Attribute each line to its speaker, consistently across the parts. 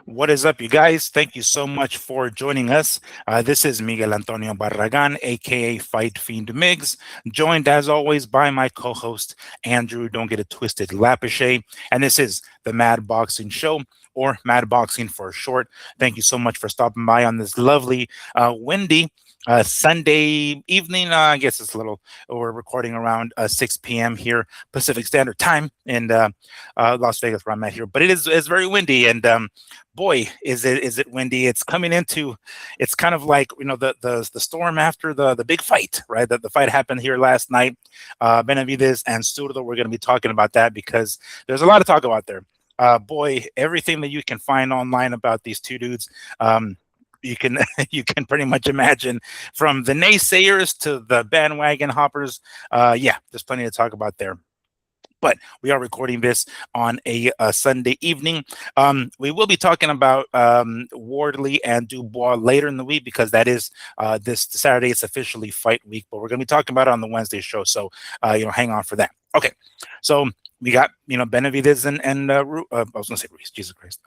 Speaker 1: What is up, you guys? Thank you so much for joining us. This is Miguel Antonio Barragan, aka Fight Fiend Migs, joined as always by my co-host Andrew. Don't get it twisted, Lapiche, and this is the Mad Boxing Show, or Mad Boxing for short. Thank you so much for stopping by on this lovely, windy Sunday evening. I guess it's a little. We're recording around 6 p.m. here Pacific Standard Time in Las Vegas, where I'm at here. But it's very windy, and boy, is it windy. It's coming into. It's kind of like the storm after the big fight, right? The fight happened here last night. Benavidez and Zurdo. We're going to be talking about that because there's a lot to talk about there. Boy, everything that you can find online about these two dudes. You can you can pretty much imagine, from the naysayers to the bandwagon hoppers. Yeah, there's plenty to talk about there. But we are recording this on a Sunday evening. We will be talking about Wardley and Dubois later in the week, because that is this Saturday. It's officially fight week, but we're going to be talking about it on the Wednesday show. So hang on for that. Okay, so we got Benavidez and I was going to say Ruiz. Jesus Christ.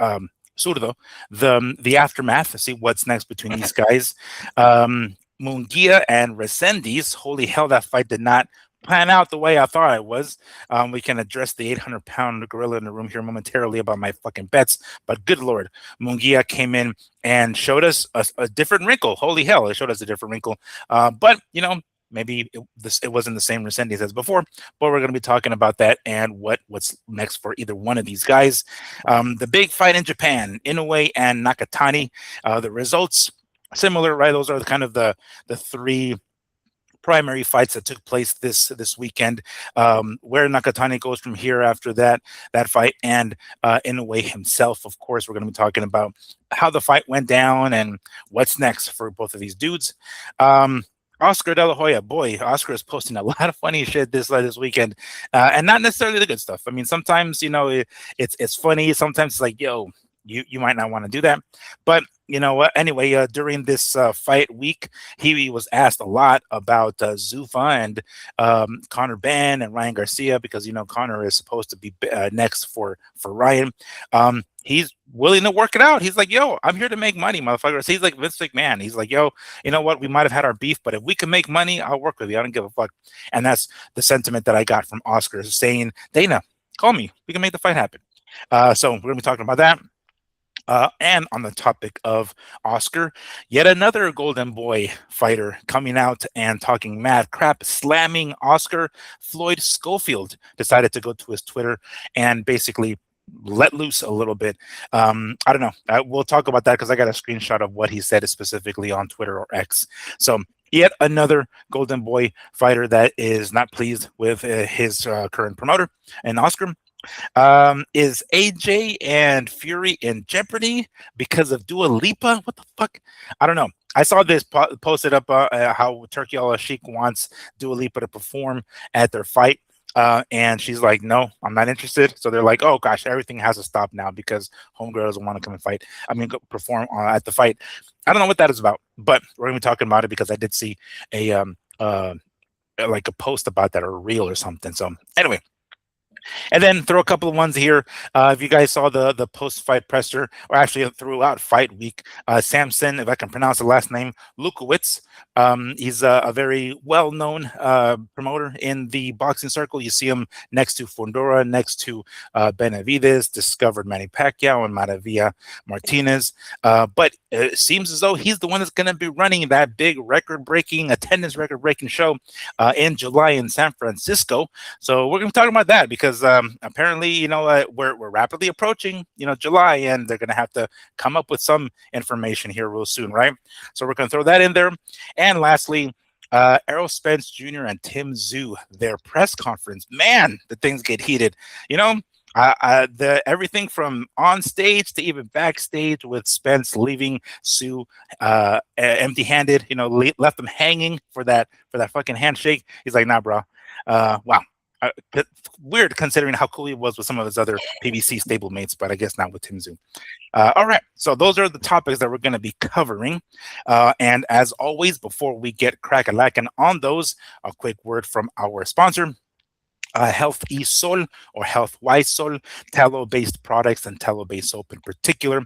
Speaker 1: Zurdo, the aftermath. See what's next between these guys. Mungia and Resendiz. Holy hell, that fight did not plan out the way I thought it was. We can address the 800-pound gorilla in the room here momentarily about my fucking bets, but good lord, Mungia came in and showed us a different wrinkle. Holy hell, it showed us a different wrinkle. But maybe it wasn't the same Resendiz as before, but we're going to be talking about that and what's next for either one of these guys. The big fight in Japan, Inoue and Nakatani. The results similar, right? Those are kind of the three primary fights that took place this weekend. Where Nakatani goes from here after that fight, and Inoue himself. Of course, we're going to be talking about how the fight went down and what's next for both of these dudes. Oscar De La Hoya, boy, Oscar is posting a lot of funny shit this weekend, and not necessarily the good stuff. I mean, sometimes it's funny. Sometimes it's like, yo, you might not want to do that, but you know what? Anyway, during this fight week, he was asked a lot about Zuffa and Conor Benn and Ryan Garcia, because Conor is supposed to be next for Ryan. He's willing to work it out. He's like, yo, I'm here to make money, motherfucker. So he's like Vince McMahon. He's like, yo, you know what? We might have had our beef, but if we can make money, I'll work with you. I don't give a fuck. And that's the sentiment that I got from Oscar, saying, Dana, call me. We can make the fight happen. So we're going to be talking about that. And on the topic of Oscar, yet another Golden Boy fighter coming out and talking mad crap, slamming Oscar. Floyd Schofield decided to go to his Twitter and basically let loose a little bit. I don't know. We'll talk about that, because I got a screenshot of what he said specifically on Twitter or X. So yet another Golden Boy fighter that is not pleased with his current promoter, and Oscar. Is AJ and Fury in jeopardy because of Dua Lipa? What the fuck? I don't know. I saw this posted up how Turkey Al-Sheikh wants Dua Lipa to perform at their fight. And she's like, no, I'm not interested. So they're like, oh gosh, everything has to stop now because homegirl doesn't want to come and fight. Go perform at the fight. I don't know what that is about, but we're gonna be talking about it because I did see a like a post about that, or a reel or something. So anyway. And then throw a couple of ones here. If you guys saw the post-fight presser, or actually throughout fight week, Samson, if I can pronounce the last name, Lukowitz. He's a very well-known promoter in the boxing circle. You see him next to Fundora, next to Benavidez, discovered Manny Pacquiao and Maravilla Martinez. But it seems as though he's the one that's going to be running that big attendance record-breaking show in July in San Francisco. So we're going to be talking about that, because apparently, we're rapidly approaching, July, and they're going to have to come up with some information here real soon, right? So we're going to throw that in there. And lastly, Errol Spence Jr. and Tszyu, their press conference. Man, the things get heated. Everything from on stage to even backstage, with Spence leaving Tszyu empty-handed. Left them hanging for that fucking handshake. He's like, nah, bro. Wow. Weird, considering how cool he was with some of his other PBC stablemates, but I guess not with Tszyu. All right, so those are the topics that we're going to be covering. And as always, before we get crack-a-lackin' on those, a quick word from our sponsor. Health E Sol or Health Y Sol, tallow-based products and tallow-based soap in particular.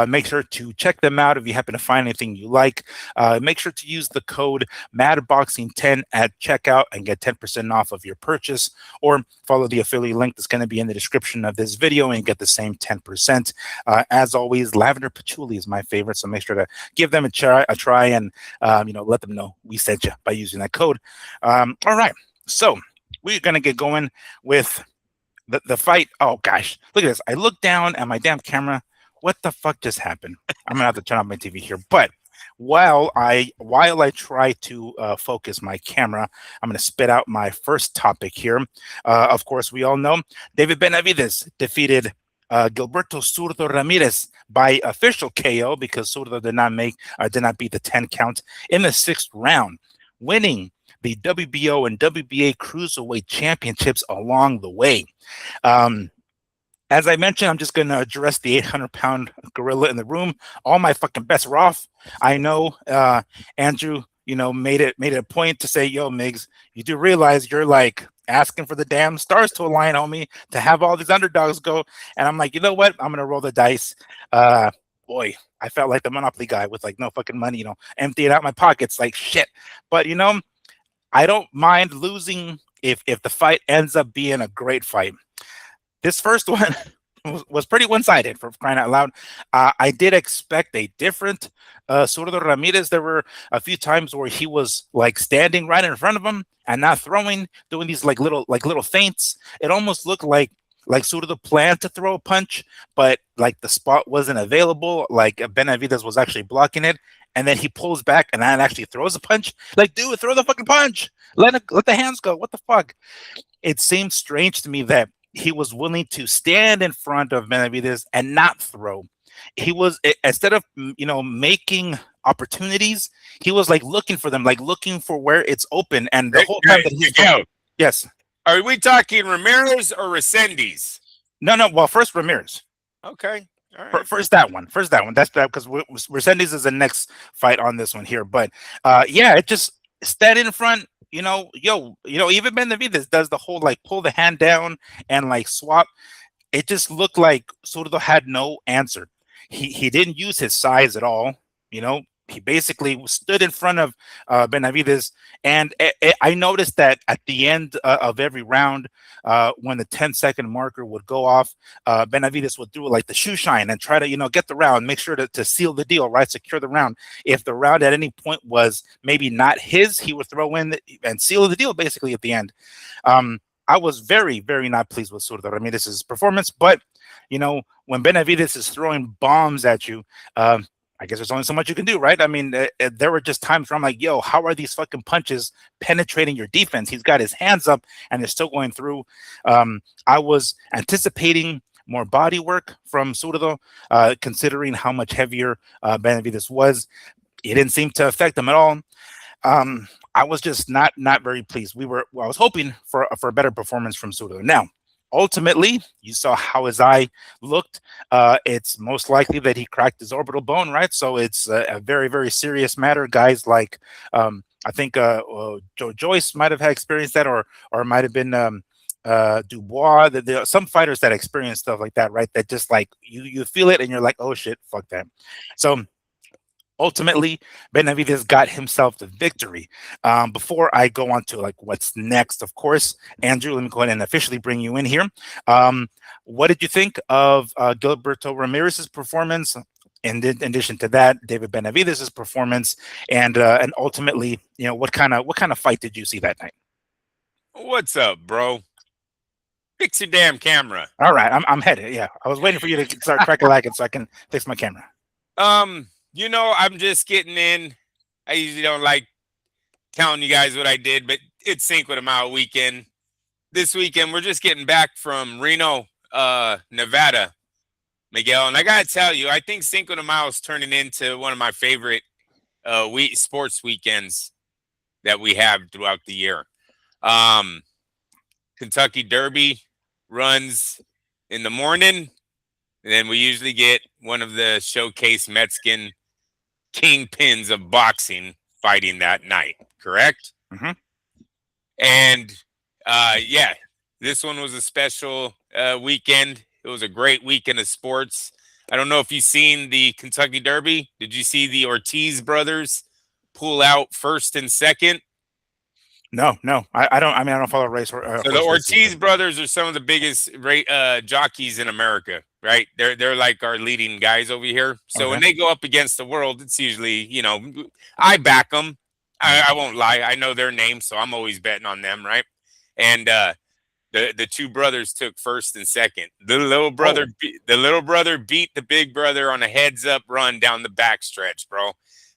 Speaker 1: Make sure to check them out if you happen to find anything you like. Make sure to use the code MADBoxing10 at checkout and get 10% off of your purchase, or follow the affiliate link that's going to be in the description of this video and get the same 10%. As always, lavender patchouli is my favorite, so make sure to give them a try and let them know we sent you by using that code. All right, so we're going to get going with the fight. Oh, gosh. Look at this. I look down at my damn camera. What the fuck just happened? I'm going to have to turn off my TV here. But while I try to focus my camera, I'm going to spit out my first topic here. Of course, we all know David Benavidez defeated Gilberto Zurdo Ramirez by official KO because Zurdo did not beat the 10 count in the 6th round, winning the WBO and WBA Cruiserweight Championships along the way. As I mentioned, I'm just going to address the 800-pound gorilla in the room. All my fucking bets are off. I know Andrew, made it a point to say, yo, Migs, you do realize you're like asking for the damn stars to align, homie, to have all these underdogs go. And I'm like, you know what? I'm going to roll the dice. Boy, I felt like the Monopoly guy with like no fucking money, emptying out my pockets like shit. But, I don't mind losing if the fight ends up being a great fight. This first one was pretty one-sided, for crying out loud. I did expect a different Zurdo Ramirez. There were a few times where he was like standing right in front of him and not throwing, doing these like little feints. It almost looked like Zurdo planned to throw a punch, but like the spot wasn't available. Like Benavidez was actually blocking it. And then he pulls back and then actually throws a punch. Like, dude, throw the fucking punch. Let the hands go. What the fuck? It seemed strange to me that he was willing to stand in front of Benavidez and not throw. He was, instead of making opportunities, he was like looking for them, like looking for where it's open. And the whole time that he's yes.
Speaker 2: Are we talking Ramirez or Resendiz?
Speaker 1: No. Well, first Ramirez.
Speaker 2: Okay. All right.
Speaker 1: First that one. That's that, because Resendiz is the next fight on this one here. But it just stand in front. Even Benavidez does the whole like pull the hand down and like swap. It just looked like Zurdo had no answer. He didn't use his size at all. He basically stood in front of Benavidez, and I noticed that at the end of every round, when the 10-second marker would go off, Benavidez would do like the shoe shine and try to get the round, make sure to seal the deal, right, secure the round. If the round at any point was maybe not his, he would throw in and seal the deal basically at the end. I was very, very not pleased with Zurdo Ramirez's performance, but when Benavidez is throwing bombs at you, I guess there's only so much you can do, right? I mean, there were just times where I'm like, yo, how are these fucking punches penetrating your defense? He's got his hands up and they're still going through. I was anticipating more body work from Zurdo, considering how much heavier Benavidez was. It didn't seem to affect him at all. I was just not very pleased. I was hoping for a better performance from Zurdo. Now, ultimately, you saw how his eye looked. It's most likely that he cracked his orbital bone, right? So it's a very, very serious matter. Guys like, I think Joe Joyce might have had experienced that, or it might have been Dubois. There are some fighters that experience stuff like that, right? That just like you feel it and you're like, oh shit, fuck that. So ultimately, Benavidez got himself the victory. Before I go on to like what's next, of course, Andrew, let me go ahead and officially bring you in here. What did you think of Gilberto Ramirez's performance? And in addition to that, David Benavidez's performance, and ultimately, what kind of fight did you see that night?
Speaker 2: What's up, bro? Fix your damn camera.
Speaker 1: All right, I'm headed. Yeah, I was waiting for you to start crack-a-lacking so I can fix my camera.
Speaker 2: I'm just getting in. I usually don't like telling you guys what I did, but it's Cinco de Mayo weekend. This weekend, we're just getting back from Reno, Nevada, Miguel. And I got to tell you, I think Cinco de Mayo is turning into one of my favorite sports weekends that we have throughout the year. Kentucky Derby runs in the morning, and then we usually get one of the showcase Mexican kingpins of boxing fighting that night, correct?
Speaker 1: Mm-hmm.
Speaker 2: And This one was a special weekend. It was a great weekend of sports. I don't know if you've seen the Kentucky Derby. Did you see the Ortiz brothers pull out first and second?
Speaker 1: No. I don't. I mean, I don't follow race.
Speaker 2: So the Ortiz brothers are some of the biggest jockeys in America, right? They're like our leading guys over here. So when they go up against the world, it's usually, I back them. I won't lie. I know their names, so I'm always betting on them, right? And the two brothers took first and second. The little brother beat the big brother on a heads up run down the backstretch, bro.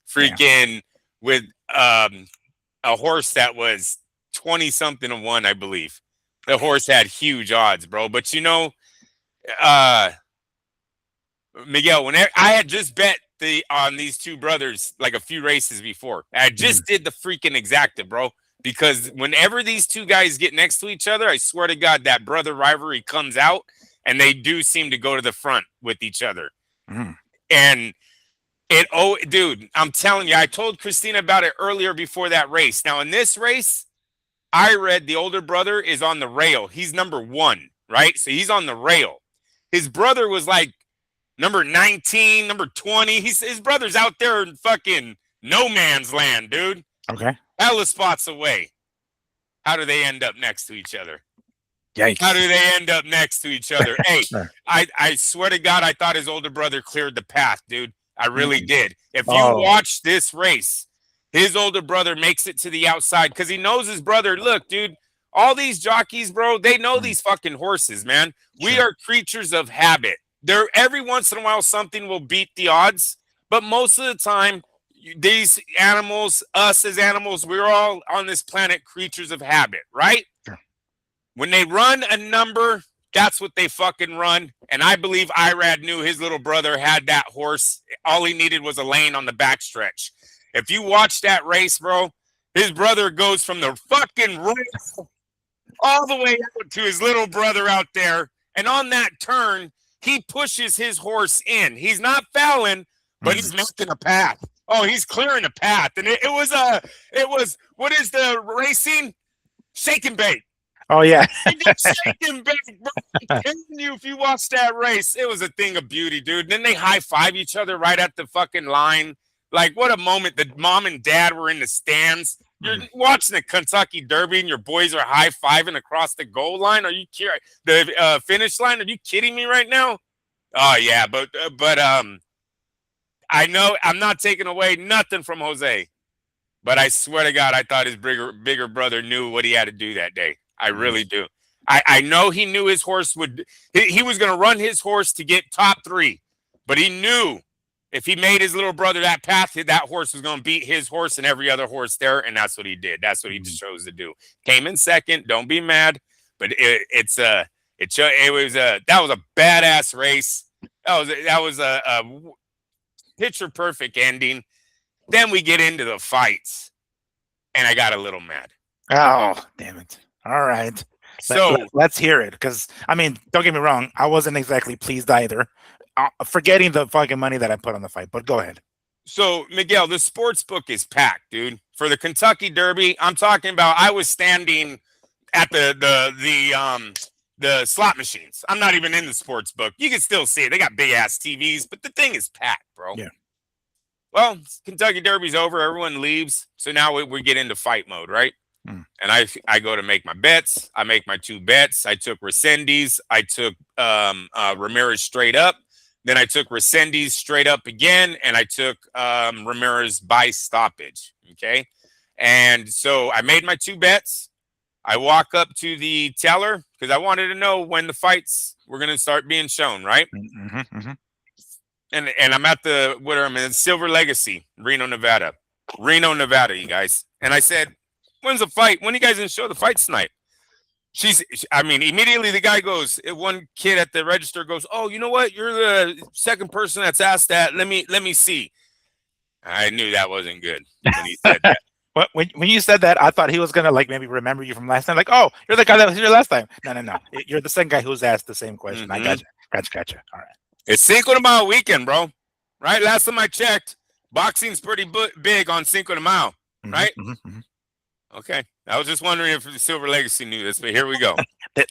Speaker 2: Freaking with a horse that was 20-something-1, I believe. The horse had huge odds, bro. But Miguel, when I had just bet on these two brothers like a few races before. I just did the freaking exacta, bro. Because whenever these two guys get next to each other, I swear to God, that brother rivalry comes out, and they do seem to go to the front with each other. And dude, I'm telling you, I told Christina about it earlier before that race. Now, in this race, I read the older brother is on the rail. He's number 1, right? So he's on the rail. His brother was like number 19, number 20. His brother's out there in fucking no man's land, dude.
Speaker 1: Okay.
Speaker 2: Hella spots away. How do they end up next to each other?
Speaker 1: Yikes.
Speaker 2: How do they end up next to each other? Hey, I swear to God, I thought his older brother cleared the path, dude. I really did. If you watch this race, his older brother makes it to the outside because he knows his brother. Look, dude, all these jockeys, bro, they know these fucking horses, man. We are creatures of habit. Every once in a while, something will beat the odds, but most of the time, these animals, us as animals, we're all on this planet creatures of habit, right?
Speaker 1: Sure.
Speaker 2: When they run a number, that's what they fucking run. And I believe Irad knew his little brother had that horse. All he needed was a lane on the backstretch. If you watch that race, bro, his brother goes from the fucking race all the way out to his little brother out there. And on that turn, he pushes his horse in. He's not fouling, but he's making a path. Oh, he's clearing a path. And it was what is the racing? Shake and bake.
Speaker 1: Oh, yeah.
Speaker 2: Shake and bake, bro. I'm telling you, if you watch that race, it was a thing of beauty, dude. And then they high-five each other right at the fucking line. Like, what a moment. The mom and dad were in the stands. You're watching the Kentucky Derby and your boys are high-fiving across the goal line. Are you kidding? The finish line? Are you kidding me right now? Oh, yeah. But I know I'm not taking away nothing from Jose, but I swear to God, I thought his bigger brother knew what he had to do that day. I really do. I know he knew his horse he was going to run his horse to get top 3, but he knew if he made his little brother that path, that horse was going to beat his horse and every other horse there, and that's what he did. That's what he just chose to do. Came in second. Don't be mad, but that was a badass race. That was a picture perfect ending. Then we get into the fights, and I got a little mad.
Speaker 1: Oh, damn it. All right. So let's hear it. Because, I mean, don't get me wrong. I wasn't exactly pleased either. Forgetting the fucking money that I put on the fight. But go ahead.
Speaker 2: So, Miguel, the sports book is packed, dude. For the Kentucky Derby, I'm talking about I was standing at the slot machines. I'm not even in the sports book. You can still see it. They got big-ass TVs, but the thing is packed, bro.
Speaker 1: Yeah.
Speaker 2: Well, Kentucky Derby's over. Everyone leaves. So now we get into fight mode, right? And I go to make my bets. I make my 2 bets. I took Resendiz. I took Ramirez straight up. Then I took Resendiz straight up again. And I took Ramirez by stoppage. Okay. And so I made my 2 bets. I walk up to the teller because I wanted to know when the fights were going to start being shown, right? And I'm at I'm in Silver Legacy, Reno, Nevada, you guys. And I said, when's the fight? When are you guys going to show the fights tonight? Immediately the guy goes, one kid at the register goes, oh, you know what? You're the second person that's asked that. Let me see. I knew that wasn't good when he said that.
Speaker 1: But when you said that, I thought he was gonna maybe remember you from last time. Like, oh, you're the guy that was here last time. No. You're the same guy who's asked the same question. I gotcha. All right.
Speaker 2: It's Cinco de Mayo weekend, bro. Right? Last time I checked, boxing's pretty big on Cinco de Mayo. Right? Okay. I was just wondering if the Silver Legacy knew this, but here we go.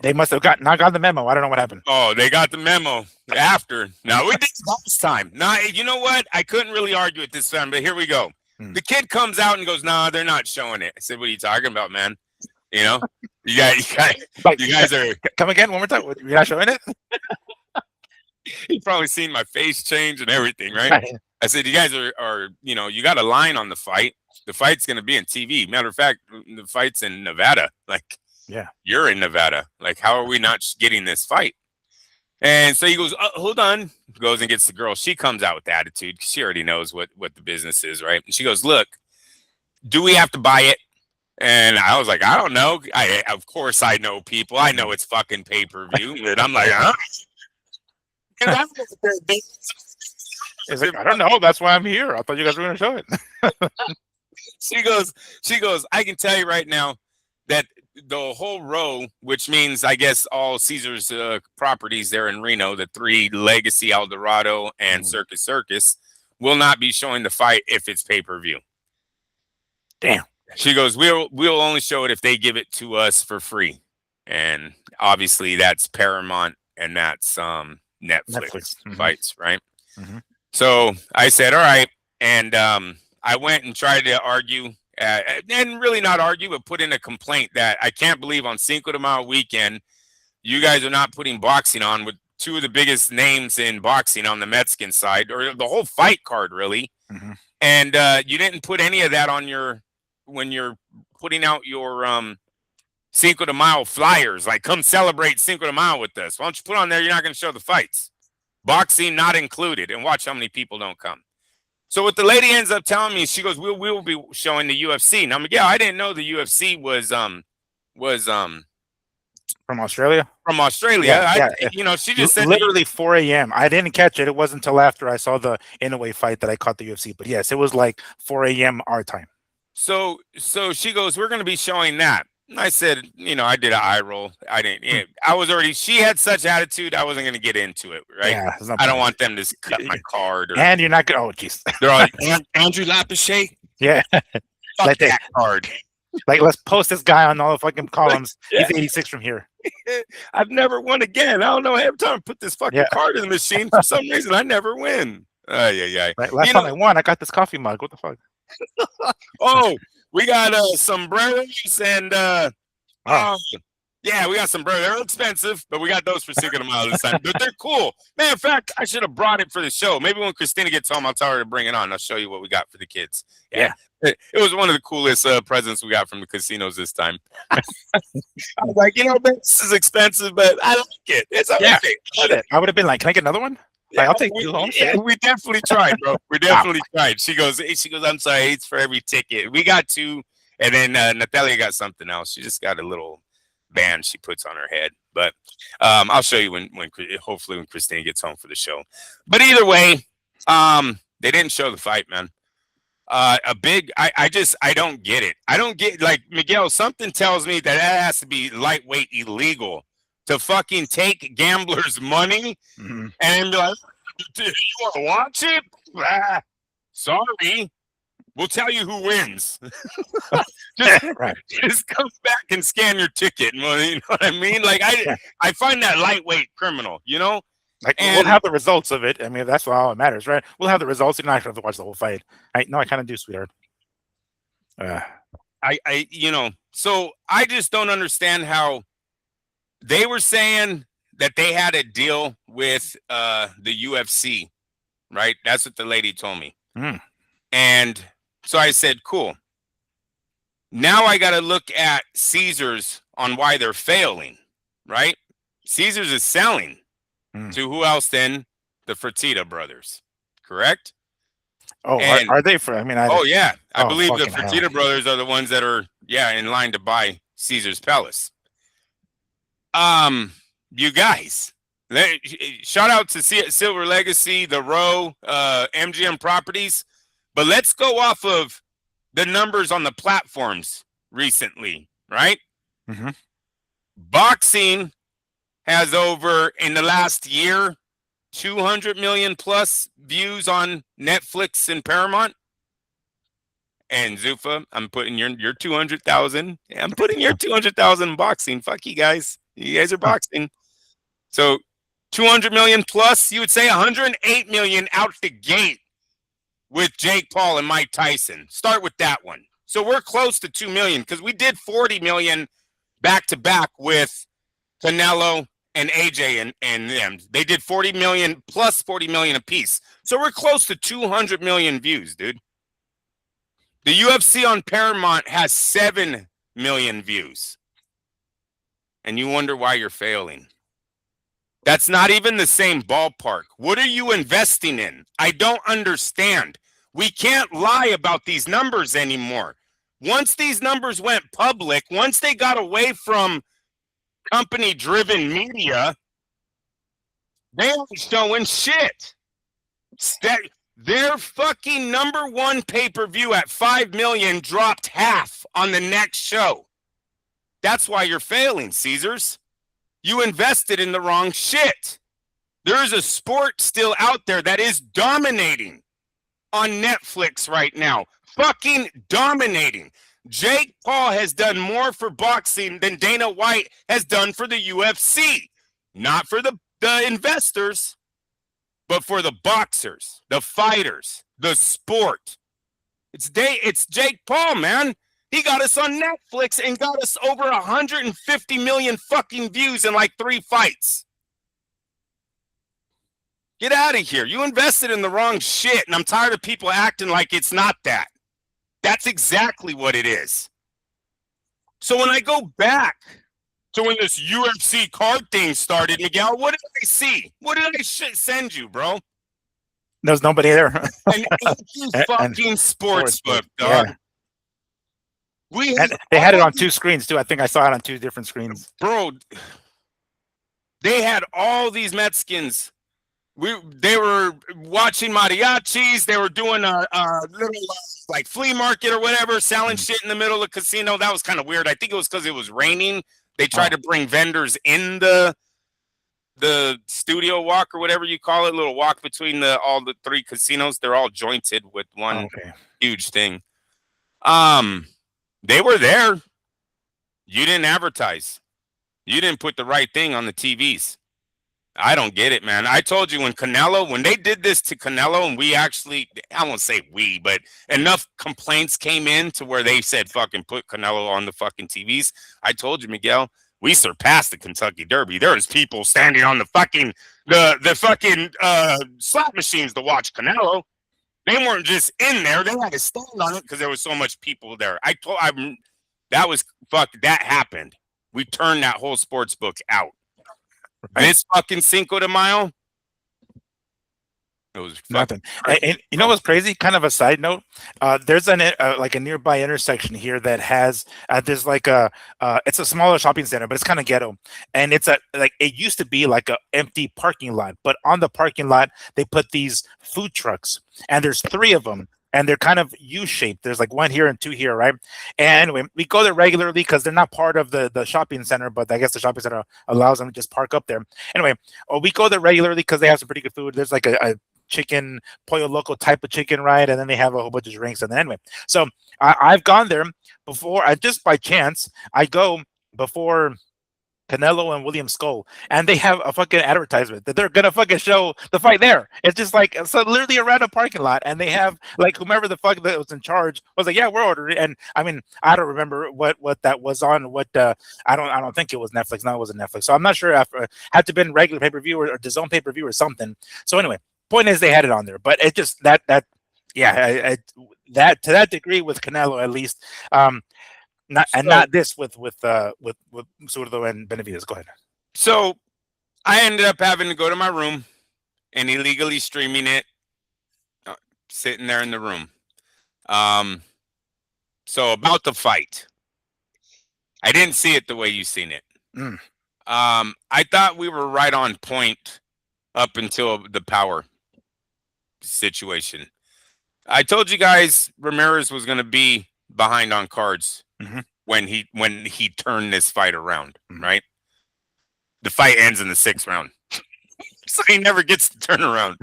Speaker 1: They must have not got the memo. I don't know what happened.
Speaker 2: Oh, they got the memo after. Now we did last time. Now you know what? I couldn't really argue it this time, but here we go. The kid comes out and goes, "Nah, they're not showing it." I said, "What are you talking about, man? You know, you guys are
Speaker 1: come again one more time. You're not showing it."
Speaker 2: You've probably seen my face change and everything, right? I said, "You guys are you got a line on the fight. The fight's going to be in TV. Matter of fact, the fight's in Nevada. Like,
Speaker 1: yeah,
Speaker 2: you're in Nevada. Like, how are we not getting this fight?" And so he goes, "Hold on." Goes and gets the girl. She comes out with attitude because she already knows what the business is, right? And she goes, "Look, do we have to buy it?" And I was like, "I don't know. Of course I know people. I know it's fucking pay-per-view." And I'm like, "Huh?"
Speaker 1: It's like, I don't know. That's why I'm here. I thought you guys were going to show it.
Speaker 2: She goes, "I can tell you right now that the whole row, which means I guess all Caesar's properties there in Reno, the 3 Legacy, Eldorado, and Circus, will not be showing the fight if it's pay-per-view."
Speaker 1: Damn.
Speaker 2: She goes, we'll only show it if they give it to us for free. And obviously that's Paramount and that's Netflix. Fights, right? So I said, all right. And I went and tried to argue, and really not argue, but put in a complaint that I can't believe on Cinco de Mayo weekend, you guys are not putting boxing on with 2 of the biggest names in boxing on the Mexican side, or the whole fight card, really. And you didn't put any of that on when you're putting out your Cinco de Mayo flyers, like, come celebrate Cinco de Mayo with us. Why don't you put on there, you're not going to show the fights. Boxing not included, and watch how many people don't come. So what the lady ends up telling me, she goes, we will be showing the UFC. And I'm like, yeah, I didn't know the UFC was
Speaker 1: from Australia.
Speaker 2: From Australia. She just said
Speaker 1: literally 4 a.m. I didn't catch it. It wasn't until after I saw the Inoue fight that I caught the UFC. But yes, it was like 4 a.m. our time.
Speaker 2: So she goes, we're going to be showing that. And I said, I did an eye roll. I didn't. I was already. She had such attitude. I wasn't going to get into it. Right.
Speaker 1: Yeah,
Speaker 2: I don't want them to cut my card.
Speaker 1: And you're not going. Oh, jeez.
Speaker 2: They're all like, Andrew Lapichet.
Speaker 1: Yeah.
Speaker 2: Like that card.
Speaker 1: Like, let's post this guy on all the fucking columns. Yeah. He's 86 from here.
Speaker 2: I've never won again. I don't know. Every time I put this fucking card in the machine, for some reason, I never win. Yeah.
Speaker 1: Right. Last time I won, I got this coffee mug. What the fuck?
Speaker 2: Oh, we got sombreros and we got sombreros. They're expensive, but we got those for Cinco de Mayo this time. But they're cool. Man, in fact, I should have brought it for the show. Maybe when Christina gets home, I'll tell her to bring it on. I'll show you what we got for the kids. Yeah. It was one of the coolest presents we got from the casinos this time. I was like, this is expensive, but I like it. It's okay.
Speaker 1: I would have been like, can I get another one? Like, I'll take you home.
Speaker 2: Yeah, we definitely tried, bro. We definitely tried. She goes, I'm sorry, it's for every ticket. We got 2, and then Natalia got something else. She just got a little band she puts on her head. But I'll show you when hopefully when Christine gets home for the show. But either way, they didn't show the fight, man. I don't get it. I don't get, like, Miguel, something tells me that has to be lightweight illegal to fucking take gamblers' money and be like, you want to watch it? Sorry. We'll tell you who wins. Just come back and scan your ticket. You know what I mean? Like, I find that lightweight criminal,
Speaker 1: Like, we'll have the results of it. I mean, that's all that matters, right? We'll have the results. You're not going to have to watch the whole fight. I kind of do, sweetheart.
Speaker 2: So I just don't understand how they were saying that they had a deal with the UFC, right? That's what the lady told me. And so I said, cool. Now I got to look at Caesars on why they're failing, right? Caesars is selling to who else then? The Fertitta brothers, correct?
Speaker 1: Oh, are they for? I mean,
Speaker 2: I believe the Fertitta brothers are the ones that are in line to buy Caesar's Palace. You guys, shout out to Silver Legacy, the Row, MGM Properties, but let's go off of the numbers on the platforms recently, right? Boxing has over, in the last year, 200 million plus views on Netflix and Paramount. And Zuffa, I'm putting your 200,000. I'm putting your 200,000 in boxing. Fuck you guys. You guys are boxing. So 200 million plus, you would say 108 million out the gate with Jake Paul and Mike Tyson. Start with that one. So we're close to 2 million because we did 40 million back to back with Canelo and AJ and them. They did 40 million plus 40 million apiece. So we're close to 200 million views, dude. The UFC on Paramount has 7 million views. And you wonder why you're failing. That's not even the same ballpark. What are you investing in? I don't understand. We can't lie about these numbers anymore. Once these numbers went public, once they got away from company-driven media, they aren't showing shit. Their fucking number one pay-per-view at 5 million dropped half on the next show. That's why you're failing, Caesars. You invested in the wrong shit. There's a sport still out there that is dominating on Netflix right now. Fucking dominating. Jake Paul has done more for boxing than Dana White has done for the UFC. Not for the investors, but for the boxers, the fighters, the sport. It's Jake Paul, man. He got us on Netflix and got us over 150 million fucking views in like 3 fights. Get out of here. You invested in the wrong shit, and I'm tired of people acting like it's not that. That's exactly what it is. So when I go back to when this UFC card thing started, Miguel, what did I see? What did I send you, bro?
Speaker 1: There's nobody there.
Speaker 2: An empty fucking sports book, dog.
Speaker 1: Yeah. They had it on 2 screens too. I think I saw it on 2 different screens.
Speaker 2: Bro, they had all these Mexicans. They were watching mariachis. They were doing a little like flea market or whatever, selling shit in the middle of the casino. That was kind of weird. I think it was because it was raining. They tried to bring vendors in the studio walk or whatever you call it, little walk between all the 3 casinos. They're all jointed with one huge thing. They were there. You didn't advertise. You didn't put the right thing on the TVs. I don't get it, man. I told you when they did this to Canelo, and we actually, I won't say we, but enough complaints came in to where they said fucking put Canelo on the fucking TVs. I told you, Miguel, we surpassed the Kentucky Derby. There was people standing on the fucking slot machines to watch Canelo. They weren't just in there. They had to stand on it because there was so much people there. That happened. We turned that whole sports book out. Right. This fucking Cinco de Mayo, it was
Speaker 1: nothing. And you know what's crazy? Kind of a side note. There's a nearby intersection here that has there's like it's a smaller shopping center, but it's kind of ghetto. And it's it used to be like a empty parking lot, but on the parking lot they put these food trucks, and there's 3 of them. And they're kind of U-shaped. There's like 1 here and 2 here, right? And we go there regularly because they're not part of the shopping center, but I guess the shopping center allows them to just park up there. Anyway, we go there regularly because they have some pretty good food. There's like a chicken, pollo loco type of chicken, right? And then they have a whole bunch of drinks. And then anyway, so I've gone there before. Just by chance, I go before Canelo and William Skull, and they have a fucking advertisement that they're gonna fucking show the fight there. It's just like literally around a parking lot, and they have like whomever the fuck that was in charge was like, yeah, we're ordering. And I mean, I don't remember what that was on. I don't think it was Netflix. No, it wasn't Netflix. So I'm not sure if it had to have been regular pay-per-view or DAZN pay-per-view or something. So anyway, point is they had it on there, but it just that to that degree with Canelo at least. Not this with Zurdo and Benavidez. Go ahead.
Speaker 2: So I ended up having to go to my room and illegally streaming it, sitting there in the room. So about the fight, I didn't see it the way you seen it. I thought we were right on point up until the power situation. I told you guys Ramirez was going to be behind on cards. When he turned this fight around, right? The fight ends in the 6th round. So he never gets to turn around.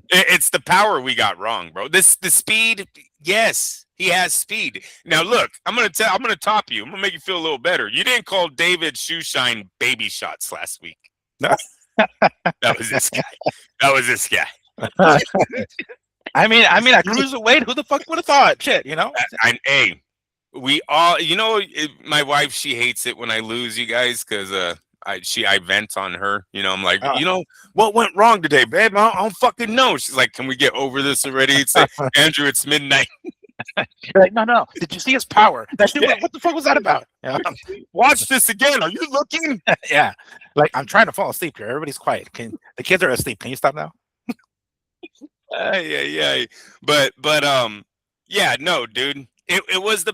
Speaker 2: It's the power we got wrong, bro. The speed, yes. He has speed. Now look, I'm gonna top you. I'm gonna make you feel a little better. You didn't call David Shoeshine baby shots last week.
Speaker 1: No.
Speaker 2: That was this guy. That was this guy.
Speaker 1: I mean, a cruiserweight. Who the fuck would have thought? Shit, you know.
Speaker 2: Hey, we all, my wife, she hates it when I lose, you guys, because I vent on her. I'm like, what went wrong today, babe? I don't fucking know. She's like, can we get over this already? It's like, Andrew, it's midnight.
Speaker 1: You're like, no. Did you see his power? That shit, what the fuck was that about?
Speaker 2: Watch this again. Are you looking?
Speaker 1: Yeah. Like, I'm trying to fall asleep here. Everybody's quiet. The kids are asleep. Can you stop now?
Speaker 2: Yeah. But yeah, no, dude. It was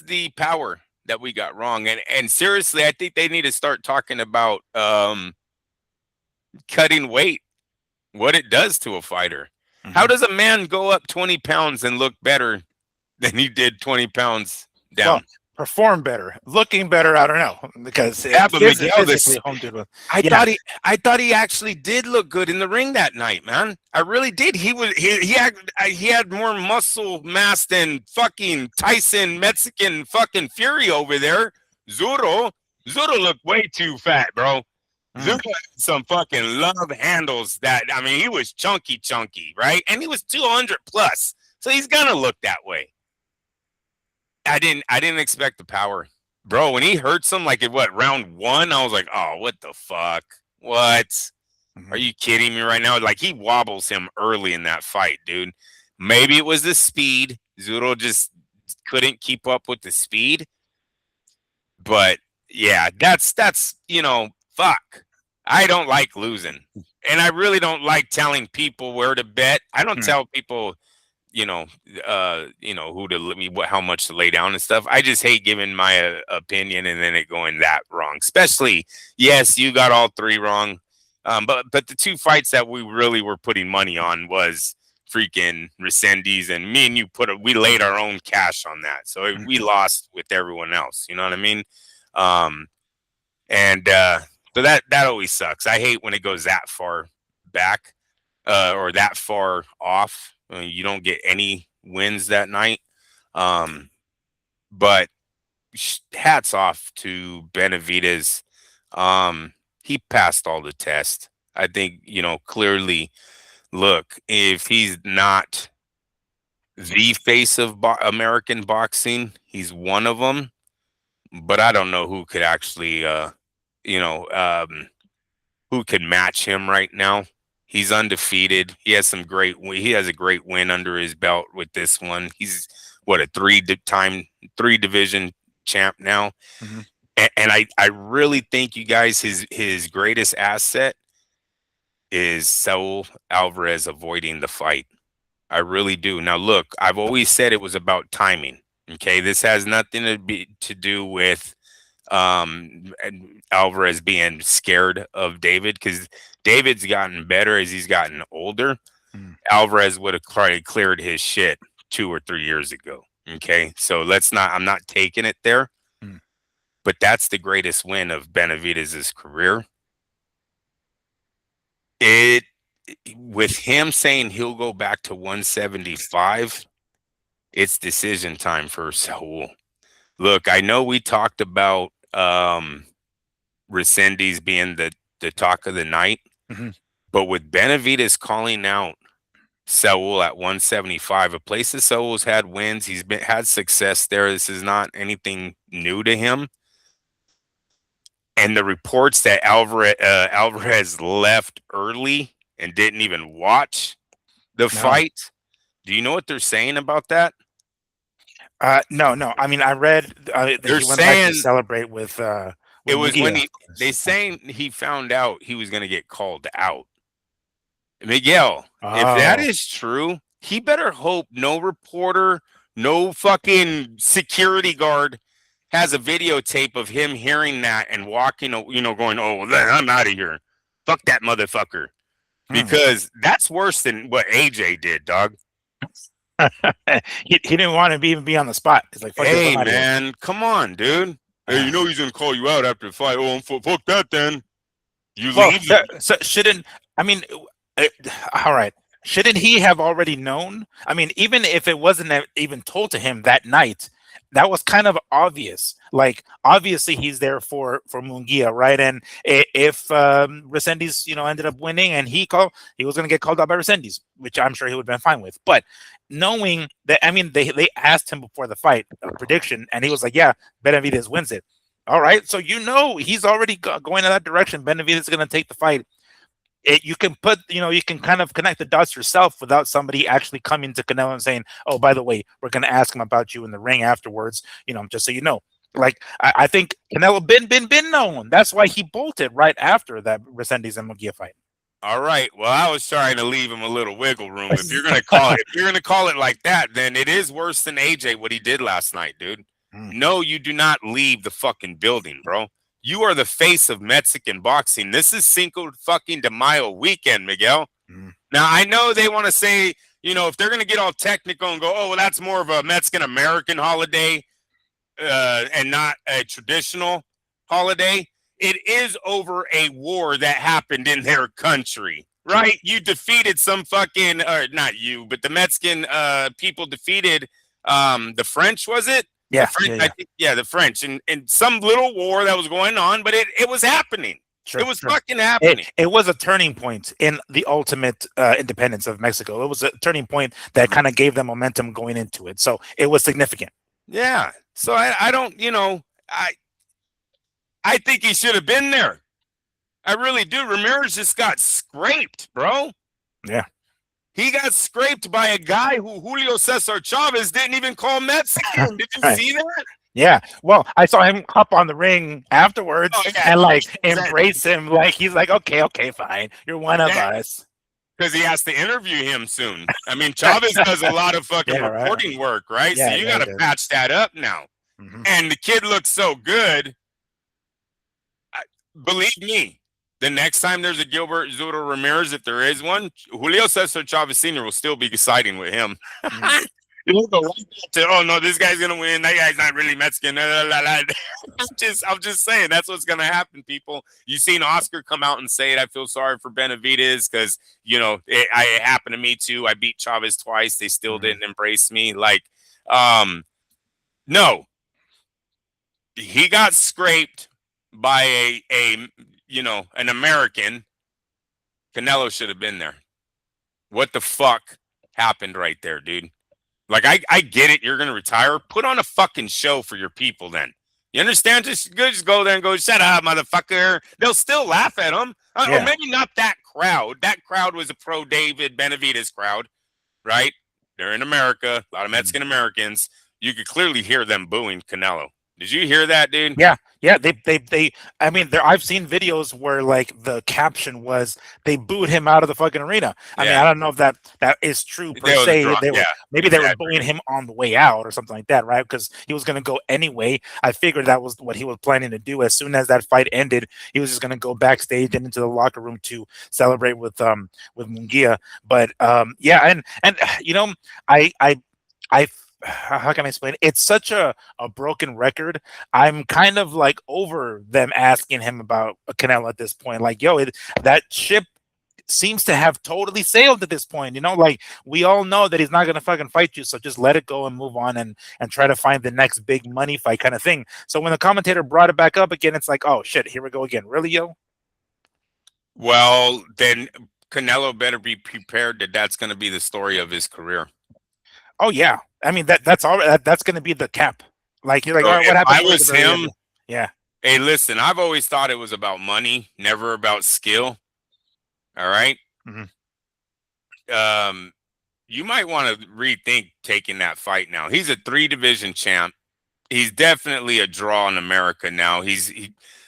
Speaker 2: the power that we got wrong. And seriously, I think they need to start talking about cutting weight, what it does to a fighter. Mm-hmm. How does a man go up 20 pounds and look better than he did 20 pounds down?
Speaker 1: Well, perform better, looking better. I don't know, because
Speaker 2: I thought he actually did look good in the ring that night, man. I really did. He had more muscle mass than fucking Tyson Mexican fucking Fury over there. Zurdo looked way too fat, bro. Zurdo had some fucking love handles he was chunky, right? And he was 200 plus, so he's gonna look that way. I didn't expect the power, bro. When he hurts him, like round 1, I was like, oh, what the fuck? What? Mm-hmm. Are you kidding me right now? Like, he wobbles him early in that fight, dude. Maybe it was the speed. Zurdo just couldn't keep up with the speed. But yeah, that's fuck. I don't like losing, and I really don't like telling people where to bet. I don't tell people, how much to lay down and stuff. I just hate giving my opinion and then it going that wrong. Especially, yes, you got all 3 wrong. But the 2 fights that we really were putting money on was freaking Resendiz, and me and you we laid our own cash on that. So we lost with everyone else. You know what I mean? So that always sucks. I hate when it goes that far back or that far off. You don't get any wins that night. But hats off to Benavidez. He passed all the tests. I think, clearly, look, if he's not the face of American boxing, he's one of them. But I don't know who could actually, who could match him right now. He's undefeated. He has a great win under his belt with this one. He's a 3 division champ now. Mm-hmm. And I really think, you guys, his greatest asset is Saul Alvarez avoiding the fight. I really do. Now, look, I've always said it was about timing. Okay, this has nothing to do with Alvarez being scared of David, because David's gotten better as he's gotten older. Alvarez would have cleared his shit 2 or 3 years ago. Okay, so I'm not taking it there. But that's the greatest win of Benavidez's career. With him saying he'll go back to 175, it's decision time for Saul. Look, I know we talked about Resendiz being the talk of the night, but with Benavidez calling out Saul at 175, a place that Saul's had wins, he's had success there. This is not anything new to him. And the reports that Alvarez left early and didn't even watch the fight. Do you know what they're saying about that?
Speaker 1: No. I mean, I read
Speaker 2: they're
Speaker 1: he went back to celebrate with.
Speaker 2: It was Mungia. When they saying he found out he was going to get called out. Miguel, if that is true, he better hope no reporter, no fucking security guard has a videotape of him hearing that and walking, going, oh, well, I'm out of here. Fuck that motherfucker. Because that's worse than what AJ did, dog.
Speaker 1: He didn't want to even be on the spot. It's like, fuck,
Speaker 2: hey, man, come on, dude. Hey, he's going to call you out after the fight. Oh, fuck that then. You leave.
Speaker 1: So shouldn't, all right. Shouldn't he have already known? I mean, even if it wasn't even told to him that night, that was kind of obvious. Like, obviously, he's there for Mungia, right? And if Resendiz, ended up winning, and he was going to get called out by Resendiz, which I'm sure he would have been fine with. But knowing that, I mean, they asked him before the fight a prediction, and he was like, "Yeah, Benavidez wins it." All right, so he's already going in that direction. Benavidez is going to take the fight. You can you can kind of connect the dots yourself without somebody actually coming to Canelo and saying, "Oh, by the way, we're going to ask him about you in the ring afterwards." Just so you know. Like, I think Canelo been known. That's why he bolted right after that Resendiz and Mungia fight.
Speaker 2: All right. Well, I was trying to leave him a little wiggle room. If you're gonna call it like that, then it is worse than AJ what he did last night, dude. No, you do not leave the fucking building, bro. You are the face of Mexican boxing. This is Cinco fucking de Mayo weekend, Miguel. Now, I know they want to say, if they're going to get all technical and go, oh, well, that's more of a Mexican-American holiday and not a traditional holiday. It is over a war that happened in their country, right? You defeated some fucking, or not you, but the Mexican people defeated the French, was it?
Speaker 1: Yeah,
Speaker 2: the French, I think, the French, and some little war that was going on, but it was happening. Sure, it was fucking happening.
Speaker 1: It was a turning point in the ultimate independence of Mexico. It was a turning point that kind of gave them momentum going into it. So it was significant.
Speaker 2: Yeah. So I don't, I think he should have been there. I really do. Ramirez just got scraped, bro.
Speaker 1: Yeah.
Speaker 2: He got scraped by a guy who Julio Cesar Chavez didn't even call Mexican. Did you see that?
Speaker 1: Yeah. Well, I saw him hop on the ring afterwards and embrace him. Like, he's like, okay, fine. You're one of us.
Speaker 2: Because he has to interview him soon. I mean, Chavez does a lot of fucking reporting work, right? Yeah, so you got to patch that up now. And the kid looks so good. Believe me, the next time there's a Gilbert Zurdo Ramirez, if there is one, Julio Cesar Chavez Sr. will still be siding with him. You'll go right back to, oh no, this guy's gonna win. That guy's not really Mexican. I'm just saying that's what's gonna happen, people. You've seen Oscar come out and say it. I feel sorry for Benavidez because it happened to me too. I beat Chavez twice. They still didn't embrace me. Like, no, he got scraped by an American. Canelo should have been there. What the fuck happened right there, dude? Like, I get it. You're going to retire. Put on a fucking show for your people then. You understand? Just go there and go, shut up, motherfucker. They'll still laugh at him. Or maybe not that crowd. That crowd was a pro-David Benavidez crowd, right? They're in America. A lot of Mexican Americans. You could clearly hear them booing Canelo. Did you hear that, dude?
Speaker 1: Yeah. They I mean, I've seen videos where like the caption was they booed him out of the fucking arena. I mean, I don't know if that is true per se. Maybe they were booing him on the way out or something like that, right? Because he was going to go anyway. I figured that was what he was planning to do. As soon as that fight ended, he was just going to go backstage and into the locker room to celebrate with Mungia. But and I how can I explain it? It's such a broken record. I'm kind of like over them asking him about Canelo at this point. Like, that ship seems to have totally sailed at this point. Like, we all know that he's not going to fucking fight you. So just let it go and move on and try to find the next big money fight kind of thing. So when the commentator brought it back up again, it's like, oh shit, here we go again. Really, yo?
Speaker 2: Well, then Canelo better be prepared that that's going to be the story of his career.
Speaker 1: Oh yeah. I mean, that's all. That's going to be the cap. Like, you're like, all right, what happened?
Speaker 2: I was him.
Speaker 1: Yeah.
Speaker 2: Hey, listen, I've always thought it was about money, never about skill. All right. You might want to rethink taking that fight now. He's a 3-division champ. He's definitely a draw in America now.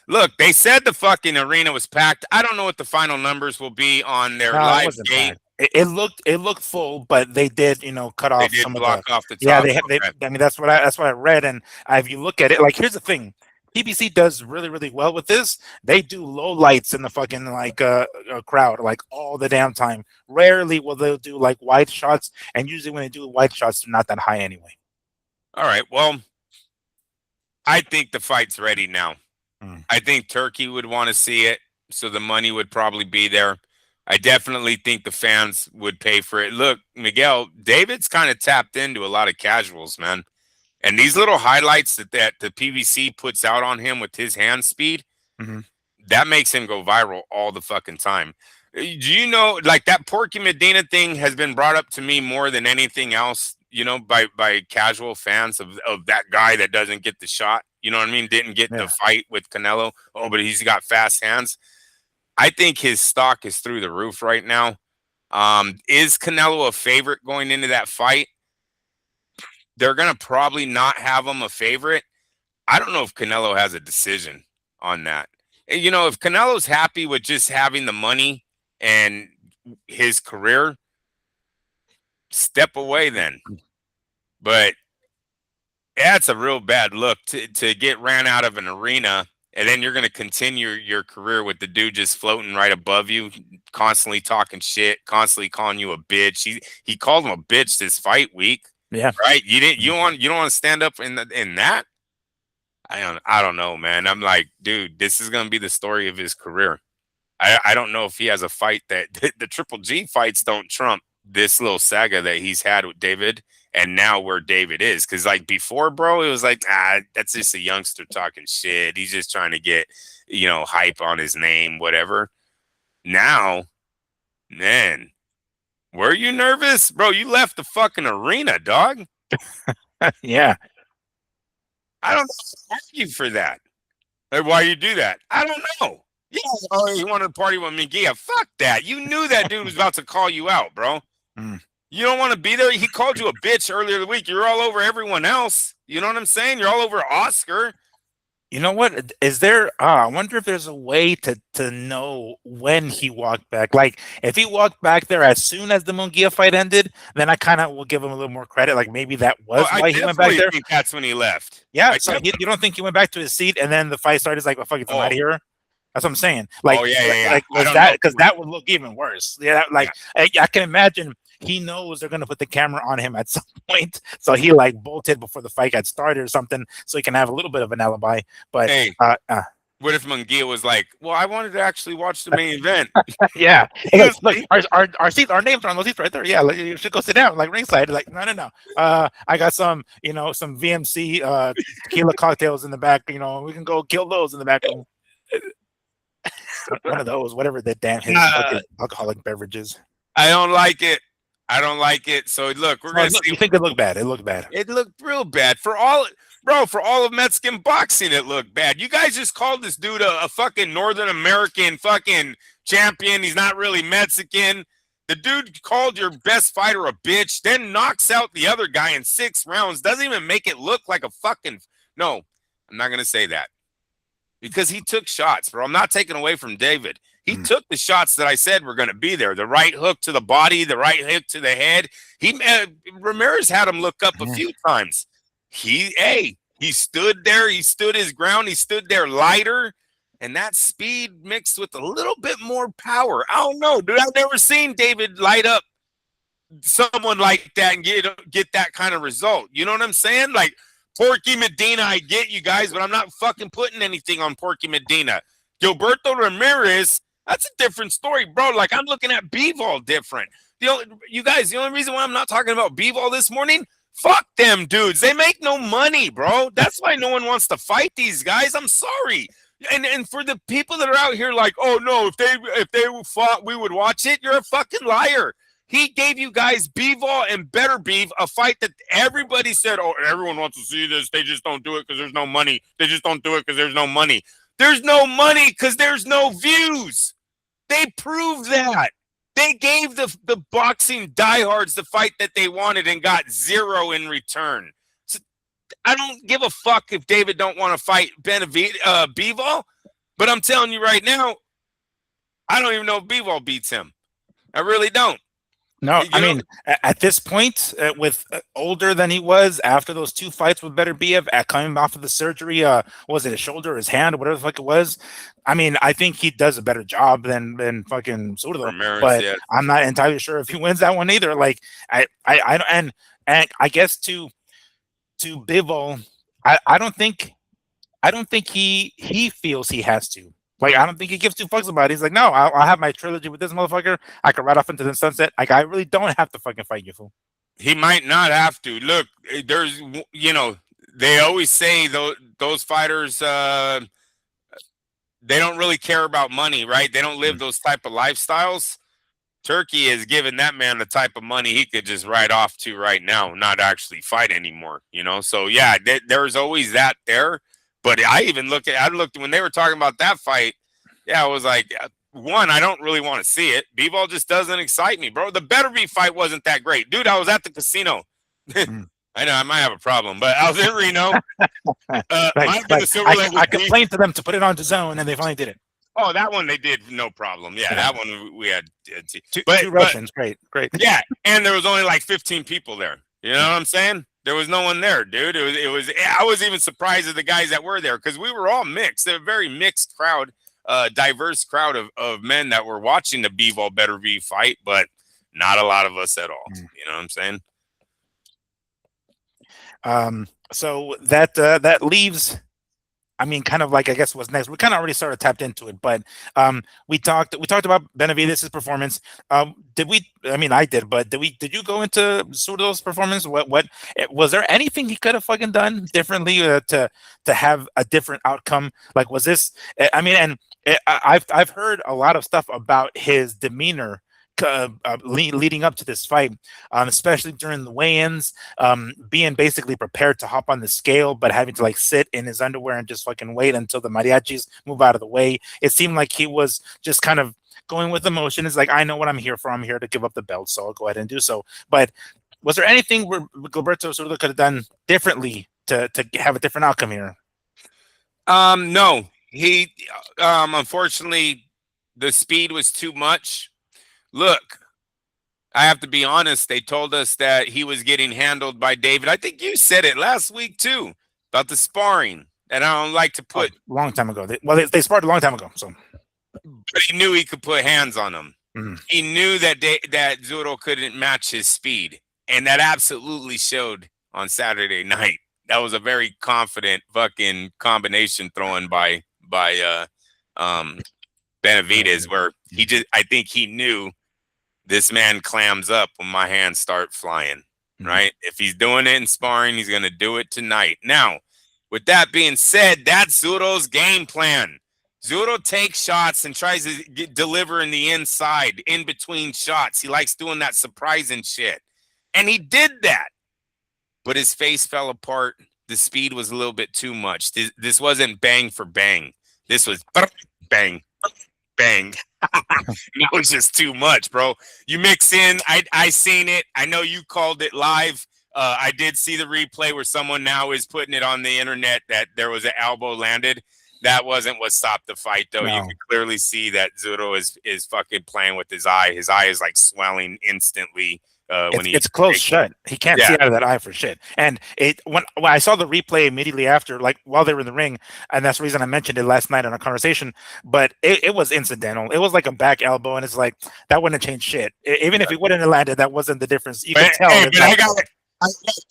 Speaker 2: Look, they said the fucking arena was packed. I don't know what the final numbers will be on their live gate.
Speaker 1: It looked full, but they did, cut off some of the
Speaker 2: off the top.
Speaker 1: Yeah, I mean, that's what I read. And if you look at it, like, here's the thing. PBC does really, really well with this. They do low lights in the fucking crowd, like, all the damn time. Rarely will they do like wide shots, and usually when they do wide shots, they're not that high anyway.
Speaker 2: All right, well, I think the fight's ready now. I think Turkey would want to see it, so the money would probably be there. I definitely think the fans would pay for it. Look, Miguel, David's kind of tapped into a lot of casuals, man. And these little highlights that the PVC puts out on him with his hand speed, that makes him go viral all the fucking time. Do you know, like that Porky Medina thing has been brought up to me more than anything else, you know, by casual fans of that guy that doesn't get the shot. You know what I mean? Didn't get the fight with Canelo. Oh, but he's got fast hands. I think his stock is through the roof right now. Is Canelo a favorite going into that fight? They're going to probably not have him a favorite. I don't know if Canelo has a decision on that. You know, if Canelo's happy with just having the money and his career, step away then. But that's a real bad look to get ran out of an arena, and then you're going to continue your career with the dude just floating right above you, constantly talking shit, constantly calling you a bitch. He called him a bitch this fight week.
Speaker 1: Yeah.
Speaker 2: Right. You don't want to stand up in that. I don't know, man. I'm like, dude, this is gonna be the story of his career. I don't know if he has a fight that the Triple G fights don't trump this little saga that he's had with David, and now where David is. Cause like before, bro, it was like, that's just a youngster talking shit. He's just trying to get, you know, hype on his name, whatever. Now, man, were you nervous? Bro, you left the fucking arena, dog.
Speaker 1: Yeah.
Speaker 2: I don't ask you for that. Like, why you do that? I don't know. Yeah, he wanted to party with Mungia. Fuck that. You knew that dude was about to call you out, bro. You don't want to be there. He called you a bitch earlier the week. You're all over everyone else. You know what I'm saying? You're all over Oscar.
Speaker 1: You know what? Is there? I wonder if there's a way to know when he walked back. Like, if he walked back there as soon as the Mungia fight ended, then I kind of will give him a little more credit. Like, maybe that was why he went back there.
Speaker 2: I think that's when he left.
Speaker 1: Yeah. So you don't think he went back to his seat and then the fight started? It's like, well, fuck it, I'm out of here. That's what I'm saying. Like, like because that would look even worse. Yeah. Like, I can imagine. He knows they're going to put the camera on him at some point. So he like bolted before the fight got started or something so he can have a little bit of an alibi. But
Speaker 2: hey, what if Mungia was like, well, I wanted to actually watch the main event.
Speaker 1: Yeah. Look, our seats, our names are on those seats right there. Yeah. Like, you should go sit down like ringside. Like, no. I got some VMC tequila cocktails in the back. You know, we can go kill those in the back room. One of those, whatever the damn his alcoholic beverages.
Speaker 2: I don't like it. So look, we're gonna see.
Speaker 1: You think it looked bad? It looked bad.
Speaker 2: It looked real bad for all of Mexican boxing. It looked bad. You guys just called this dude a fucking Northern American fucking champion. He's not really Mexican. The dude called your best fighter a bitch, then knocks out the other guy in 6 rounds. Doesn't even make it look like a fucking. No, I'm not gonna say that because he took shots, bro. I'm not taking away from David. He took the shots that I said were going to be there. The right hook to the body, the right hook to the head. Ramirez had him look up a few times. He stood there. He stood his ground. He stood there lighter. And that speed mixed with a little bit more power. I don't know, dude. I've never seen David light up someone like that and get that kind of result. You know what I'm saying? Like Porky Medina, I get you guys, but I'm not fucking putting anything on Porky Medina. Gilberto Ramirez, that's a different story, bro. Like, I'm looking at B-Vol different. The only reason why I'm not talking about B-Vol this morning, fuck them dudes. They make no money, bro. That's why no one wants to fight these guys. I'm sorry. And for the people that are out here like, oh, no, if they fought, we would watch it, you're a fucking liar. He gave you guys B-Vol and Better Beef, a fight that everybody said, oh, everyone wants to see this. They just don't do it because there's no money. They just don't do it because there's no money. There's no money because there's no views. They proved that. They gave the boxing diehards the fight that they wanted and got 0 in return. So I don't give a fuck if David don't want to fight Benavidez, B-Vol, but I'm telling you right now, I don't even know if B-Vol beats him. I really don't.
Speaker 1: No, I mean, at this point, with older than he was after those 2 fights with Better BF, coming off of the surgery, was it his shoulder, his hand, or whatever the fuck it was? I mean, I think he does a better job than fucking Zurdo, but yeah. I'm not entirely sure if he wins that one either. Like, I guess to Bivol, I don't think he feels he has to. Like, I don't think he gives two fucks about it. He's like, no, I'll have my trilogy with this motherfucker. I can ride off into the sunset. Like, I really don't have to fucking fight you, fool.
Speaker 2: He might not have to. Look, there's, they always say those fighters, they don't really care about money, right? They don't live those type of lifestyles. Turkey has given that man the type of money he could just ride off to right now, not actually fight anymore, So, yeah, there's always that there. But I looked when they were talking about that fight. Yeah, I was like, one, I don't really want to see it. B-ball just doesn't excite me, bro. The Benavidez fight wasn't that great. Dude, I was at the casino. I know I might have a problem, but I was in Reno.
Speaker 1: I complained to them to put it on DAZN, and they finally did it.
Speaker 2: Oh, that one they did no problem. Yeah, that one we had.
Speaker 1: Two Russians, great.
Speaker 2: Yeah, and there was only like 15 people there. You know what I'm saying? There was no one there, dude. It was. I was even surprised at the guys that were there because we were all mixed. They're a very mixed crowd, diverse crowd of men that were watching the B-ball Benavidez fight, but not a lot of us at all. You know what I'm saying?
Speaker 1: So that leaves. I mean, kind of like, I guess what's next. We kind of already sort of tapped into it, but we talked about Benavidez' performance. Did we? I mean, I did, but did you go into Zurdo's performance? What was there anything he could have fucking done differently to have a different outcome? Like, was this? I mean, and I've heard a lot of stuff about his demeanor leading up to this fight, especially during the weigh-ins, being basically prepared to hop on the scale, but having to like sit in his underwear and just fucking wait until the mariachis move out of the way. It seemed like he was just kind of going with emotion. It's like, I know what I'm here for. I'm here to give up the belt, so I'll go ahead and do so. But was there anything where Gilberto sort of could have done differently to have a different outcome here?
Speaker 2: No, he unfortunately the speed was too much. Look, I have to be honest. They told us that he was getting handled by David. I think you said it last week too about the sparring. And I don't like to put
Speaker 1: long time ago. They sparred a long time ago. So,
Speaker 2: but he knew he could put hands on him. He knew that that Zurdo couldn't match his speed, and that absolutely showed on Saturday night. That was a very confident fucking combination thrown by Benavidez, where I think he knew. This man clams up when my hands start flying, right? If he's doing it in sparring, he's going to do it tonight. Now, with that being said, that's Zurdo's game plan. Zurdo takes shots and tries to deliver in the inside, in between shots. He likes doing that surprising shit. And he did that. But his face fell apart. The speed was a little bit too much. This wasn't bang for bang. This was bang, bang. That was just too much, bro. You mix in, I seen it. I know you called it live. I did see the replay where someone now is putting it on the internet that there was an elbow landed. That wasn't what stopped the fight, though. No. You can clearly see that Zurdo is fucking playing with his eye. His eye is like swelling instantly. It's closed shut.
Speaker 1: He can't see out of that eye for shit. And when I saw the replay immediately after, like while they were in the ring, and that's the reason I mentioned it last night in our conversation. But it was incidental. It was like a back elbow, and it's like that wouldn't have changed shit. Even if he wouldn't have landed, that wasn't the difference. You could tell.
Speaker 2: But I got to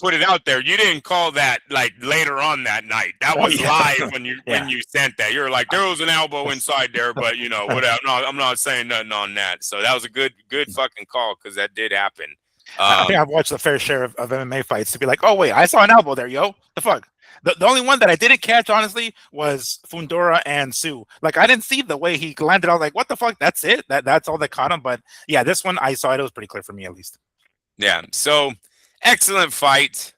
Speaker 2: put it out there. You didn't call that like later on that night. That was live when you sent that. You're like, there was an elbow inside there, but whatever. No, I'm not saying nothing on that. So that was a good fucking call because that did happen.
Speaker 1: I think I've watched a fair share of MMA fights to be like, oh wait, I saw an elbow there, yo. The fuck. The only one that I didn't catch, honestly, was Fundora and Tszyu. Like, I didn't see the way he landed. I was like, what the fuck? That's it? That's all that caught him. But yeah, this one I saw it. It was pretty clear for me, at least. Yeah.
Speaker 2: So excellent fight.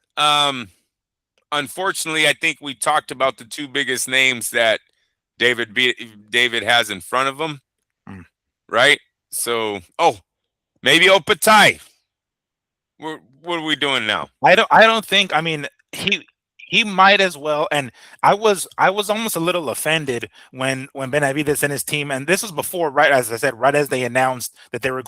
Speaker 2: Unfortunately, I think we talked about the two biggest names that David has in front of him, right? So, maybe Opatai. What are we doing now?
Speaker 1: I don't think. I mean, he might as well. And I was almost a little offended when Benavidez and his team, and this was before, right as I said, right as they announced that they were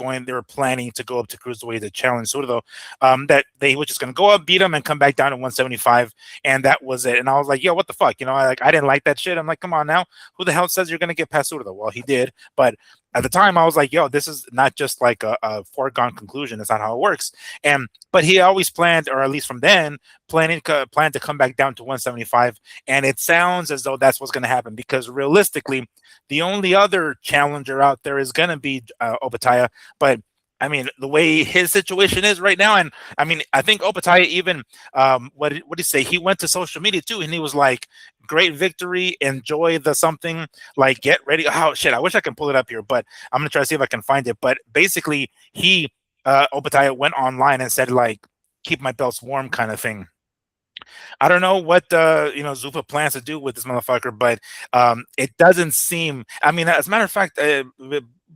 Speaker 1: planning to go up to cruiserweight to challenge Zurdo, that they were just going to go up, beat him, and come back down to 175, and that was it. And I was like, yo, what the fuck? I didn't like that shit. I'm like, come on now, who the hell says you're going to get past Zurdo? Well, he did, but at the time I was like, yo, this is not just like a foregone conclusion. That's not how it works. But he always planned, or at least from then, planned to come back down to 175. And it sounds as though that's what's going to happen, because realistically, the only other challenger out there is going to be Opetaya. But I mean, the way his situation is right now, and I mean, I think Opetaya even, what did he say? He went to social media too, and he was like, "Great victory, enjoy the something, like get ready." Oh shit, I wish I can pull it up here, but I'm gonna try to see if I can find it. But basically, Opetaya went online and said like, "Keep my belts warm," kind of thing. I don't know what Zuffa plans to do with this motherfucker, but it doesn't seem. I mean, as a matter of fact,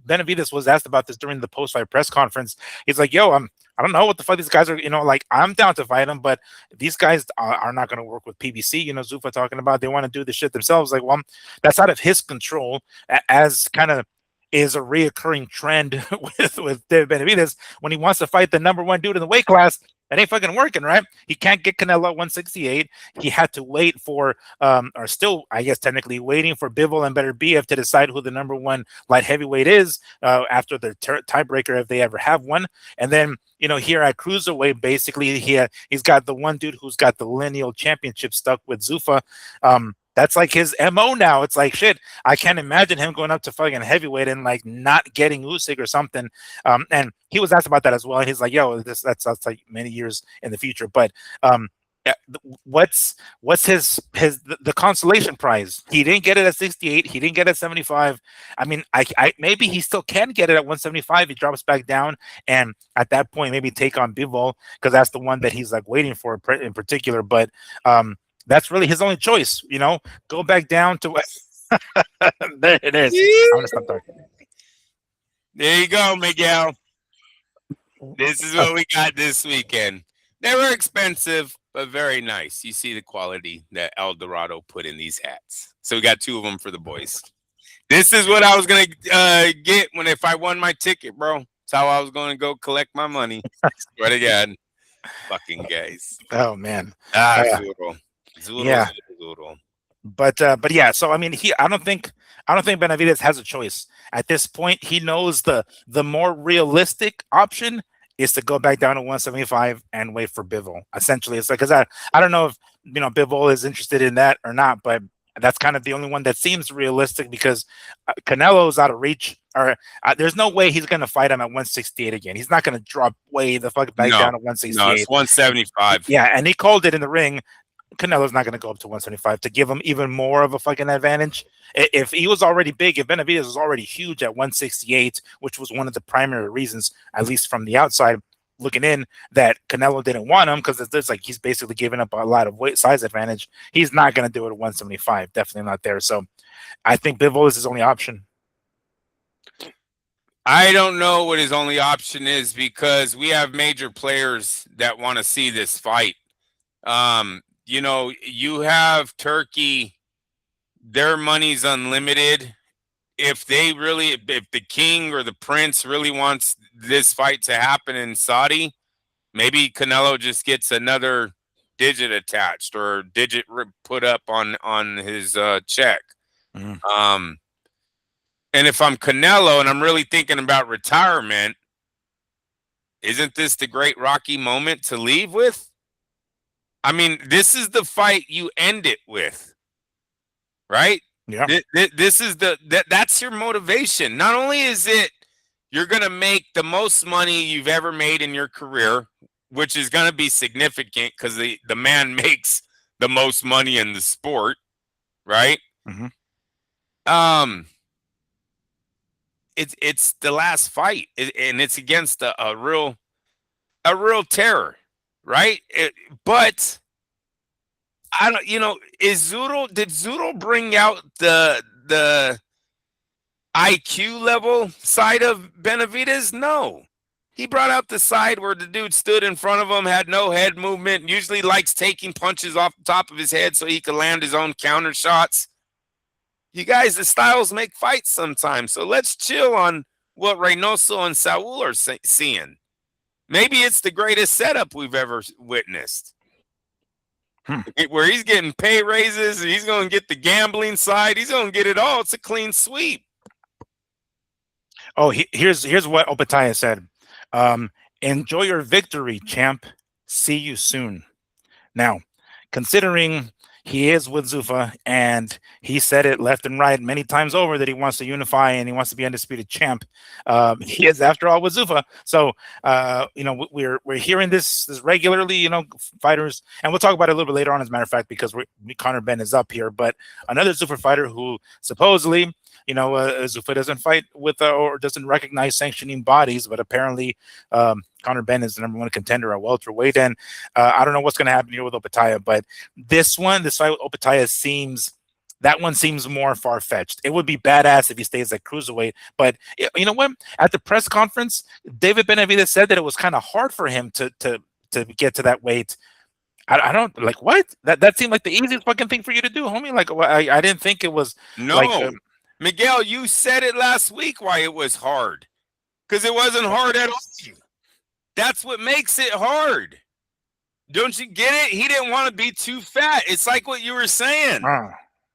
Speaker 1: Benavidez was asked about this during the post-fight press conference. He's like, "Yo, I don't know what the fuck these guys are. Like I'm down to fight them, but these guys are not going to work with PBC." Zuffa talking about they want to do the shit themselves. Like, well, that's out of his control, as kind of is a reoccurring trend with David Benavidez when he wants to fight the number one dude in the weight class. It ain't fucking working, right? He can't get Canelo at 168. He had to wait for, or still, I guess, technically waiting for Bivol and Beterbiev to decide who the number one light heavyweight is after the tiebreaker, if they ever have one. And then, here at cruiserweight, basically, he's got the one dude who's got the lineal championship stuck with Zuffa. That's like his MO now. It's like, shit, I can't imagine him going up to fucking heavyweight and like not getting Usyk or something. And he was asked about that as well. And he's like, yo, that's like many years in the future. But what's the consolation prize? He didn't get it at 68. He didn't get it at 75. I mean, I maybe he still can get it at 175. He drops back down, and at that point, maybe take on Bivol, because that's the one that he's like waiting for in particular. But that's really his only choice, go back down to there it is. I'm gonna stop talking.
Speaker 2: There you go, Miguel. This is what we got this weekend. They were expensive, but very nice. You see the quality that El Dorado put in these hats. So we got 2 of them for the boys. This is what I was going to get if I won my ticket, bro. That's how I was going to go collect my money. Swear to God. Fucking guys.
Speaker 1: Oh, man.
Speaker 2: Zurdo.
Speaker 1: Yeah.
Speaker 2: Zurdo.
Speaker 1: But yeah, so I mean, I don't think Benavidez has a choice at this point. He knows the more realistic option is to go back down to 175 and wait for Bivol. Essentially, it's like, because I don't know if Bivol is interested in that or not, but that's kind of the only one that seems realistic, because Canelo's out of reach. Or there's no way he's going to fight him at 168 again. He's not going to drop way the fuck back down to 168.
Speaker 2: No, it's 175.
Speaker 1: Yeah, and he called it in the ring. Canelo's not going to go up to 175 to give him even more of a fucking advantage. If he was already big, if Benavidez was already huge at 168, which was one of the primary reasons, at least from the outside looking in, that Canelo didn't want him, because it's like he's basically giving up a lot of weight size advantage. He's not going to do it at 175. Definitely not there. So I think Bivol is his only option.
Speaker 2: I don't know what his only option is, because we have major players that want to see this fight. You have Turkey, their money's unlimited. If the king or the prince really wants this fight to happen in Saudi, maybe Canelo just gets another digit attached or digit put up on his check. And if I'm Canelo and I'm really thinking about retirement, isn't this the great Rocky moment to leave with? I mean, this is the fight you end it with, right?
Speaker 1: Yeah.
Speaker 2: This is that's your motivation. Not only is it you're going to make the most money you've ever made in your career, which is going to be significant because the man makes the most money in the sport, right?
Speaker 1: Mm-hmm.
Speaker 2: It's the last fight, and it's against a real terror. Right? But I don't, did Zurdo bring out the IQ level side of Benavidez? No. He brought out the side where the dude stood in front of him, had no head movement, usually likes taking punches off the top of his head so he can land his own counter shots. You guys, the styles make fights sometimes. So let's chill on what Reynoso and Saul are seeing. Maybe it's the greatest setup we've ever witnessed. Where he's getting pay raises, and he's going to get the gambling side. He's going to get it all. It's a clean sweep.
Speaker 1: Oh, here's what Opataya said. Enjoy your victory, champ. See you soon. Now, considering he is with Zufa and he said it left and right many times over that he wants to unify and he wants to be undisputed champ, he is after all with Zufa. So, we're hearing this regularly. Fighters, and we'll talk about it a little bit later on, as a matter of fact, because Conor Benn is up here. But another Zufa fighter who supposedly, Zufa doesn't fight with or doesn't recognize sanctioning bodies, but apparently Conor Benn is the number one contender at welterweight. And I don't know what's going to happen here with Opataya, but this fight with Opataya seems more far-fetched. It would be badass if he stays at cruiserweight. But you know what? At the press conference, David Benavidez said that it was kind of hard for him to get to that weight. I don't like what that seemed like the easiest fucking thing for you to do, homie. Like I didn't think it was.
Speaker 2: No,
Speaker 1: like,
Speaker 2: Miguel, you said it last week why it was hard. Because it wasn't hard at all. That's what makes it hard. Don't you get it? He didn't want to be too fat. It's like what you were saying.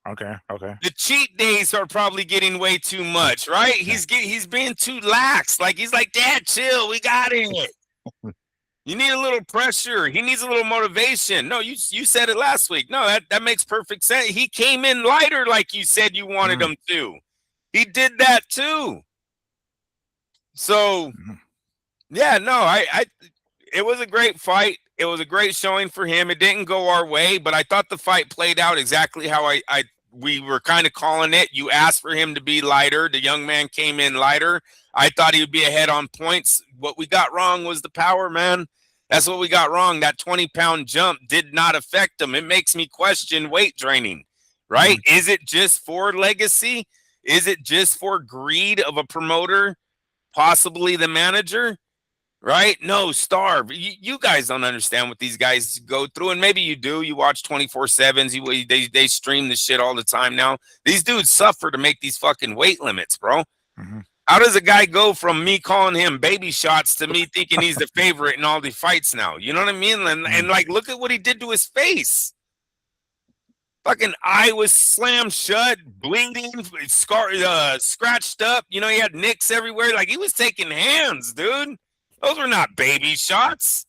Speaker 1: Okay.
Speaker 2: The cheat days are probably getting way too much, right? He's being too lax. Like he's like, Dad, chill. We got it. You need a little pressure. He needs a little motivation. No, you said it last week. No, that makes perfect sense. He came in lighter like you said you wanted him to. He did that too. So, yeah, no, it was a great fight. It was a great showing for him. It didn't go our way, but I thought the fight played out exactly how we were kind of calling it. You asked for him to be lighter. The young man came in lighter. I thought he would be ahead on points. What we got wrong was the power, man. That's what we got wrong. That 20-pound jump did not affect him. It makes me question weight training, right? Is it just for legacy? Is it just for greed of a promoter, possibly the manager, right? No, starve. You guys don't understand what these guys go through, and maybe you do. You watch 24/7s. They stream the shit all the time now. These dudes suffer to make these fucking weight limits, bro. How does a guy go from me calling him baby shots to me thinking he's the favorite in all the fights now? You know what I mean? And like, look at what he did to his face. Fucking eye was slammed shut, bleeding, scratched up. He had nicks everywhere. Like he was taking hands, dude. Those were not baby shots.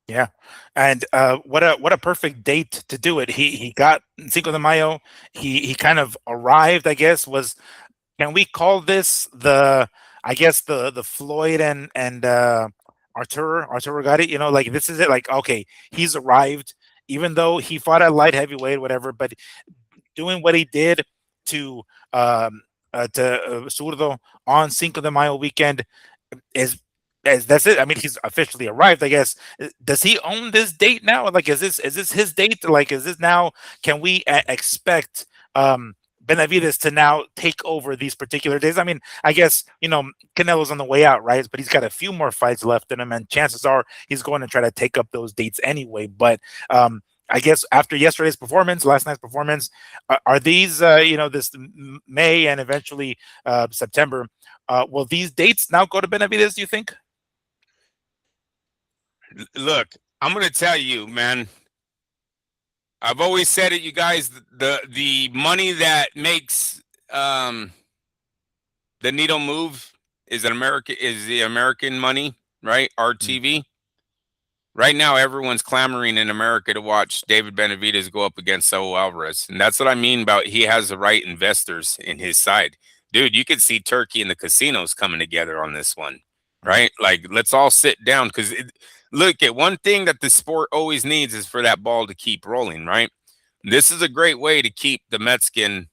Speaker 1: Yeah, and what a perfect date to do it. He got Cinco de Mayo. He kind of arrived. I guess can we call this the Floyd and Arturo got it. Like this is it. Like okay, he's arrived. Even though he fought at light heavyweight, whatever, but doing what he did to Zurdo on Cinco de Mayo weekend that's it. I mean, he's officially arrived, I guess. Does he own this date now? Like, is this his date? Like, is this now? Can we expect Benavidez to now take over these particular days? I mean, I guess Canelo's on the way out, right? But he's got a few more fights left in him, and chances are he's going to try to take up those dates anyway. But I guess after yesterday's performance, last night's performance, are these this May and eventually September? Will these dates now go to Benavidez, do you think?
Speaker 2: Look, I'm going to tell you, man. I've always said it, you guys. The money that makes the needle move is the American money, right? RTV. Right now, everyone's clamoring in America to watch David Benavidez go up against Saul Alvarez, and that's what I mean about he has the right investors in his side, dude. You could see Turkey and the casinos coming together on this one, right? Like, let's all sit down because. Look, at one thing that the sport always needs is for that ball to keep rolling, right? This is a great way to keep the Mexican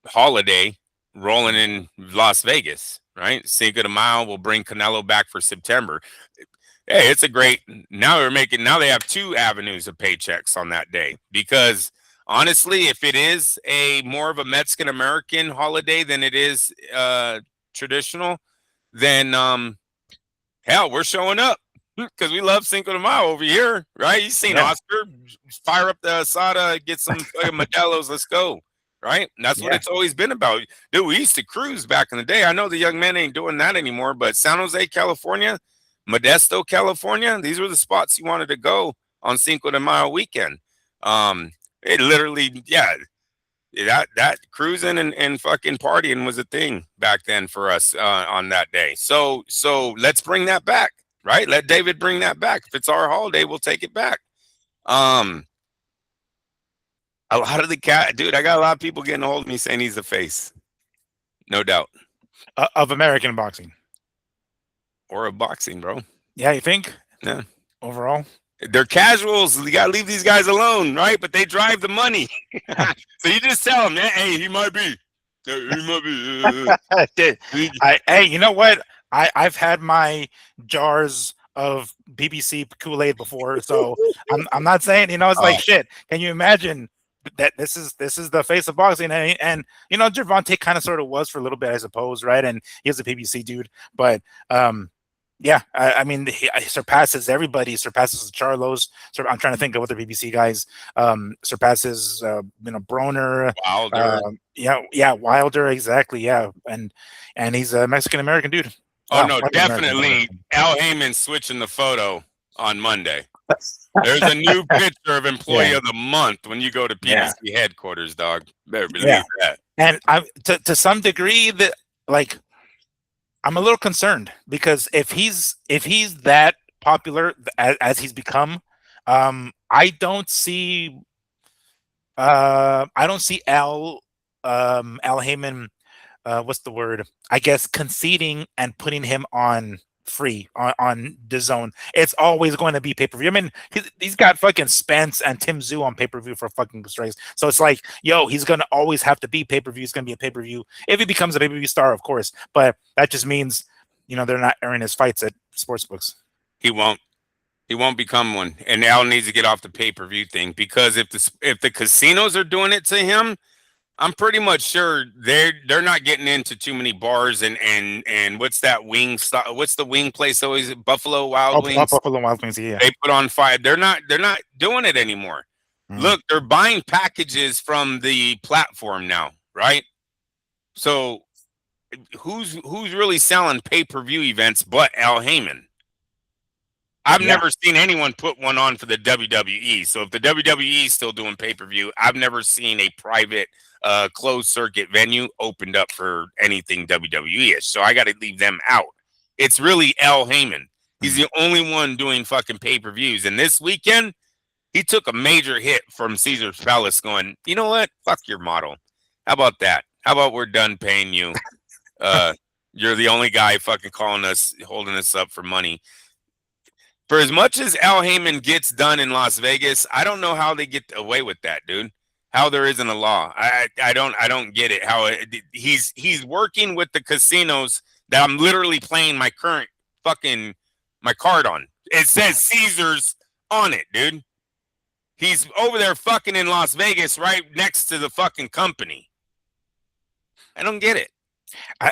Speaker 2: holiday rolling in Las Vegas, right? Cinco de Mayo will bring Canelo back for September. Hey, it's a great, now they have two avenues of paychecks on that day because honestly, if it is more of a Mexican American holiday than it is traditional, then hell, we're showing up. Because we love Cinco de Mayo over here, right? You've seen Oscar fire up the asada, get some Modelo's, let's go, right? And that's what it's always been about. Dude, we used to cruise back in the day. I know the young men ain't doing that anymore, but San Jose, California, Modesto, California, these were the spots you wanted to go on Cinco de Mayo weekend. It literally, that cruising and fucking partying was a thing back then for us on that day. So let's bring that back, right? Let David bring that back. If it's our holiday, we'll take it back. A lot of the cat, dude, I got a lot of people getting a hold of me saying he's the face. No doubt.
Speaker 1: Of American boxing.
Speaker 2: Or of boxing, bro.
Speaker 1: Yeah, you think?
Speaker 2: Yeah.
Speaker 1: Overall?
Speaker 2: They're casuals. You got to leave these guys alone, right? But they drive the money. So you just tell them, hey, he might be. He might be.
Speaker 1: Hey, you know what? I've had my jars of BBC Kool-Aid before, so I'm not saying, it's like shit. Can you imagine that this is the face of boxing, and Gervonta kind of sort of was for a little bit, I suppose, right? And he was a PBC dude, but yeah, I mean, he surpasses everybody. Surpasses Charlos. I'm trying to think of other BBC guys. Surpasses Broner.
Speaker 2: Wilder.
Speaker 1: Yeah, Wilder, exactly. Yeah, and he's a Mexican American dude.
Speaker 2: Oh, no, definitely. Al Heyman switching the photo on Monday. There's a new picture of Employee of the Month when you go to PBC headquarters, dog. Better believe that.
Speaker 1: And to some degree, that like, I'm a little concerned because if he's that popular as he's become, I don't see Al Heyman. What's the word? I guess conceding and putting him on free on DAZN. It's always going to be pay-per-view. I mean, he's got fucking Spence and Tszyu on pay-per-view for fucking strikes. So it's like, he's going to always have to be pay-per-view. He's going to be a pay-per-view if he becomes a pay-per-view star, of course. But that just means, they're not airing his fights at sportsbooks.
Speaker 2: He won't become one. And Al needs to get off the pay-per-view thing, because if the casinos are doing it to him, I'm pretty much sure they're not getting into too many bars and what's that wing stop? What's the wing place always? Buffalo Wild Wings.
Speaker 1: Buffalo Wild Wings, yeah.
Speaker 2: They put on fire. They're not doing it anymore. Look, they're buying packages from the platform now, right? So who's really selling pay-per-view events but Al Heyman? I've never seen anyone put one on for the WWE. So if the WWE is still doing pay-per-view, I've never seen a private closed circuit venue opened up for anything WWE-ish. So I got to leave them out. It's really Al Heyman. He's the only one doing fucking pay-per-views. And this weekend, he took a major hit from Caesar's Palace going, you know what? Fuck your model. How about that? How about we're done paying you? You're the only guy fucking holding us up for money. For as much as Al Heyman gets done in Las Vegas, I don't know how they get away with that, dude. How there isn't a law. I don't get it. How he's working with the casinos that I'm literally playing my card on. It says Caesars on it, dude. He's over there fucking in Las Vegas right next to the fucking company. I don't get it.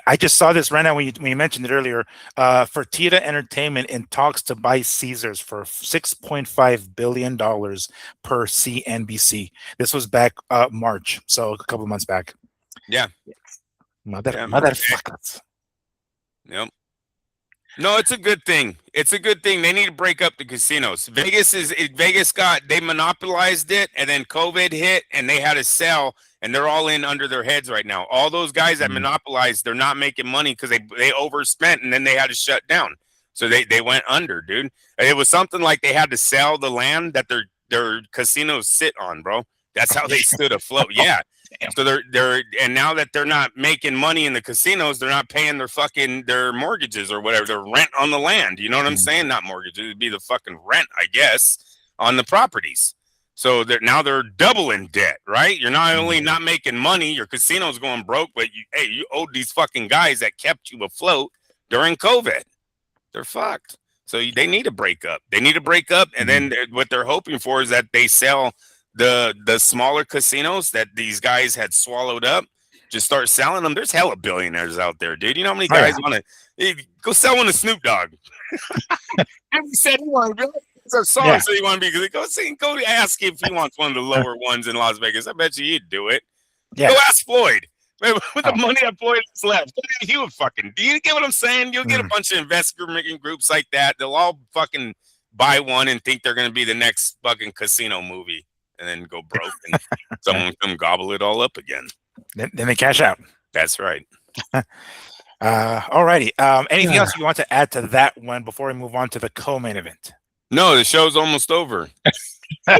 Speaker 1: I just saw this right now when you mentioned it earlier. Fertitta Entertainment in talks to buy Caesars for $6.5 billion per CNBC. This was back March, so a couple of months back.
Speaker 2: Yeah.
Speaker 1: Motherfuckers.
Speaker 2: Yep. No, it's a good thing. It's a good thing. They need to break up the casinos. They monopolized it, and then COVID hit, and they had to sell. And they're all in under their heads right now. All those guys that monopolized, they're not making money because they overspent, and then they had to shut down. So they went under, dude. It was something like they had to sell the land that their casinos sit on, bro. That's how they stood afloat. Yeah. So they're and now that they're not making money in the casinos, they're not paying their mortgages or whatever, their rent on the land. You know what I'm saying? Not mortgages, it'd be the fucking rent, I guess, on the properties. So now they're double in debt, right? You're not only not making money, your casino's going broke, but you owed these fucking guys that kept you afloat during COVID. They're fucked. So they need to break up. And then what they're hoping for is that they sell the smaller casinos that these guys had swallowed up. Just start selling them. There's hella billionaires out there, dude. You know how many guys want to go sell one to Snoop Dogg? He said he wanted to. So sorry, so you want to be go ask if he wants one of the lower ones in Las Vegas. I bet you'd do it. Yeah. Go ask Floyd. With the money that Floyd has left, he would fucking. Do you get what I'm saying? You'll get a bunch of investor groups like that. They'll all fucking buy one and think they're going to be the next fucking casino movie. and then go broke, and someone come gobble it all up again.
Speaker 1: Then they cash out.
Speaker 2: That's right.
Speaker 1: Alrighty. Anything else you want to add to that one before we move on to the co-main event?
Speaker 2: No, the show's almost over.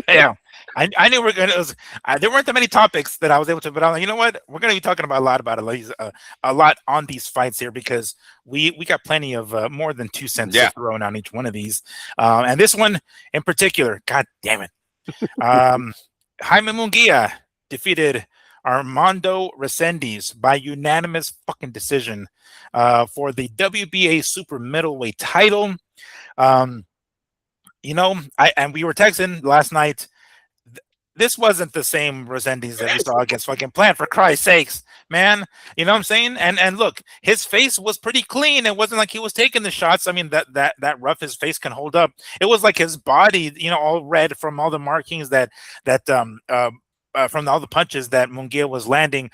Speaker 1: Yeah, I knew there weren't that many topics that I was able to, but I'm like, you know what? We're going to be talking about a lot on these fights here because we got plenty of more than 2 cents to throw on each one of these. And this one in particular, god damn it. Jaime Mungia defeated Armando Resendiz by unanimous fucking decision for the WBA super middleweight title. We were texting last night. This wasn't the same Resendiz that we saw against fucking Plant, for Christ's sakes, man. You know what I'm saying? And look, his face was pretty clean. It wasn't like he was taking the shots. I mean, that rough his face can hold up. It was like his body, all red from all the markings from all the punches that Mungia was landing.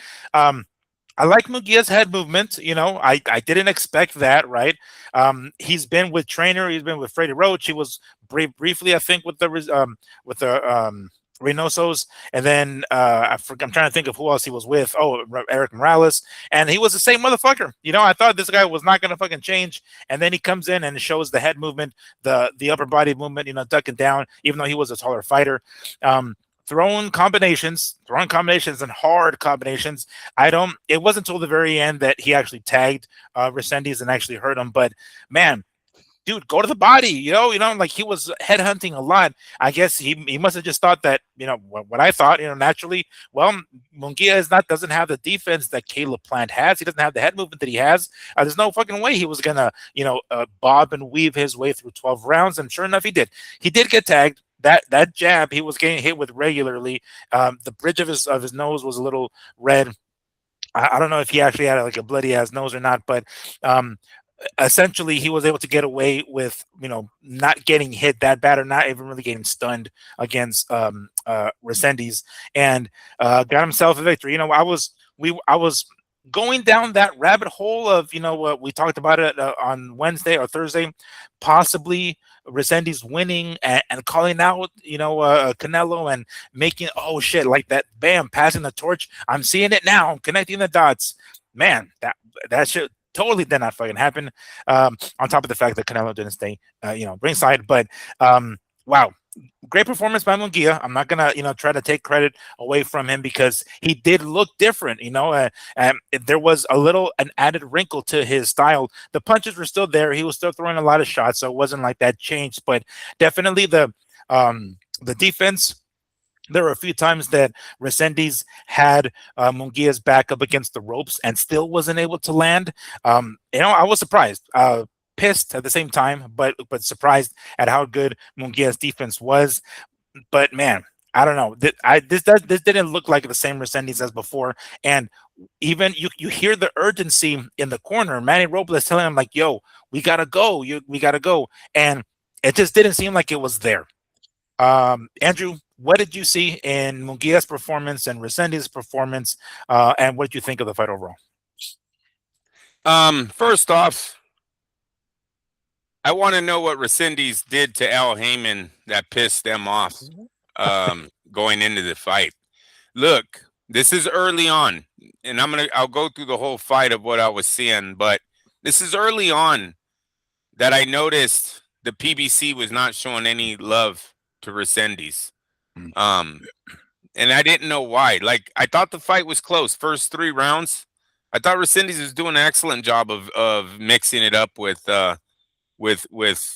Speaker 1: I like Mungia's head movement. I didn't expect that, right? He's been with Trainer. He's been with Freddie Roach. He was briefly, I think, with the Reynosos, and then I'm trying to think of who else he was with. Oh, Eric Morales, and he was the same motherfucker. I thought this guy was not going to fucking change, and then he comes in and shows the head movement, the upper body movement, ducking down, even though he was a taller fighter. Throwing combinations and hard combinations. It wasn't until the very end that he actually tagged Resendiz and actually hurt him. But man, dude, go to the body, like he was headhunting a lot. I guess he must have just thought that, what I thought, naturally. Well, Mungia doesn't have the defense that Caleb Plant has. He doesn't have the head movement that he has. There's no fucking way he was gonna, bob and weave his way through 12 rounds. And sure enough, he did. He did get tagged. That jab he was getting hit with regularly. The bridge of his nose was a little red. I don't know if he actually had like a bloody ass nose or not, but essentially he was able to get away with not getting hit that bad or not even really getting stunned against Resendiz, and got himself a victory. I was going down that rabbit hole of we talked about it on Wednesday or Thursday, possibly Resendiz winning and calling out Canelo and making like that, bam, passing the torch. I'm seeing it now. I'm connecting the dots. Man, that shit totally did not fucking happen. On top of the fact that Canelo didn't stay ringside, but wow. Great performance by Mungia. I'm not gonna, try to take credit away from him because he did look different. There was an added wrinkle to his style. The punches were still there. He was still throwing a lot of shots, so it wasn't like that changed. But definitely the defense. There were a few times that Resendiz had Mungia's back up against the ropes and still wasn't able to land. I was surprised. Pissed at the same time, but surprised at how good Mungia's defense was. But man, I don't know. This didn't look like the same Resendiz as before. And even you hear the urgency in the corner. Manny Robles telling him like, "Yo, we gotta go. We gotta go." And it just didn't seem like it was there. Andrew, what did you see in Mungia's performance and Resendiz's performance? And what did you think of the fight overall?
Speaker 2: First off, I want to know what Resendiz did to Al Heyman that pissed them off going into the fight. Look, this is early on, and I'll go through the whole fight of what I was seeing, but this is early on that I noticed the PBC was not showing any love to Resendiz. And I didn't know why. Like, I thought the fight was close. First 3 rounds, I thought Resendiz was doing an excellent job of mixing it up with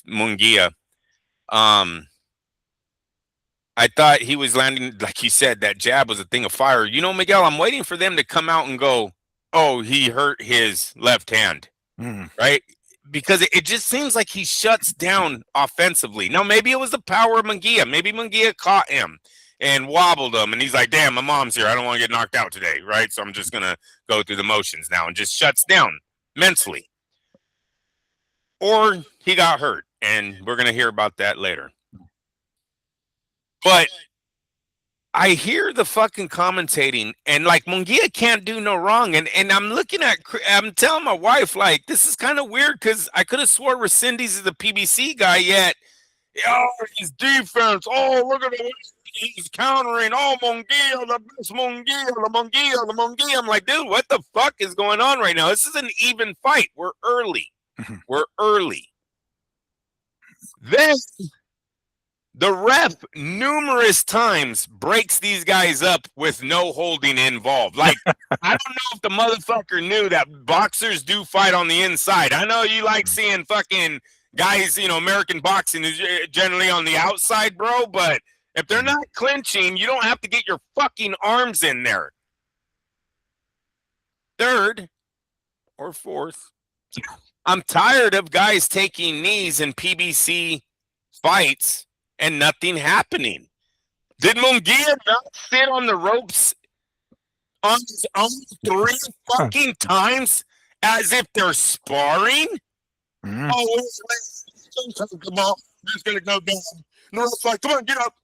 Speaker 2: Mungia. I thought he was landing, like you said, that jab was a thing of fire. Miguel, I'm waiting for them to come out and go, "Oh, he hurt his left hand," right? Because it just seems like he shuts down offensively. Now, maybe it was the power of Mungia. Maybe Mungia caught him and wobbled him, and he's like, "Damn, my mom's here. I don't want to get knocked out today," right? So I'm just gonna go through the motions now, and just shuts down mentally. Or he got hurt, and we're going to hear about that later. But I hear the fucking commentating, and like Mungia can't do no wrong. And I'm telling my wife, like, this is kind of weird because I could have swore Resendiz is the PBC guy, yet, his defense, look at the way he's countering. Oh, Mungia, the best Mungia, the Mungia, the Mungia. I'm like, dude, what the fuck is going on right now? This is an even fight. We're early. We're early. Then the ref numerous times breaks these guys up with no holding involved. Like, I don't know if the motherfucker knew that boxers do fight on the inside. I know you like seeing fucking guys, American boxing is generally on the outside, bro, but if they're not clinching, you don't have to get your fucking arms in there. Third or fourth, I'm tired of guys taking knees in PBC fights and nothing happening. Did Mungia not sit on the ropes on his own 3 fucking times as if they're sparring?
Speaker 1: Mm.
Speaker 2: Oh, come on, he's gonna go down. No, it's like, come on, get up.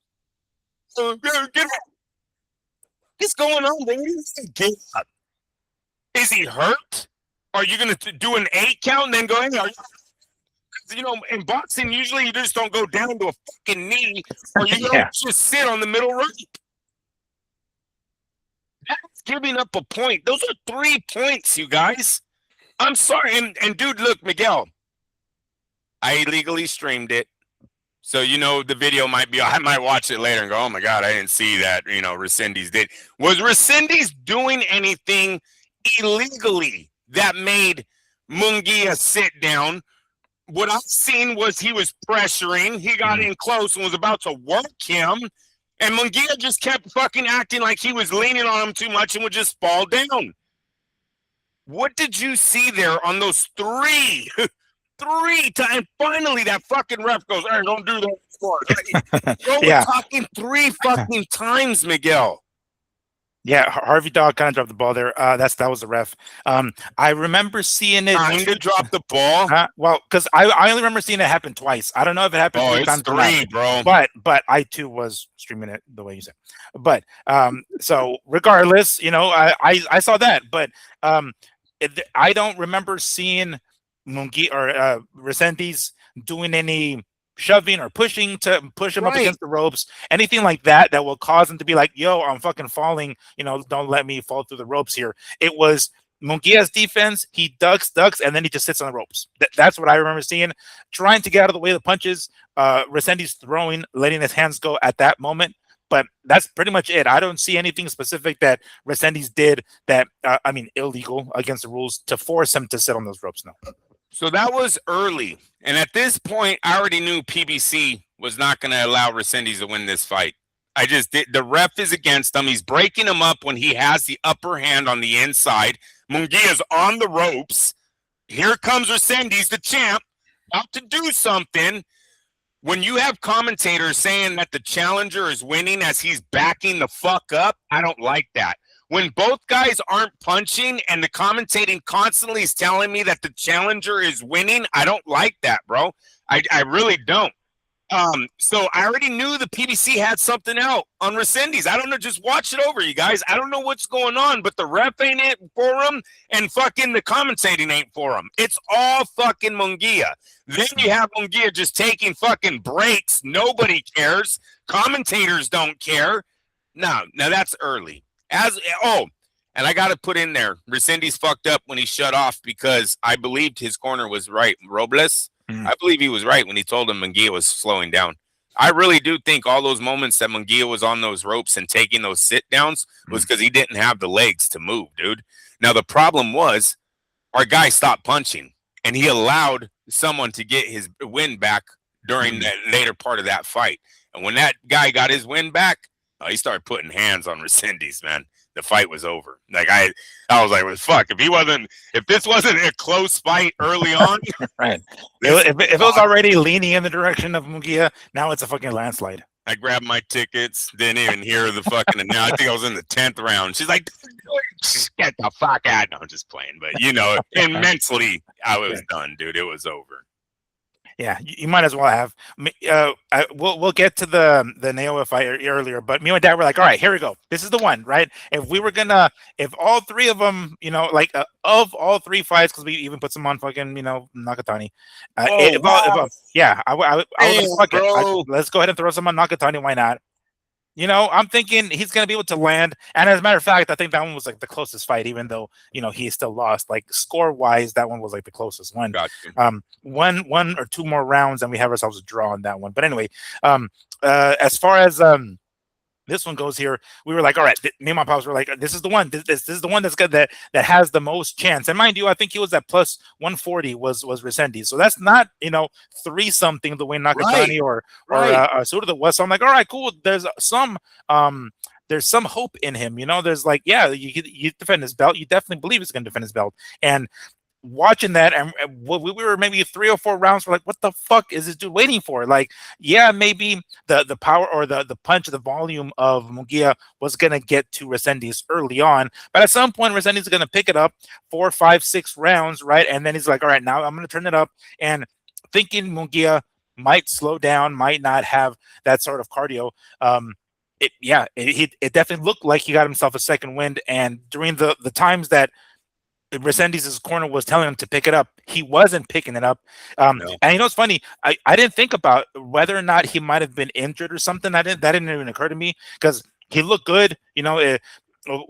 Speaker 2: Get up. What's going on, baby? Get up. Is he hurt? Are you gonna do an 8 count and then go in? In boxing, usually you just don't go down to a fucking knee, or you don't just sit on the middle rope. That's giving up a point. Those are 3 points, you guys. I'm sorry, and dude, look, Miguel, I illegally streamed it, so the video might be. I might watch it later and go, oh my god, I didn't see that. Resendiz did. Was Resendiz doing anything illegally that made Mungia sit down? What I've seen was he was pressuring. He got in close and was about to work him. And Mungia just kept fucking acting like he was leaning on him too much and would just fall down. What did you see there on those 3 times? Finally, that fucking ref goes, hey, don't do that anymore. Bro, we're talking 3 fucking times, Miguel.
Speaker 1: Yeah, Harvey Dog kind of dropped the ball there. That was the ref. I remember seeing it.
Speaker 2: Kind of dropped the ball.
Speaker 1: Well, because I only remember seeing it happen twice. I don't know if it happened 3 times.
Speaker 2: 3, bro.
Speaker 1: But I too was streaming it the way you said. But so regardless, I saw that. But I don't remember seeing Mungia or Resendiz doing any shoving or pushing to push him up against the ropes, anything like that will cause him to be like, yo, I'm fucking falling, don't let me fall through the ropes here. It was Mungia's defense. He ducks, and then he just sits on the ropes. That's what I remember seeing, trying to get out of the way of the punches. Resendiz throwing, letting his hands go at that moment. But that's pretty much it. I don't see anything specific that Resendiz did that, illegal against the rules to force him to sit on those ropes. No.
Speaker 2: So that was early. And at this point, I already knew PBC was not going to allow Resendiz to win this fight. I just did. The ref is against him. He's breaking him up when he has the upper hand on the inside. Mungia's on the ropes. Here comes Resendiz, the champ, out to do something. When you have commentators saying that the challenger is winning as he's backing the fuck up, I don't like that. When both guys aren't punching and the commentating constantly is telling me that the challenger is winning, I don't like that, bro. I really don't. So I already knew the PBC had something out on Resendiz. I don't know. Just watch it over, you guys. I don't know what's going on, but the ref ain't it for him, and fucking the commentating ain't for him. It's all fucking Mungia. Then you have Mungia just taking fucking breaks. Nobody cares. Commentators don't care. No, now that's early. And I got to put in there, Resendiz fucked up when he shut off because I believed his corner was right. Robles, I believe he was right when he told him Mungia was slowing down. I really do think all those moments that Mungia was on those ropes and taking those sit-downs was because he didn't have the legs to move, dude. Now, the problem was our guy stopped punching, and he allowed someone to get his win back during the later part of that fight. And when that guy got his win back, he started putting hands on Resendiz, man. The fight was over. Like I was like, well, fuck. If this wasn't a close fight early on,
Speaker 1: right? If it was already leaning in the direction of Mungia, now it's a fucking landslide.
Speaker 2: I grabbed my tickets, didn't even hear the fucking. Now I think I was in the 10th round. She's like, "Get the fuck out!" No, I'm just playing, but immensely, I was done, dude. It was over.
Speaker 1: Yeah, you might as well have. We'll get to the Naoya fight earlier, but me and Dad were like, all right, here we go. This is the one, right? If all 3 of them, of all 3 fights, because we even put some on fucking, Nakatani. I was like, fuck it. Let's go ahead and throw some on Nakatani. Why not? I'm thinking he's going to be able to land. And as a matter of fact, I think that one was like the closest fight, even though, he still lost. Like score wise, that one was like the closest one.
Speaker 2: Gotcha.
Speaker 1: One or two more rounds, and we have ourselves a draw on that one. But anyway, as far as this one goes here, we were like, all right, me and my pops were like, this is the one. This is the one that's good, that has the most chance. And mind you, I think he was at plus 140 was Resendiz. So that's not, 3-something the way Nakatani or Zurdo was. So I'm like, all right, cool. There's some hope in him. There's like, yeah, you defend his belt. You definitely believe he's going to defend his belt. And watching that, and we were maybe 3 or 4 rounds, we're like, what the fuck is this dude waiting for? Like, yeah, maybe the power or the punch, the volume of Mungia was gonna get to Resendiz early on, but at some point Resendiz is gonna pick it up 4, 5, 6 rounds, right? And then he's like, all right, now I'm gonna turn it up, and thinking Mungia might slow down, might not have that sort of cardio. It definitely looked like he got himself a second wind, and during the times that Resendiz's corner was telling him to pick it up, he wasn't picking it up. No. And it's funny, I didn't think about whether or not he might have been injured or something. That didn't even occur to me, because he looked good,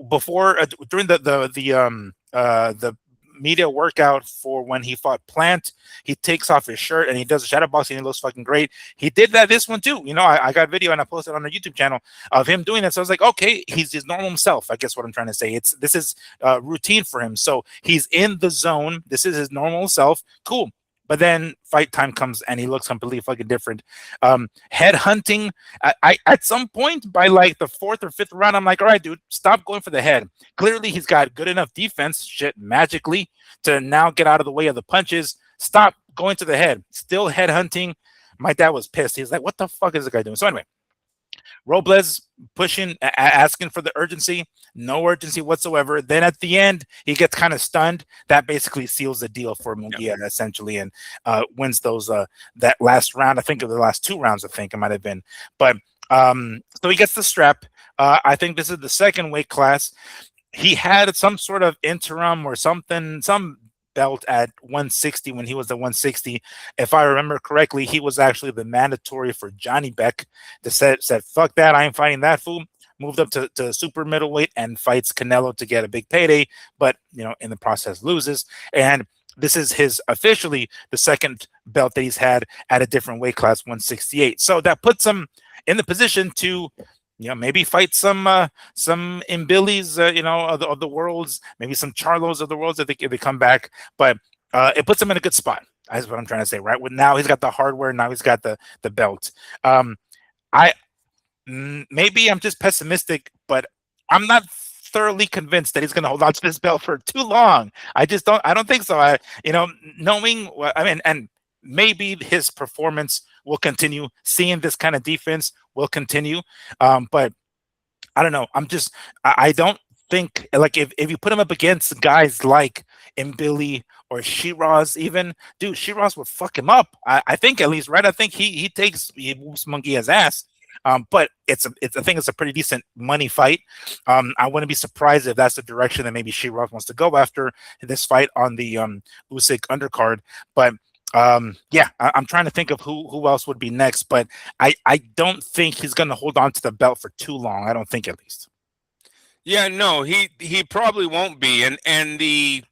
Speaker 1: before during the media workout for when he fought Plant. He takes off his shirt and he does a shadow boxing. He looks fucking great. He did this one too. I got video and I posted on the YouTube channel of him doing it. So I was like, okay, he's his normal himself. I guess what I'm trying to say. This is routine for him. So he's in the zone. This is his normal self. Cool. But then fight time comes and he looks completely fucking different. Head hunting. I at some point by like the 4th or 5th round, I'm like, all right, dude, stop going for the head. Clearly he's got good enough defense, magically, to now get out of the way of the punches. Stop going to the head. Still head hunting. My dad was pissed. He's like, what the fuck is the guy doing? So anyway, Robles pushing, asking for the urgency. No urgency whatsoever. Then at the end, he gets kind of stunned. That basically seals the deal for Mungia, essentially, and wins those that last round. I think of the last 2 rounds, I think it might have been. But so he gets the strap. I think this is the second weight class. He had some sort of interim or something, some belt at 160 when he was at 160. If I remember correctly, he was actually the mandatory for Johnny Beck. That said, fuck that, I ain't fighting that fool. Moved up to super middleweight and fights Canelo to get a big payday, but in the process loses. And this is his officially the second belt that he's had at a different weight class, 168. So that puts him in the position to maybe fight some Imbilis, of the worlds, maybe some Charlos of the worlds if they come back. But it puts him in a good spot. That's what I'm trying to say, right? Now he's got the hardware. Now he's got the belt. Maybe I'm just pessimistic, but I'm not thoroughly convinced that he's going to hold on to this belt for too long. I don't think so. Knowing and maybe his performance will continue. Seeing this kind of defense will continue. But I don't know. I don't think, like, if you put him up against guys like Mbili or Shiraz, even, dude, Shiraz would fuck him up. I think, at least, right? I think he whoops Mungia's ass. But I think it's a pretty decent money fight. I wouldn't be surprised if that's the direction that maybe Shiraz wants to go after this fight on the Usyk undercard. But I'm trying to think of who else would be next, but I don't think he's going to hold on to the belt for too long. I don't think, at least.
Speaker 2: Yeah, no, he probably won't be. And the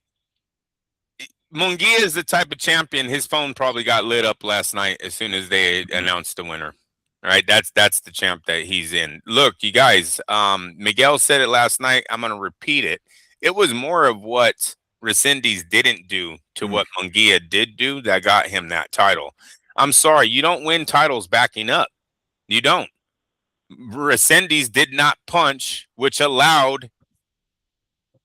Speaker 2: Mungia is the type of champion. His phone probably got lit up last night as soon as they announced the winner. Right, that's the champ that he's in. Look, you guys, Miguel said it last night. I'm going to repeat it. It was more of what Resendiz didn't do to what Mungia did do that got him that title. I'm sorry, you don't win titles backing up. You don't. Resendiz did not punch, which allowed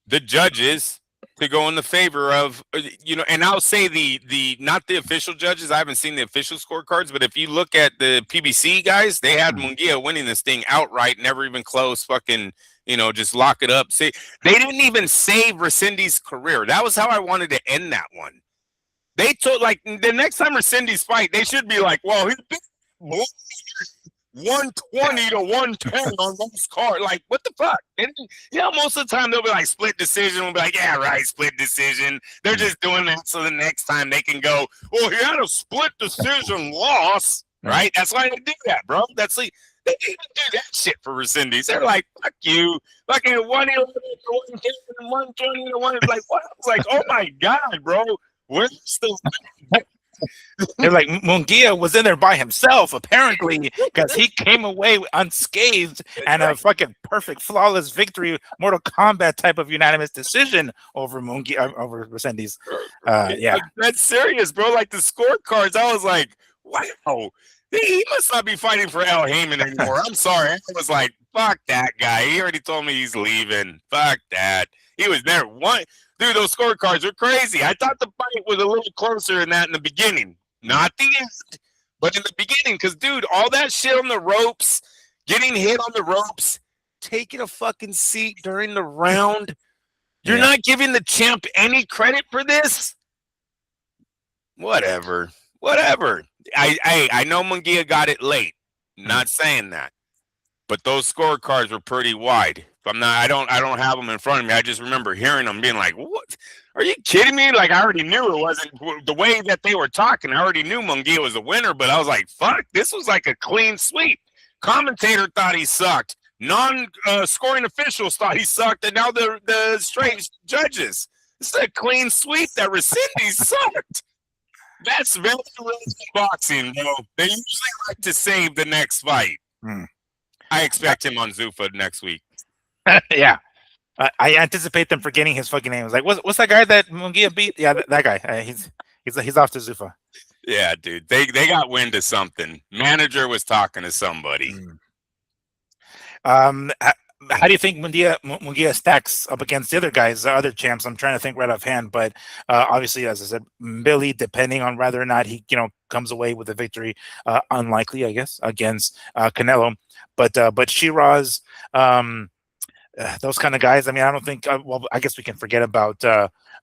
Speaker 2: the judges to go in the favor of, and I'll say the not the official judges. I haven't seen the official scorecards, but if you look at the PBC guys, they had Mungia winning this thing outright, never even close, fucking, just lock it up. See, they didn't even save Resendiz's career. That was how I wanted to end that one. They told, like, the next time Resendiz fight, they should be like, well, he's 120 to 110 on those cards. Like, what the fuck? And, most of the time they'll be like split decision. We'll be like, yeah, right, split decision. They're just doing that so the next time they can go, well, he had a split decision loss, right? That's why they do that, bro. That's They didn't even do that shit for Resendiz. They're like, fuck you. Fucking 111 to 110 and 120 to 1. Like, what? I was like, oh my God, bro. Where's the.
Speaker 1: They're like, Mungia was in there by himself, apparently, because he came away unscathed and a fucking perfect, flawless victory, Mortal Kombat type of unanimous decision over Mungia, over Resendiz. Yeah.
Speaker 2: That's serious, bro. Like the scorecards, I was like, wow. He must not be fighting for Al Heyman anymore. I'm sorry. I was like, fuck that guy. He already told me he's leaving. Fuck that. He was there. Dude, those scorecards are crazy. I thought the fight was a little closer than that in the beginning. Not the end, but in the beginning. Because, dude, all that shit on the ropes, getting hit on the ropes, taking a fucking seat during the round. You're not giving the champ any credit for this? Whatever. I know Mungia got it late. Not saying that. But those scorecards were pretty wide. I don't have them in front of me. I just remember hearing them being like, what? Are you kidding me? Like, I already knew it wasn't the way that they were talking. I already knew Mungia was a winner, but I was like, fuck, this was like a clean sweep. Commentator thought he sucked. Non-scoring officials thought he sucked. And now the straight judges. This is a clean sweep that Resendiz sucked. That's very boxing, bro. They usually like to save the next fight. I expect him on Zuffa next week.
Speaker 1: Yeah. I anticipate them forgetting his fucking name. It's like, what's that guy that Mungia beat? Yeah, that guy. He's off to Zuffa.
Speaker 2: Yeah, dude. They got wind of something. Manager was talking to somebody.
Speaker 1: How do you think Mungia stacks up against the other guys, the other champs? I'm trying to think right offhand, but obviously, as I said, Billy, depending on whether or not he, comes away with a victory, unlikely, I guess, against Canelo. But Shiraz, those kind of guys. I mean, I don't think. Well, I guess we can forget about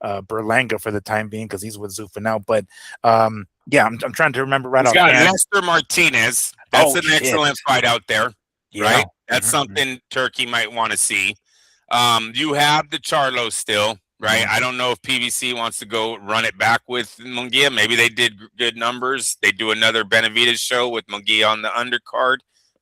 Speaker 1: Berlanga for the time being because he's with Zuffa now. But yeah, I'm trying to remember right
Speaker 2: off.
Speaker 1: Got
Speaker 2: Lester Martinez. That's an excellent fight out there. Yeah. Right? That's something Turkey might want to see. You have the Charlo still, right? I don't know if PBC wants to go run it back with Mungia. Maybe they did good numbers. They do another Benavidez show with Mungia on the undercard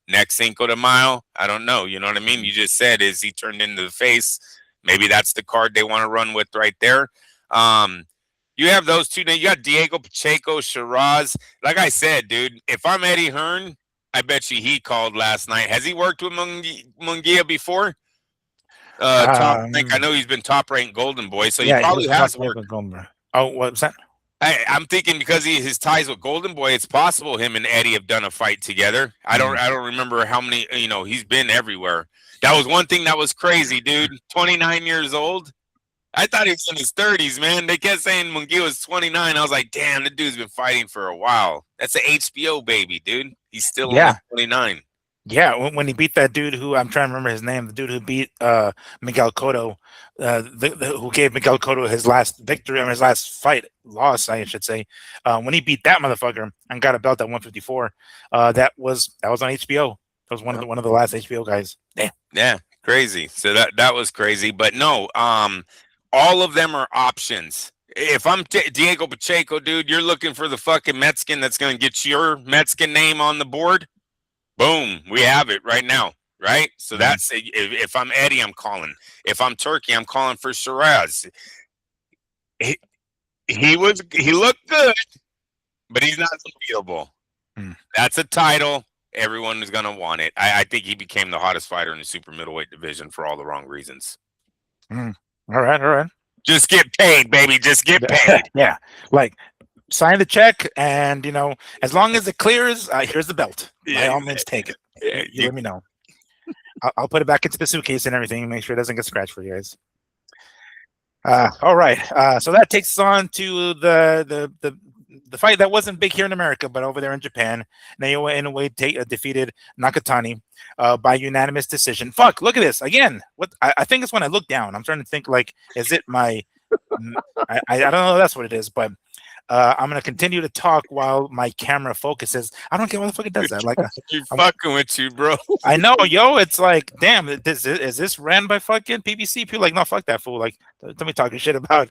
Speaker 2: next Cinco de Mayo. I don't know. You know what I mean? You just said, is he turned into the face? Maybe that's the card they want to run with right there. You have those two. You got Diego Pacheco, Shiraz. Like I said, dude, if I'm Eddie Hearn, I bet you he called last night. Has he worked with Mungia before? I know he's been top-ranked Golden Boy, so he probably has worked.
Speaker 1: Oh, what was that?
Speaker 2: I'm thinking because his ties with Golden Boy, it's possible him and Eddie have done a fight together. I don't remember how many. He's been everywhere. That was one thing that was crazy, dude. 29 years old. I thought he was in his 30s, man. They kept saying Mungia was 29. I was like, damn, the dude's been fighting for a while. That's an HBO baby, dude. He's still only 29.
Speaker 1: Yeah, when he beat that dude who I'm trying to remember his name, the dude who beat Miguel Cotto, who gave Miguel Cotto his last victory, his last loss, I should say. When he beat that motherfucker and got a belt at 154, that was on HBO. That was one of the last HBO guys. Damn.
Speaker 2: Yeah, crazy. So that was crazy, but no, all of them are options. If I'm Diego Pacheco, dude, you're looking for the fucking Mexican that's going to get your Mexican name on the board. Boom, we have it right now, right? So that's if I'm Eddie, I'm calling. If I'm Turkey, I'm calling for Shiraz. He looked good, but he's not unbeatable. That's a title. Everyone is going to want it. I think he became the hottest fighter in the super middleweight division for all the wrong reasons.
Speaker 1: All right.
Speaker 2: Just get paid, baby. Just get paid.
Speaker 1: Yeah, like sign the check, and as long as it clears, here's the belt. By all means, take it. You let me know. I'll put it back into the suitcase and everything. Make sure it doesn't get scratched for you guys. All right. So that takes us on to the fight that wasn't big here in America, but over there in Japan. Naoya Inoue defeated Nakatani by unanimous decision. Fuck, look at this again. What I think it's when I look down. I'm trying to think, like, is it my? I don't know if that's what it is, but I'm gonna continue to talk while my camera focuses. I don't care what the fuck it does that. Like,
Speaker 2: you fucking with you, bro.
Speaker 1: I know, yo. It's like, damn. Is this ran by fucking PBC? People like, no, fuck that fool. Like, don't be talking shit about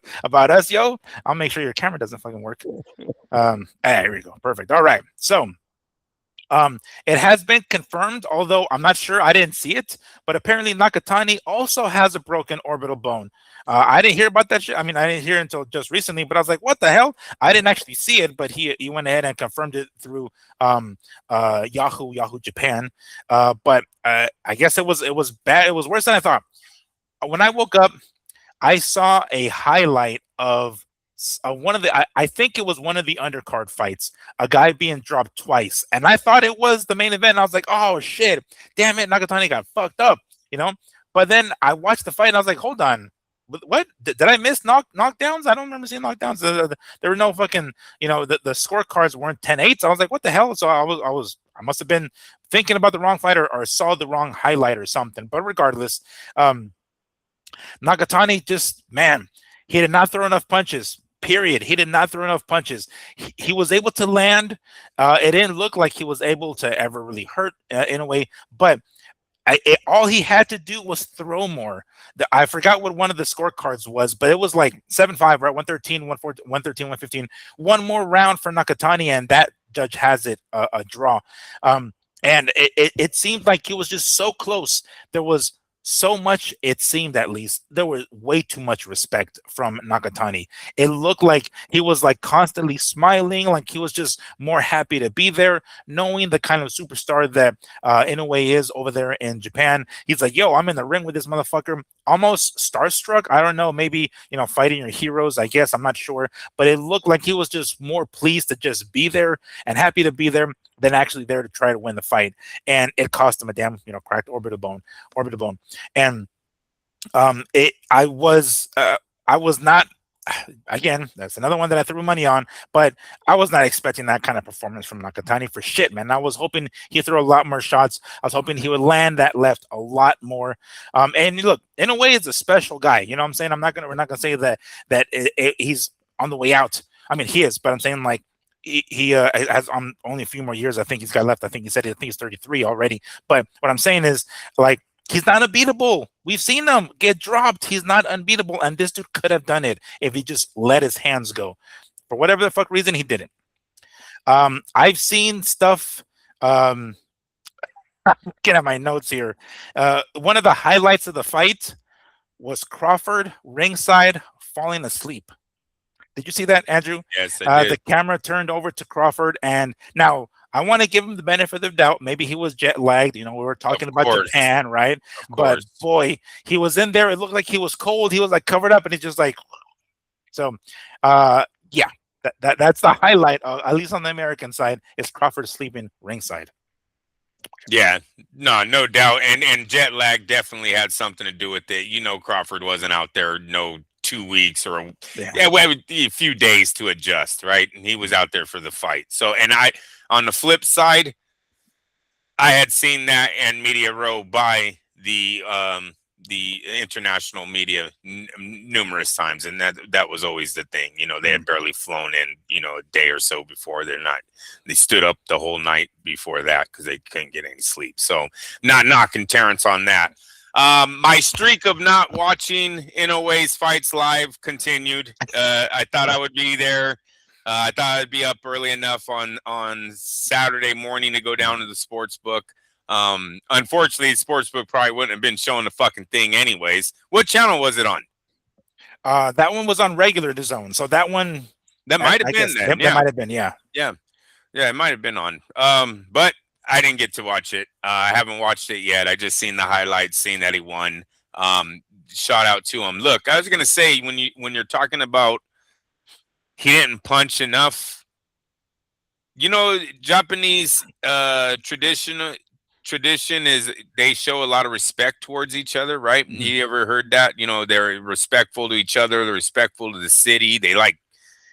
Speaker 1: us, yo. I'll make sure your camera doesn't fucking work. Here we go. Perfect. All right. So, It has been confirmed, although I'm not sure. I didn't see it, but apparently Nakatani also has a broken orbital bone. I didn't hear about that shit. I mean, I didn't hear it until just recently, but I was like, what the hell? I didn't actually see it, but he went ahead and confirmed it through Yahoo Japan. But I guess it was bad. It was worse than I thought. When I woke up, I saw a highlight of one of the. I think it was one of the undercard fights. A guy being dropped twice, and I thought it was the main event. And I was like, "Oh shit, damn it, Nakatani got fucked up," you know. But then I watched the fight, and I was like, "Hold on, what? Did I miss knockdowns? I don't remember seeing knockdowns. There were no fucking, the scorecards weren't 10-8. So I was like, what the hell? So I must have been thinking about the wrong fight or saw the wrong highlight or something. But regardless, Nakatani just, man, he did not throw enough punches. Period. He did not throw enough punches. He was able to land. It didn't look like he was able to ever really hurt in a way, but all he had to do was throw more. I forgot what one of the scorecards was, but it was like 7-5, right? 113, 114, 113, 115. One more round for Nakatani, and that judge has it a draw. And it seemed like he was just so close. There was so much, it seemed at least, there was way too much respect from Nakatani. It looked like he was like constantly smiling, like he was just more happy to be there, knowing the kind of superstar that Inoue is over there in Japan. He's like, yo, I'm in the ring with this motherfucker. Almost starstruck. I don't know, maybe, fighting your heroes, I guess. I'm not sure. But it looked like he was just more pleased to just be there and happy to be there than actually there to try to win the fight. And it cost him a damn, cracked orbital bone. And I was not, again, that's another one that I threw money on, but I was not expecting that kind of performance from Nakatani for shit, man. I was hoping he'd throw a lot more shots. I was hoping he would land that left a lot more. And look, Inoue is a special guy. You know what I'm saying? We're not gonna say that he's on the way out. I mean, he is, but I'm saying like he has only a few more years. I think he's got left. I think he's 33 already. But what I'm saying is, like, he's not unbeatable. We've seen him get dropped. He's not unbeatable. And this dude could have done it if he just let his hands go. For whatever the fuck reason, he didn't. I've seen stuff. Looking at my notes here. One of the highlights of the fight was Crawford ringside falling asleep. Did you see that, Andrew?
Speaker 2: Yes, I did.
Speaker 1: The camera turned over to Crawford, and now I want to give him the benefit of the doubt. Maybe he was jet lagged. We were talking about Japan, right? But boy, he was in there. It looked like he was cold. He was like covered up, and he's just like, so, yeah. That's the highlight, at least on the American side, is Crawford sleeping ringside.
Speaker 2: Yeah, no doubt, and jet lag definitely had something to do with it. Crawford wasn't out there 2 weeks or a few days to adjust, right? And he was out there for the fight. So, and on the flip side, I had seen that and media row by the international media numerous times, and that was always the thing. They had barely flown in, a day or so before. They stood up the whole night before that because they couldn't get any sleep. So, not knocking Terrence on that. My streak of not watching Inoue's fights live continued. I thought I would be there. I thought I'd be up early enough on Saturday morning to go down to the sports book. Unfortunately, the sports book probably wouldn't have been showing the fucking thing anyways. What channel was it on?
Speaker 1: That one was on regular DAZN. So that one,
Speaker 2: that might have been then.
Speaker 1: That might have been, yeah,
Speaker 2: it might have been on. But I didn't get to watch it. I haven't watched it yet. I just seen the highlights, seen that he won. Shout out to him. Look, I was gonna say when you're talking about he didn't punch enough. Japanese tradition is they show a lot of respect towards each other, right? Mm-hmm. You ever heard that? They're respectful to each other. They're respectful to the city.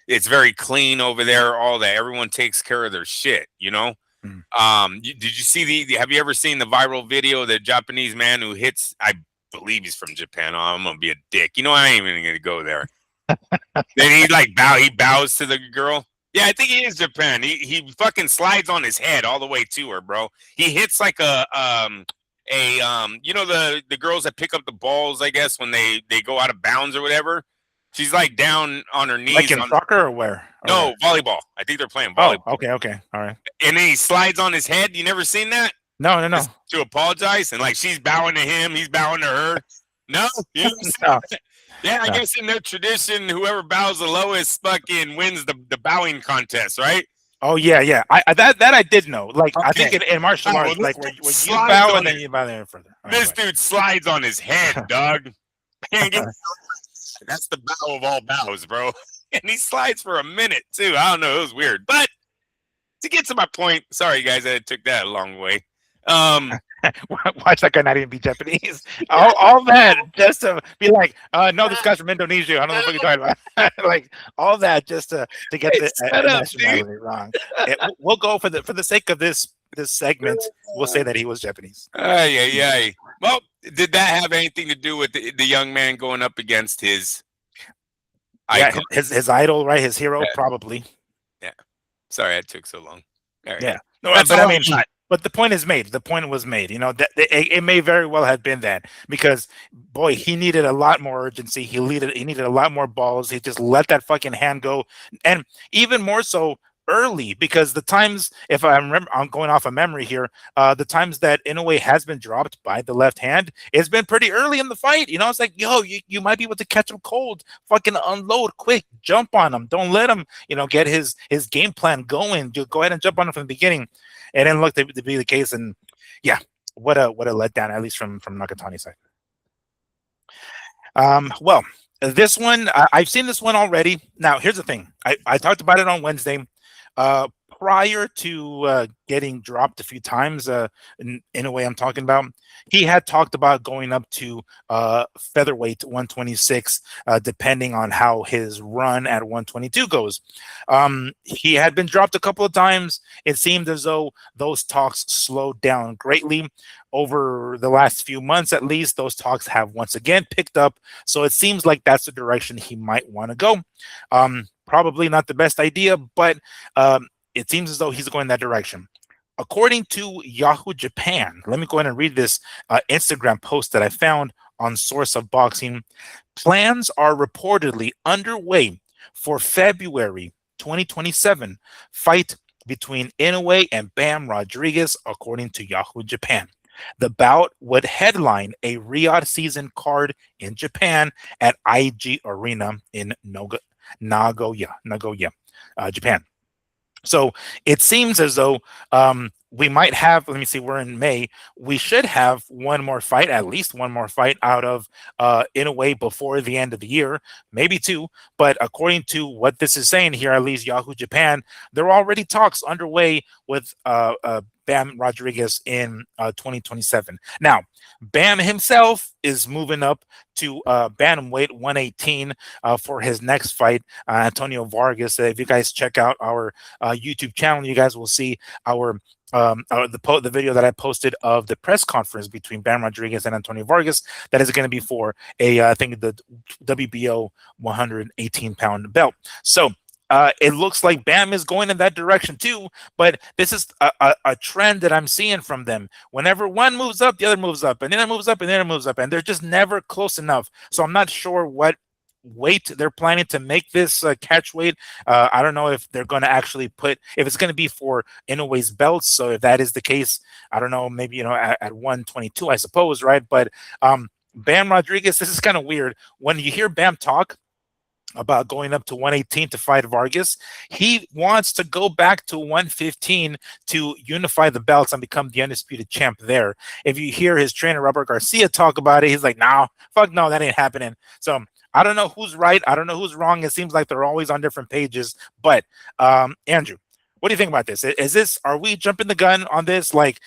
Speaker 2: It's very clean over there. All that. Everyone takes care of their shit. Mm-hmm. Did you see have you ever seen the viral video of the Japanese man who hits, I believe he's from Japan. Oh, I'm gonna be a dick. I ain't even gonna go there. Then he bows to the girl. Yeah, I think he is Japan. He fucking slides on his head all the way to her, bro. He hits like the girls that pick up the balls, I guess, when they go out of bounds or whatever. She's like down on her knees.
Speaker 1: Like in soccer or where?
Speaker 2: No, volleyball. I think they're playing volleyball.
Speaker 1: Oh, okay, all right.
Speaker 2: And then he slides on his head. You never seen that?
Speaker 1: No.
Speaker 2: Just to apologize, and like she's bowing to him, he's bowing to her. No,
Speaker 1: No.
Speaker 2: Yeah, I guess in their tradition, whoever bows the lowest fucking wins the bowing contest, right?
Speaker 1: Oh yeah. That I did know. Like I think
Speaker 2: Okay.
Speaker 1: in martial
Speaker 2: Oh,
Speaker 1: arts,
Speaker 2: well,
Speaker 1: like where you
Speaker 2: slides
Speaker 1: bow
Speaker 2: on
Speaker 1: and then
Speaker 2: it.
Speaker 1: you bow there further. All
Speaker 2: This
Speaker 1: right,
Speaker 2: dude slides on his head, dog. That's the bow of all bows, bro. And he slides for a minute too. I don't know, it was weird. But to get to my point, sorry guys, I took that a long way.
Speaker 1: Watch that guy not even be Japanese. All that just to be like, no, this guy's from Indonesia. I don't know what you're talking about. Like all that just to get the nationality wrong. We'll go for the sake of this segment. We'll say that he was Japanese.
Speaker 2: Yeah. Well, did that have anything to do with the young man going up against his icon?
Speaker 1: Yeah, his idol, right? His hero, probably.
Speaker 2: Yeah. Sorry, it took so long. All right.
Speaker 1: Yeah. No, but I mean, but the point is made. The point was made. You know, that it may very well have been that because, boy, he needed a lot more urgency. He needed a lot more balls. He just let that fucking hand go, and even more so early because the times, if I remember, I'm going off of memory here. The times that Inoue has been dropped by the left hand, it's been pretty early in the fight. You know, it's like, yo, you might be able to catch him cold. Fucking unload quick, jump on him. Don't let him, get his game plan going. You go ahead and jump on him from the beginning. It didn't look to be the case, and yeah, what a letdown, at least from Nakatani's side. Well, this one I've seen this one already. Now, here's the thing: I talked about it on Wednesday. Prior to getting dropped a few times, in a way I'm talking about, he had talked about going up to featherweight 126, depending on how his run at 122 goes. He had been dropped a couple of times. It seemed as though those talks slowed down greatly over the last few months. At least those talks have once again picked up. So it seems like that's the direction he might want to go. Probably not the best idea, but it seems as though he's going that direction. According to Yahoo Japan, let me go ahead and read this Instagram post that I found on Source of Boxing. Plans are reportedly underway for February 2027 fight between Inoue and Bam Rodriguez, according to Yahoo Japan. The bout would headline a Riyadh season card in Japan at IG Arena in Nagoya, Japan. So it seems as though we might have, let me see, we're in May. We should have one more fight, at least one more fight out of Inoue before the end of the year, maybe two. But according to what this is saying here, at least Yahoo Japan, there are already talks underway with Bam Rodriguez in 2027. Now, Bam himself is moving up to bantamweight 118 for his next fight, Antonio Vargas. If you guys check out our YouTube channel, you guys will see the video that I posted of the press conference between Bam Rodriguez and Antonio Vargas. That is going to be for I think the WBO 118-pound belt. So it looks like Bam is going in that direction too, but this is a trend that I'm seeing from them. Whenever one moves up, the other moves up, and then it moves up, and then it moves up, and they're just never close enough. So I'm not sure what weight they're planning to make this catch weight. I don't know if they're going to actually if it's going to be for Inoue's belts. So if that is the case, I don't know, maybe, at 122, I suppose, right? But Bam Rodriguez, this is kind of weird. When you hear Bam talk about going up to 118 to fight Vargas, he wants to go back to 115 to unify the belts and become the undisputed champ there. If you hear his trainer Robert Garcia talk about it, he's like, "Nah, fuck no, that ain't happening." So I don't know who's right, I don't know who's wrong. It seems like they're always on different pages. But Andrew, what do you think about this? Are we jumping the gun on this? Like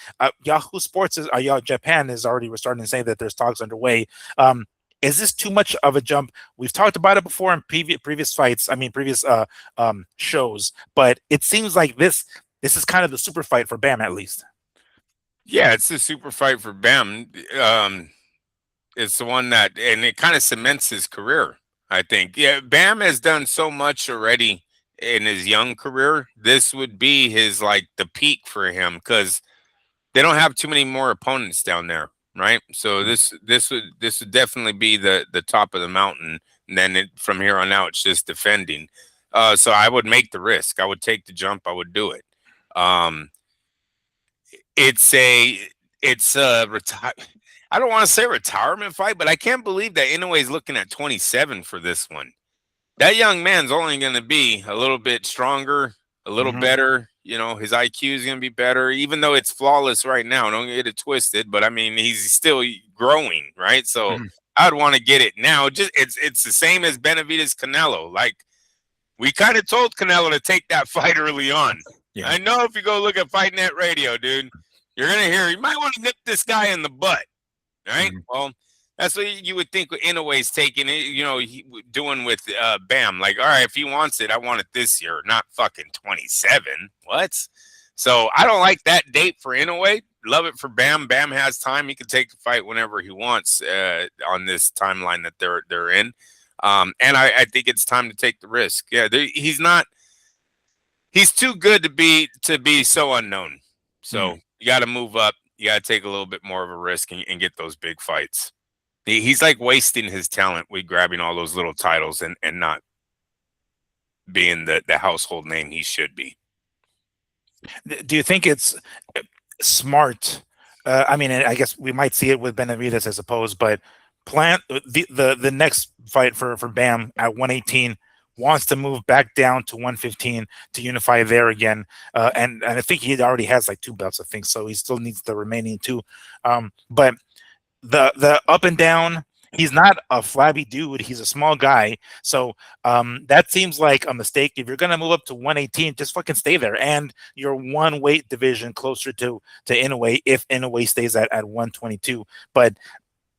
Speaker 1: Yahoo Sports Japan is already starting to say that there's talks underway. Is this too much of a jump? We've talked about it before in previous fights. I mean, previous shows. But it seems like this is kind of the super fight for Bam, at least.
Speaker 2: Yeah, it's the super fight for Bam. It's the one that, and it kind of cements his career, I think. Yeah, Bam has done so much already in his young career. This would be his, like, the peak for him because they don't have too many more opponents down there. Right, so this would definitely be the top of the mountain And then from here on out, it's just defending. So I would make the risk. I would take the jump. I would do it. It's a retire. I don't want to say retirement fight, but I can't believe that Inoue is looking at 27 for this one. That young man's only going to be a little bit stronger, a little better. You know, his IQ is going to be better, even though it's flawless right now. Don't get it twisted, but I mean, he's still growing, right? So I'd want to get it now. Just it's the same as Benavidez Canelo. Like, we kind of told Canelo to take that fight early on. Yeah. I know if you go look at Fight Net Radio, dude, you're going to hear, you might want to nip this guy in the butt, right? Well, that's what you would think Inoue's taking it, you know, doing with Bam. Like, all right, if he wants it, I want it this year, not fucking 27. What? So I don't like that date for Inoue. Love it for Bam. Bam has time. He can take the fight whenever he wants on this timeline that they're in. And I think it's time to take the risk. Yeah, he's too good to be so unknown. So you got to move up. You got to take a little bit more of a risk and get those big fights. He's like wasting his talent with grabbing all those little titles and not being the household name he should be.
Speaker 1: Do you think it's smart? I mean, I guess we might see it with Benavidez, I suppose, but plan the next fight for Bam at 118 wants to move back down to 115 to unify there again. And I think he already has like 2 belts, I think, so he still needs the remaining 2. But the up and down, he's not a flabby dude. He's a small guy. So that seems like a mistake. If you're going to move up to 118, just fucking stay there. And you're one weight division closer to Inoue if Inoue stays at 122. But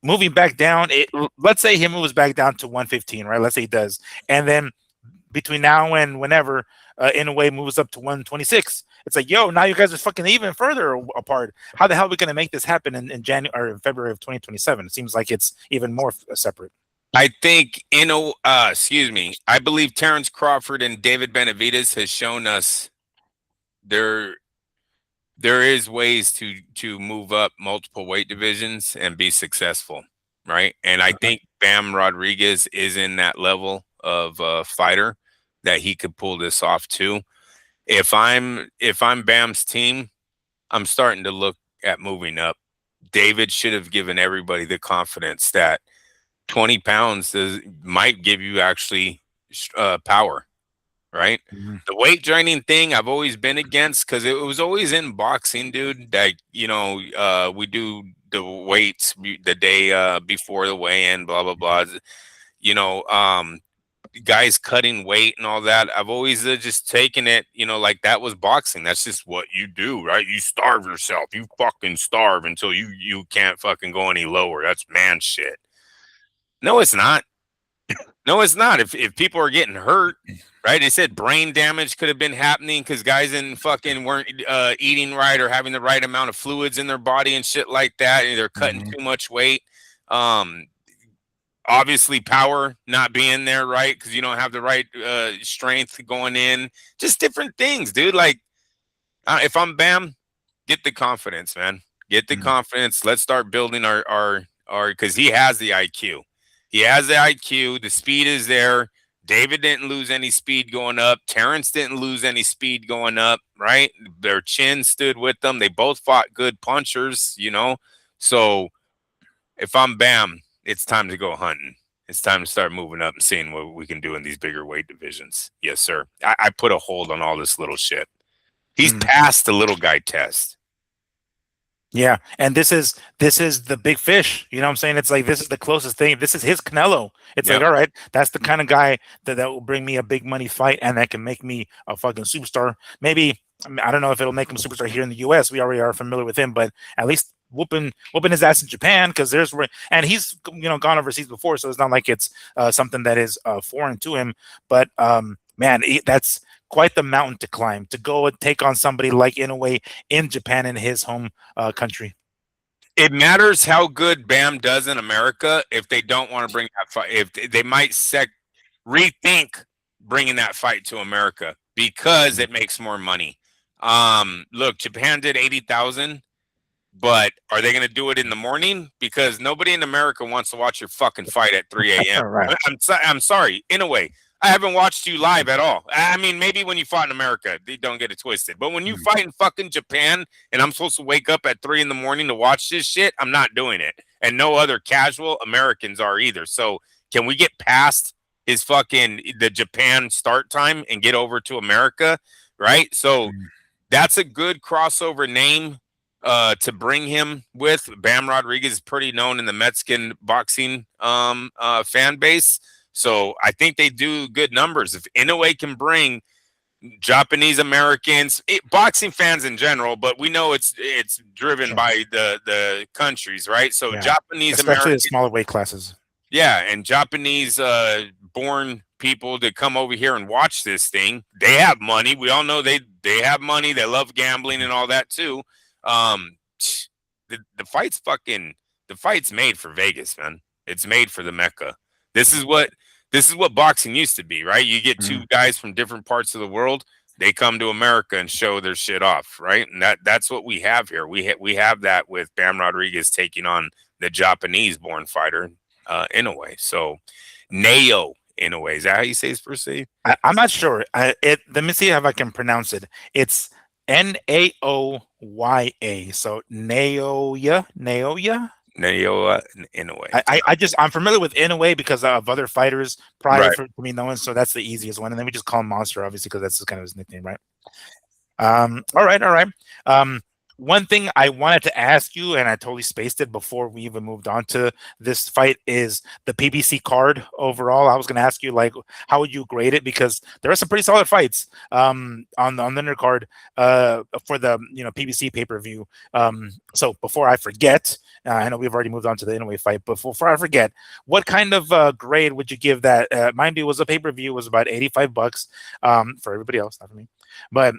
Speaker 1: moving back down, let's say he moves back down to 115, right? Let's say he does. And then between now and whenever Inoue moves up to 126, it's like, yo, now you guys are fucking even further apart. How the hell are we going to make this happen in January or in February of 2027? It seems like it's even more separate.
Speaker 2: I think I believe Terrence Crawford and David Benavidez has shown us there is ways to move up multiple weight divisions and be successful, right? And I think Bam Rodriguez is in that level of fighter that he could pull this off too. If I'm Bam's team, I'm starting to look at moving up. David should have given everybody the confidence that 20 pounds might give you actually power, right? The weight joining thing I've always been against because it was always in boxing, dude, that, you know, we do the weights the day before the weigh-in, blah, blah, blah. You know, guys cutting weight and all that. I've always just taken it, you know, like that was boxing. That's just what you do, right? You starve yourself. You fucking starve until you can't fucking go any lower. That's man shit. No, it's not. No, it's not. If people are getting hurt, right? They said brain damage could have been happening because guys weren't eating right or having the right amount of fluids in their body and shit like that. And they're cutting too much weight. Obviously power not being there, right? Because you don't have the right strength going in. Just different things, dude. Like, if I'm Bam, get the confidence, man. Get the confidence. Let's start building our because he has the IQ. He has the IQ. The speed is there. David didn't lose any speed going up. Terrence didn't lose any speed going up, right? Their chin stood with them. They both fought good punchers, you know? So if I'm Bam, it's time to go hunting. It's time to start moving up and seeing what we can do in these bigger weight divisions. Yes, sir. I put a hold on all this little shit. He's passed the little guy test.
Speaker 1: Yeah, and this is the big fish. You know what I'm saying? It's like this is the closest thing. This is his Canelo. It's like, all right, that's the kind of guy that will bring me a big money fight and that can make me a fucking superstar. Maybe, I don't know if it'll make him a superstar here in the U.S. We already are familiar with him, but at least whooping his ass in Japan, because and he's, you know, gone overseas before, so it's not like it's something that is foreign to him. But man, that's quite the mountain to climb, to go and take on somebody like Inoue in Japan, in his home country.
Speaker 2: It matters how good Bam does in America if they don't want to bring that fight. If they might rethink bringing that fight to America because it makes more money. Look, Japan did 80,000. But are they going to do it in the morning? Because nobody in America wants to watch your fucking fight at 3 a.m.
Speaker 1: Right.
Speaker 2: I'm sorry. Inoue, I haven't watched you live at all. I mean, maybe when you fought in America, don't get it twisted. But when you fight in fucking Japan and I'm supposed to wake up at 3 in the morning to watch this shit, I'm not doing it. And no other casual Americans are either. So can we get past his the Japan start time and get over to America? Right. So that's a good crossover name to bring him with. Bam Rodriguez is pretty known in the Mexican boxing fan base. So I think they do good numbers. If Inoue can bring Japanese Americans, boxing fans in general, but we know it's driven by the countries, right? So Japanese
Speaker 1: especially
Speaker 2: Americans,
Speaker 1: the smaller weight classes.
Speaker 2: Yeah, and Japanese born people to come over here and watch this thing. They have money. We all know they have money. They love gambling and all that too. The fight's made for Vegas, man. It's made for the Mecca. This is what boxing used to be, right? You get two guys from different parts of the world. They come to America and show their shit off, right? And that's what we have here. We have that with Bam Rodriguez taking on the Japanese-born fighter Inoue. So Naoya Inoue, is that how you say his first name?
Speaker 1: I'm not sure. Let me see if I can pronounce it. It's Naoya. So Naoya.
Speaker 2: Naoya Inoue.
Speaker 1: I'm familiar with Inoue because of other fighters prior to me knowing, so that's the easiest one. And then we just call him Monster, obviously, because that's kind of his nickname, right? All right. One thing I wanted to ask you, and I totally spaced it before we even moved on to this fight, is the PBC card overall. I was going to ask you, like, how would you grade it? Because there are some pretty solid fights on the undercard for the PBC pay-per-view. So before I forget, I know we've already moved on to the Inoue fight, but before I forget, what kind of grade would you give that? Mind you, was a pay-per-view, was about $85 for everybody else, not for me. But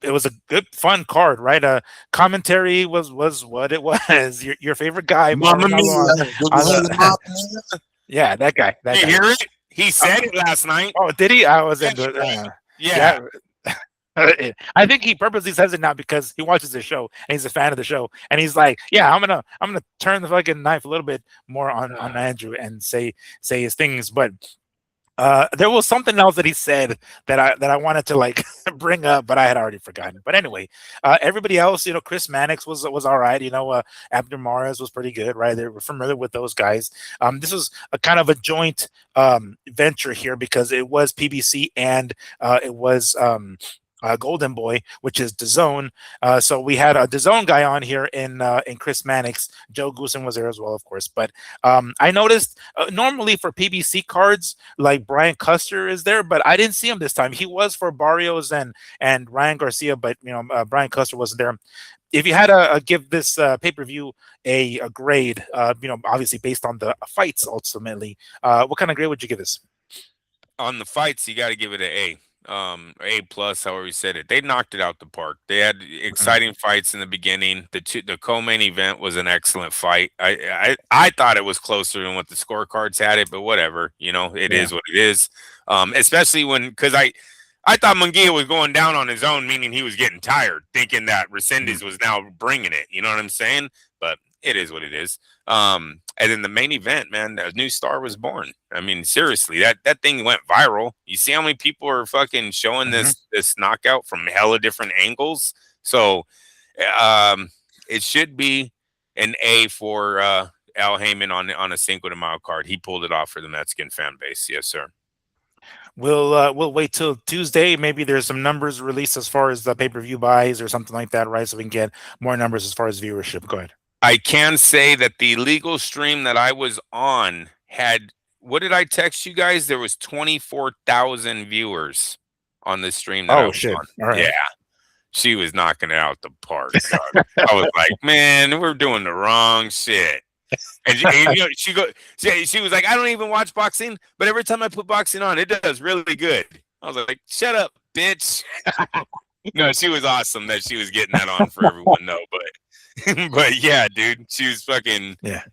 Speaker 1: it was a good, fun card, right? Commentary was what it was. Your favorite guy, yeah, that guy.
Speaker 2: Did you hear it? He said it last night.
Speaker 1: Oh, did he? I was into it. Yeah. I think he purposely says it now because he watches the show and he's a fan of the show, and he's like, "Yeah, I'm gonna turn the fucking knife a little bit more on Andrew and say his things." But there was something else that he said that I wanted to like bring up, but I had already forgotten. But anyway, everybody else, Chris Mannix was all right. Abner Mares was pretty good, right? They were familiar with those guys. This was a kind of a joint venture here because it was PBC and it was Golden Boy, which is DAZN. So we had a DAZN guy on here in Chris Mannix. Joe Goosen was there as well, of course. But I noticed normally for PBC cards, like Brian Custer is there, but I didn't see him this time. He was for Barrios and Ryan Garcia, but Brian Custer wasn't there. If you had to give this pay-per-view a grade, obviously based on the fights ultimately, what kind of grade would you give this?
Speaker 2: On the fights, you got to give it an A. A plus, however you said it. They knocked it out the park. They had exciting fights in the beginning. The co-main event was an excellent fight. I thought it was closer than what the scorecards had it, but whatever. It is what it is. Especially because I thought Mungia was going down on his own, meaning he was getting tired, thinking that Resendiz was now bringing it. You know what I'm saying? But it is what it is. And then the main event, man, a new star was born. I mean, seriously, that thing went viral. You see how many people are fucking showing this knockout from hella different angles. So it should be an A for Al Heyman on a Cinco de Mayo card. He pulled it off for the Mexican fan base. Yes, sir.
Speaker 1: We'll wait till Tuesday. Maybe there's some numbers released as far as the pay-per-view buys or something like that, right? So we can get more numbers as far as viewership. Go ahead.
Speaker 2: I can say that the legal stream that I was on had, what did I text you guys? There was 24,000 viewers on the stream.
Speaker 1: Oh, shit. All right.
Speaker 2: Yeah. She was knocking it out the park. I was like, man, we're doing the wrong shit. And she was like, I don't even watch boxing, but every time I put boxing on, it does really good. I was like, shut up, bitch. No, she was awesome that she was getting that on for everyone, though. But yeah, dude, she was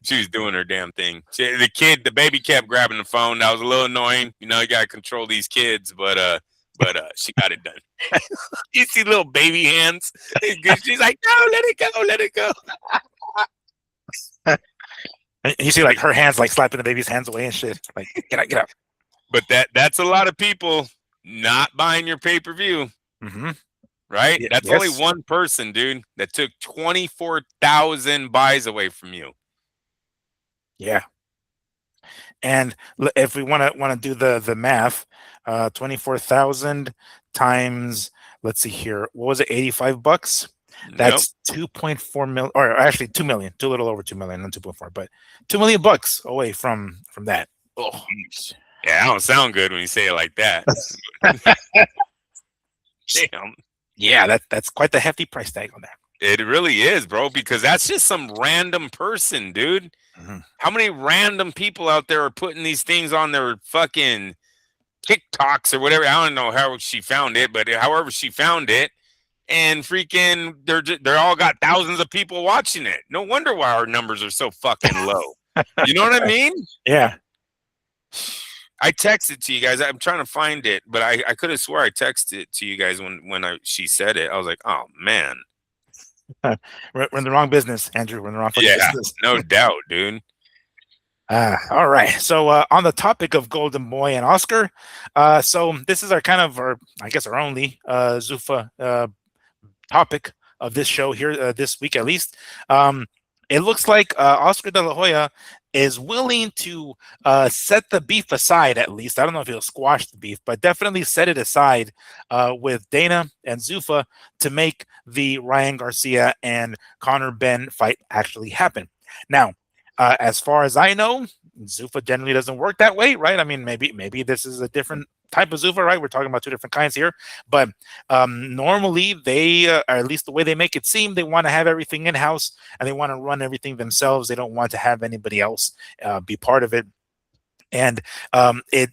Speaker 2: she was doing her damn thing. The baby kept grabbing the phone. That was a little annoying. You got to control these kids, but but she got it done. You see little baby hands. She's like, no, let it go, let it go.
Speaker 1: You see, like her hands, like slapping the baby's hands away and shit. Like, get out, get out.
Speaker 2: But that's a lot of people not buying your pay-per-view, right?
Speaker 1: Yeah,
Speaker 2: That's only one person, dude, that took 24,000 buys away from you.
Speaker 1: Yeah. And if we want to do the math, 24,000 times, let's see here, what was it, $85? That's 2.4 million, or actually 2 million, a little over 2 million, not 2.4, but $2 million away from that. Oh,
Speaker 2: yeah, I don't sound good when you say it like that. Damn.
Speaker 1: Yeah, that's quite the hefty price tag on that.
Speaker 2: It really is, bro, because that's just some random person, dude. How many random people out there are putting these things on their fucking TikToks or whatever? I don't know how she found it, but however she found it, and freaking they're all got thousands of people watching it. No wonder why our numbers are so fucking low. You know what I mean?
Speaker 1: Yeah.
Speaker 2: I texted to you guys. I'm trying to find it, but I could have swore I texted it to you guys when she said it. I was like, oh man.
Speaker 1: We're in the wrong business, Andrew. We're in the wrong business.
Speaker 2: No doubt, dude.
Speaker 1: All right. So on the topic of Golden Boy and Oscar, so this is our I guess our only Zuffa topic of this show here this week at least. It looks like Oscar De La Hoya is willing to set the beef aside, at least. I don't know if he'll squash the beef, but definitely set it aside with Dana and Zuffa to make the Ryan Garcia and Conor Benn fight actually happen. Now, as far as I know, Zuffa generally doesn't work that way, right? I mean, maybe this is a different type of Zuffa, right? We're talking about two different kinds here, but normally they, or at least the way they make it seem, they want to have everything in house and they want to run everything themselves. They don't want to have anybody else be part of it, and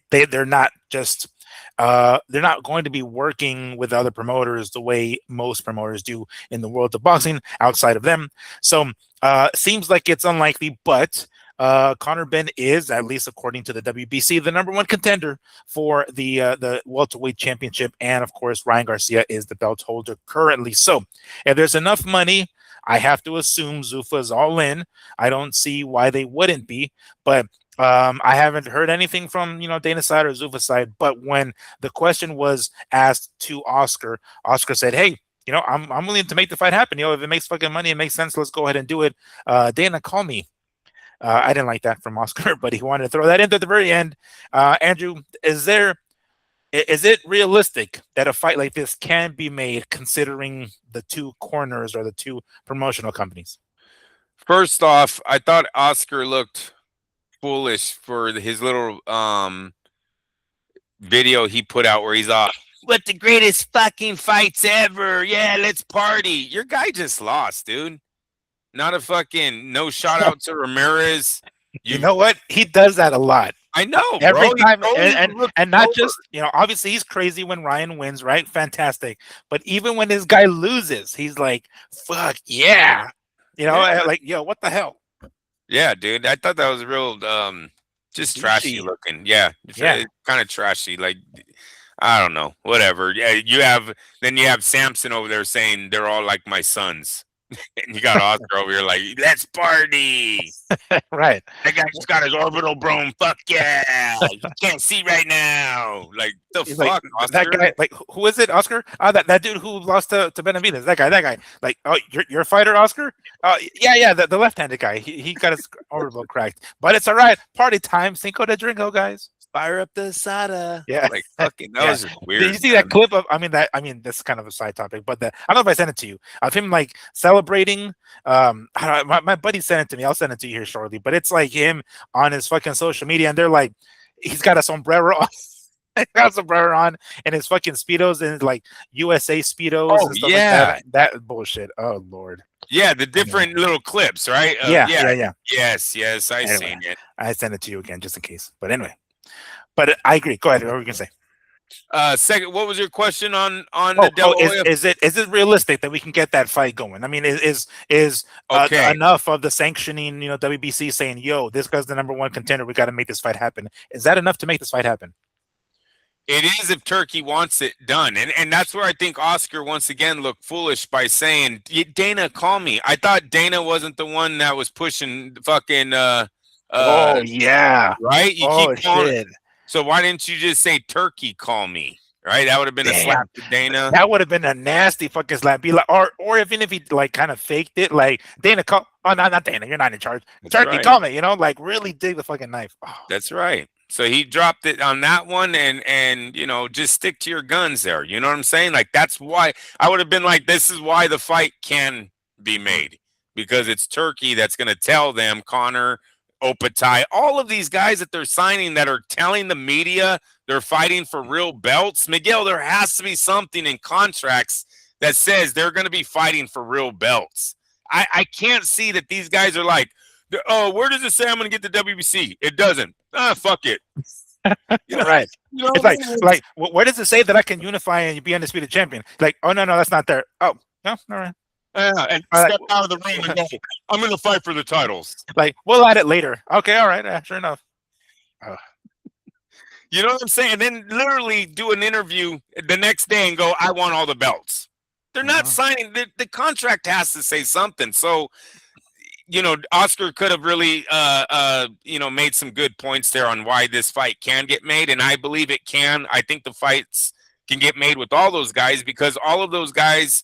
Speaker 1: they're not just. They're not going to be working with other promoters the way most promoters do in the world of boxing outside of them. So seems like it's unlikely, but Conor Benn is, at least according to the WBC, the number one contender for the welterweight championship, and of course Ryan Garcia is the belt holder currently. So if there's enough money, I have to assume Zuffa is all in. I don't see why they wouldn't be, but I haven't heard anything from Dana's side or Zuffa's side. But when the question was asked to Oscar, Oscar said, "Hey, I'm willing to make the fight happen. If it makes fucking money, it makes sense. Let's go ahead and do it. Dana, call me." I didn't like that from Oscar, but he wanted to throw that in at the very end. Andrew, is it realistic that a fight like this can be made considering the two corners or the two promotional companies?
Speaker 2: First off, I thought Oscar looked foolish for his little video he put out where he's what the greatest fucking fights ever. Yeah, let's party. Your guy just lost, dude. Not a fucking no shout out to Ramirez.
Speaker 1: You know what? He does that a lot.
Speaker 2: I know,
Speaker 1: every
Speaker 2: bro.
Speaker 1: time, and not just obviously he's crazy when Ryan wins, right? Fantastic. But even when this guy loses, he's like, "Fuck yeah," like, yo, what the hell?
Speaker 2: Yeah, dude. I thought that was real, just trashy looking. Yeah, kind of trashy. Like, I don't know, whatever. Yeah, you have Samson over there saying they're all like my sons. And you got Oscar over here like, let's party.
Speaker 1: Right.
Speaker 2: That guy just got his orbital brome. Fuck yeah. You can't see right now. Like, He's fuck, like, Oscar?
Speaker 1: That guy, like, who is it, Oscar? That dude who lost to Benavidez. That guy. Like, oh, you're a fighter, Oscar? Yeah, the left-handed guy. He got his orbital cracked. But it's all right. Party time. Cinco de Drinko, guys.
Speaker 2: Fire up the sada.
Speaker 1: Yeah,
Speaker 2: like fucking that was weird.
Speaker 1: Did you see that clip of? I mean, this is kind of a side topic, but I don't know if I sent it to you of him like celebrating. My buddy sent it to me. I'll send it to you here shortly. But it's like him on his fucking social media, and they're like, he's got a sombrero on. Got sombrero on and his fucking speedos and like USA speedos.
Speaker 2: Oh,
Speaker 1: and stuff
Speaker 2: yeah,
Speaker 1: like that bullshit. Oh Lord.
Speaker 2: Yeah, the different little clips, right?
Speaker 1: Yeah.
Speaker 2: Yes, I seen it.
Speaker 1: I sent it to you again just in case. But anyway. But I agree. Go ahead. What were you gonna say?
Speaker 2: Second, what was your question on the De La Hoya?
Speaker 1: Is it realistic that we can get that fight going? I mean, is
Speaker 2: okay.
Speaker 1: Enough of the sanctioning, WBC saying, "Yo, this guy's the number one contender. We got to make this fight happen." Is that enough to make this fight happen?
Speaker 2: It is if Turkey wants it done. And that's where I think Oscar once again looked foolish by saying, Dana, call me. I thought Dana wasn't the one that was pushing fucking
Speaker 1: Oh yeah.
Speaker 2: right? You
Speaker 1: Oh
Speaker 2: keep calling.
Speaker 1: shit.
Speaker 2: So why didn't you just say Turkey call me? Right? That would have been a slap to Dana.
Speaker 1: That would have been a nasty fucking slap. Be like, or even if he like kind of faked it, like Dana call. Oh no, not Dana. You're not in charge.
Speaker 2: That's
Speaker 1: Turkey,
Speaker 2: right.
Speaker 1: call me. You know, like really dig the fucking knife. Oh.
Speaker 2: That's right. So he dropped it on that one, and you know, just stick to your guns there. You know what I'm saying? Like that's why I would have been like, this is why the fight can be made, because it's Turkey that's going to tell them, Connor, Opatai, all of these guys that they're signing that are telling the media they're fighting for real belts. Miguel, there has to be something in contracts that says they're going to be fighting for real belts. I can't see that these guys are like, oh, where does it say I'm going to get the WBC? It doesn't. Fuck it.
Speaker 1: You know, right. You know, it's like, where does it say that I can unify and be undisputed champion? Like, oh no, that's not there. Oh, no, all right.
Speaker 2: And step out of the ring and go, I'm going to fight for the titles.
Speaker 1: Like, we'll add it later. Okay, all right, sure enough.
Speaker 2: You know what I'm saying? And then literally do an interview the next day and go, I want all the belts. They're not signing. The contract has to say something. So, you know, Oscar could have really, you know, made some good points there on why this fight can get made. And I believe it can. I think the fights can get made with all those guys, because all of those guys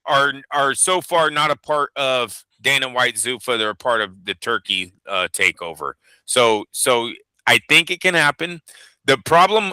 Speaker 2: are so far not a part of Dana White Zuffa. They're a part of the Turkey takeover. So I think it can happen. The problem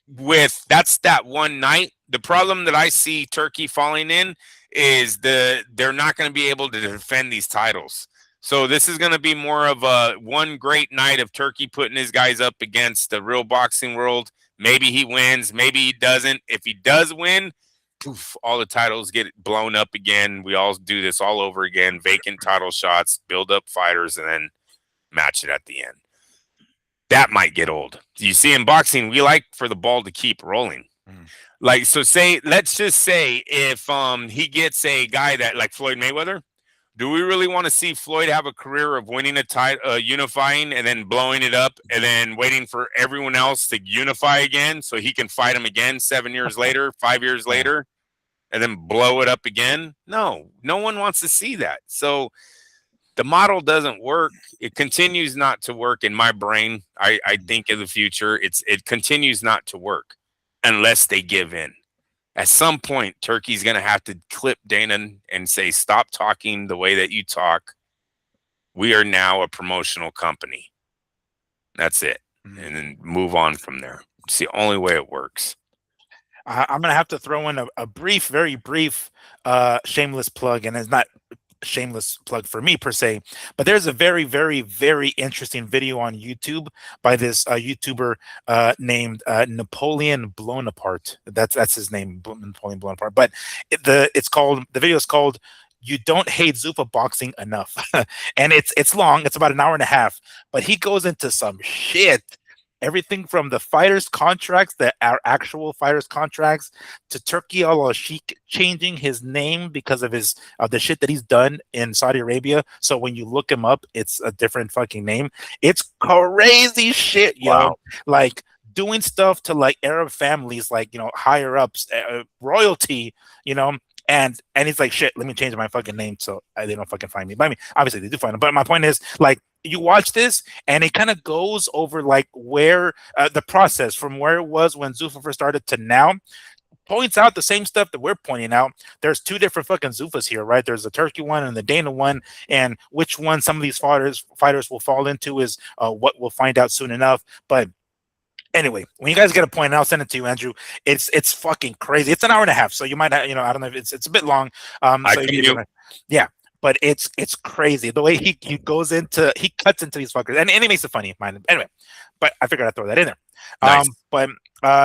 Speaker 2: with that one night, the problem that I see Turkey falling in is they're not going to be able to defend these titles. So this is going to be more of a one great night of Turkey putting his guys up against the real boxing world. Maybe he wins, maybe he doesn't. If he does win, poof, all the titles get blown up again. We all do this all over again. Vacant title shots, build up fighters, and then match it at the end. That might get old. You see, in boxing, we like for the ball to keep rolling. Like, so let's just say if he gets a guy that like Floyd Mayweather, do we really want to see Floyd have a career of winning a title, unifying, and then blowing it up, and then waiting for everyone else to unify again so he can fight him again 7 years later, 5 years later, and then blow it up again? No one wants to see that. So the model doesn't work. It continues not to work in my brain. I think in the future, it continues not to work unless they give in. At some point, Turkey's going to have to clip Dana and say, stop talking the way that you talk. We are now a promotional company. That's it. And then move on from there. It's the only way it works.
Speaker 1: I'm going to have to throw in a brief, very brief, shameless plug, and it's not shameless plug for me per se, but there's a very, very, very interesting video on YouTube by this YouTuber named Napoleon Blown Apart. That's his name, Napoleon Blown Apart. But the video is called "You Don't Hate Zuffa Boxing Enough," and it's long. It's about an hour and a half, but he goes into some shit. Everything from the fighters' contracts, that are actual fighters' contracts, to Turki al-Sheikh changing his name because of the shit that he's done in Saudi Arabia. So when you look him up, it's a different fucking name. It's crazy shit, yo. Wow. Like doing stuff to like Arab families, like, you know, higher ups, royalty, you know. And he's like, shit, let me change my fucking name so they don't fucking find me. But I mean, obviously they do find him. But my point is, like, you watch this and it kind of goes over like where the process from where it was when Zuffa first started to now, points out the same stuff that we're pointing out. There's two different fucking Zuffas here, right? There's the Turkey one and the Dana one, and which one some of these fighters will fall into is what we'll find out soon enough. But anyway, when you guys get a point, and I'll send it to you, Andrew. It's fucking crazy. It's an hour and a half, so you might have, you know, I don't know if it's a bit long. Yeah, but it's crazy the way he cuts into these fuckers, and he makes it funny, mind. Anyway, but I figured I'd throw that in there. Nice. But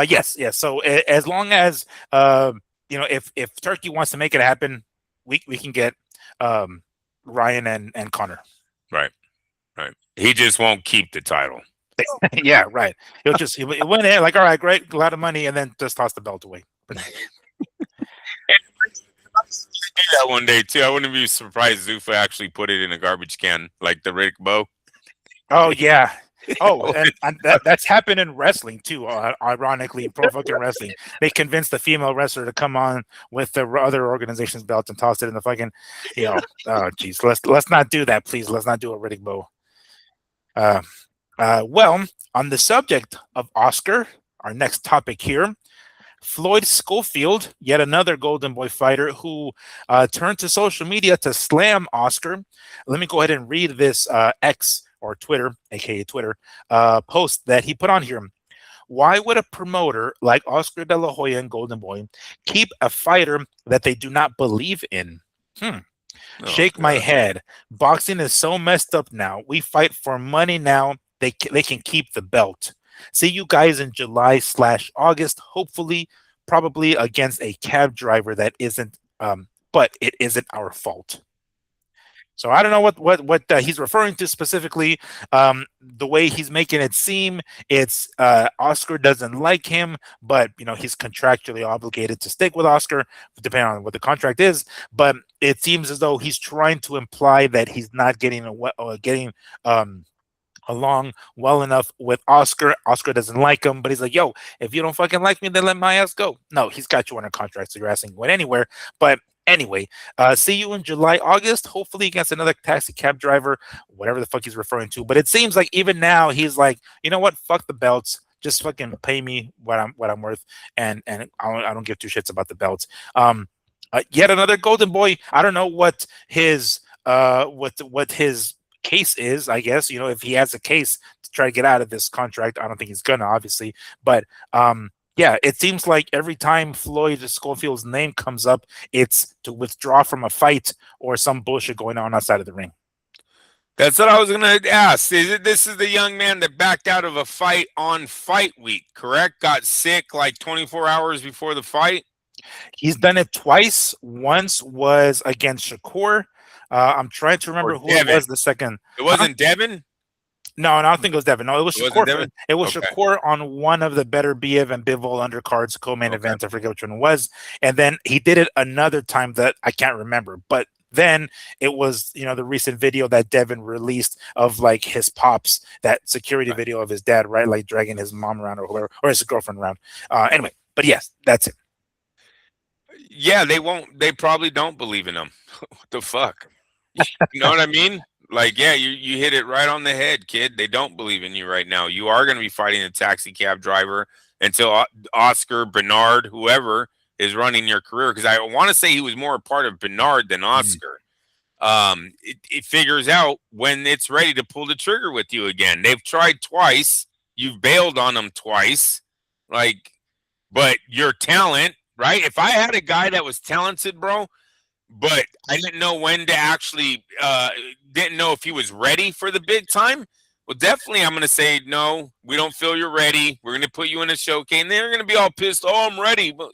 Speaker 1: yes. So as long as you know, if Turkey wants to make it happen, we can get Ryan and Connor.
Speaker 2: Right. He just won't keep the title.
Speaker 1: Yeah, right. He'll win it, like, all right, great, a lot of money, and then just toss the belt away.
Speaker 2: Do that one day too. I wouldn't be surprised Zuffa actually put it in a garbage can, like the Riddick Bowe.
Speaker 1: Oh yeah, Oh, and that's happened in wrestling too. Ironically, pro fucking wrestling, they convinced the female wrestler to come on with the other organization's belt and toss it in the fucking, Oh, geez, let's not do that, please. Let's not do a Riddick Bowe. Well, on the subject of Oscar, our next topic here. Floyd Schofield, yet another Golden Boy fighter who turned to social media to slam Oscar. Let me go ahead and read this X or Twitter, aka Twitter, post that he put on here. Why would a promoter like Oscar De La Hoya and Golden Boy keep a fighter that they do not believe in? Shake my head. Boxing is so messed up now. We fight for money now. They can keep the belt. See you guys in July/August, hopefully, probably against a cab driver that isn't, but it isn't our fault. So I don't know what he's referring to specifically. The way he's making it seem, it's Oscar doesn't like him, but he's contractually obligated to stick with Oscar, depending on what the contract is. But it seems as though he's trying to imply that he's not getting along well enough with Oscar. Oscar doesn't like him, but he's like, yo, if you don't fucking like me, then let my ass go. No, he's got you under contract, so your ass ain't going anywhere. But anyway, see you in July, August, hopefully against another taxi cab driver, whatever the fuck he's referring to. But it seems like even now he's like, you know what? Fuck the belts. Just fucking pay me what I'm worth, and I don't give two shits about the belts. Yet another Golden Boy. I don't know what his case is. I guess if he has a case to try to get out of this contract, I don't think he's gonna, obviously, but yeah, it seems like every time Floyd Schofield's name comes up, it's to withdraw from a fight or some bullshit going on outside of the ring.
Speaker 2: That's what I was gonna ask. This is the young man that backed out of a fight on fight week, correct? Got sick like 24 hours before the fight.
Speaker 1: He's done it twice. Once was against Shakur. I'm trying to remember who it was the second.
Speaker 2: It wasn't Devin?
Speaker 1: No, I don't think it was Devin. No, it was Shakur.
Speaker 2: Devin?
Speaker 1: It was okay. Shakur on one of the better Biev and Bivol undercards co-main events. I forget which one it was. And then he did it another time that I can't remember. But then it was, the recent video that Devin released of like his pops, that security video of his dad, right? Like dragging his mom around or whoever, or his girlfriend around. Anyway, but yes, that's it.
Speaker 2: Yeah, they probably don't believe in him. What the fuck? You know what I mean? Like, yeah, you hit it right on the head, kid. They don't believe in you right now. You are going to be fighting a taxi cab driver until Oscar, Bernard, whoever is running your career. Because I want to say he was more a part of Bernard than Oscar. It figures out when it's ready to pull the trigger with you again. They've tried twice. You've bailed on them twice. But your talent, right? If I had a guy that was talented, bro, but I didn't know when to actually, didn't know if he was ready for the big time. Well, definitely I'm going to say, no, we don't feel you're ready. We're going to put you in a showcase. And they're going to be all pissed. Oh, I'm ready. But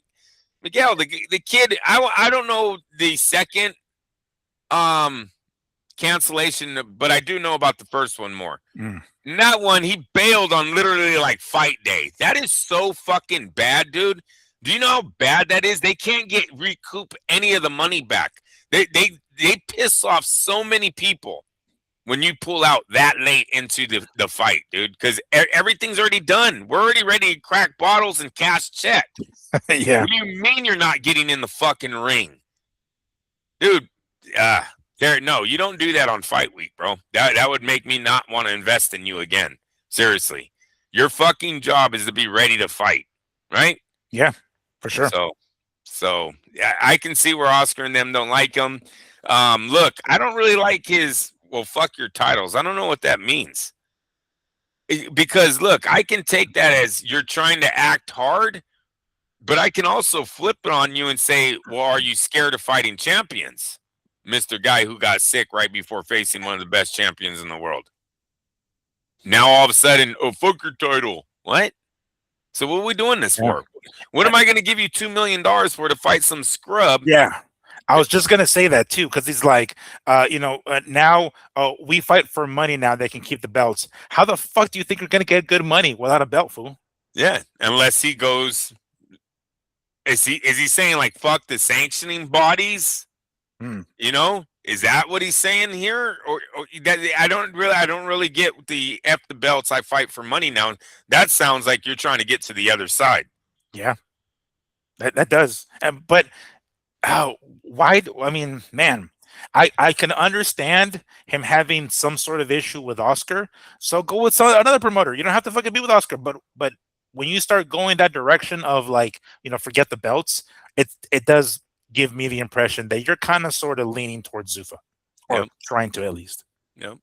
Speaker 2: Miguel, the kid, I don't know the second cancellation, but I do know about the first one more. And that one, he bailed on literally like fight day. That is so fucking bad, dude. Do you know how bad that is? They can't recoup any of the money back. They piss off so many people when you pull out that late into the fight, dude, because everything's already done. We're already ready to crack bottles and cash check.
Speaker 1: Yeah.
Speaker 2: What do you mean you're not getting in the fucking ring? Dude, no, you don't do that on fight week, bro. That would make me not want to invest in you again. Seriously. Your fucking job is to be ready to fight, right?
Speaker 1: Yeah. For sure.
Speaker 2: So I can see where Oscar and them don't like him. Look, I don't really like his, well, fuck your titles. I don't know what that means. Because, look, I can take that as you're trying to act hard, but I can also flip it on you and say, well, are you scared of fighting champions? Mr. Guy who got sick right before facing one of the best champions in the world. Now, all of a sudden, oh, fuck your title. What? So what are we doing this for? What am I going to give you $2 million for to fight some scrub?
Speaker 1: Yeah, I was just going to say that too, because he's like, now we fight for money now. They can keep the belts. How the fuck do you think you're going to get good money without a belt, fool?
Speaker 2: Yeah, unless he goes, is he saying like fuck the sanctioning bodies? You know, Is that what he's saying here? Or that, I don't really get the F the belts, I fight for money now. That sounds like you're trying to get to the other side.
Speaker 1: Yeah, that does. But why? I mean, man, I can understand him having some sort of issue with Oscar. So go with another promoter. You don't have to fucking be with Oscar. But when you start going that direction of like, forget the belts, it does give me the impression that you're kind of sort of leaning towards Zuffa, or trying to at least.
Speaker 2: Yep.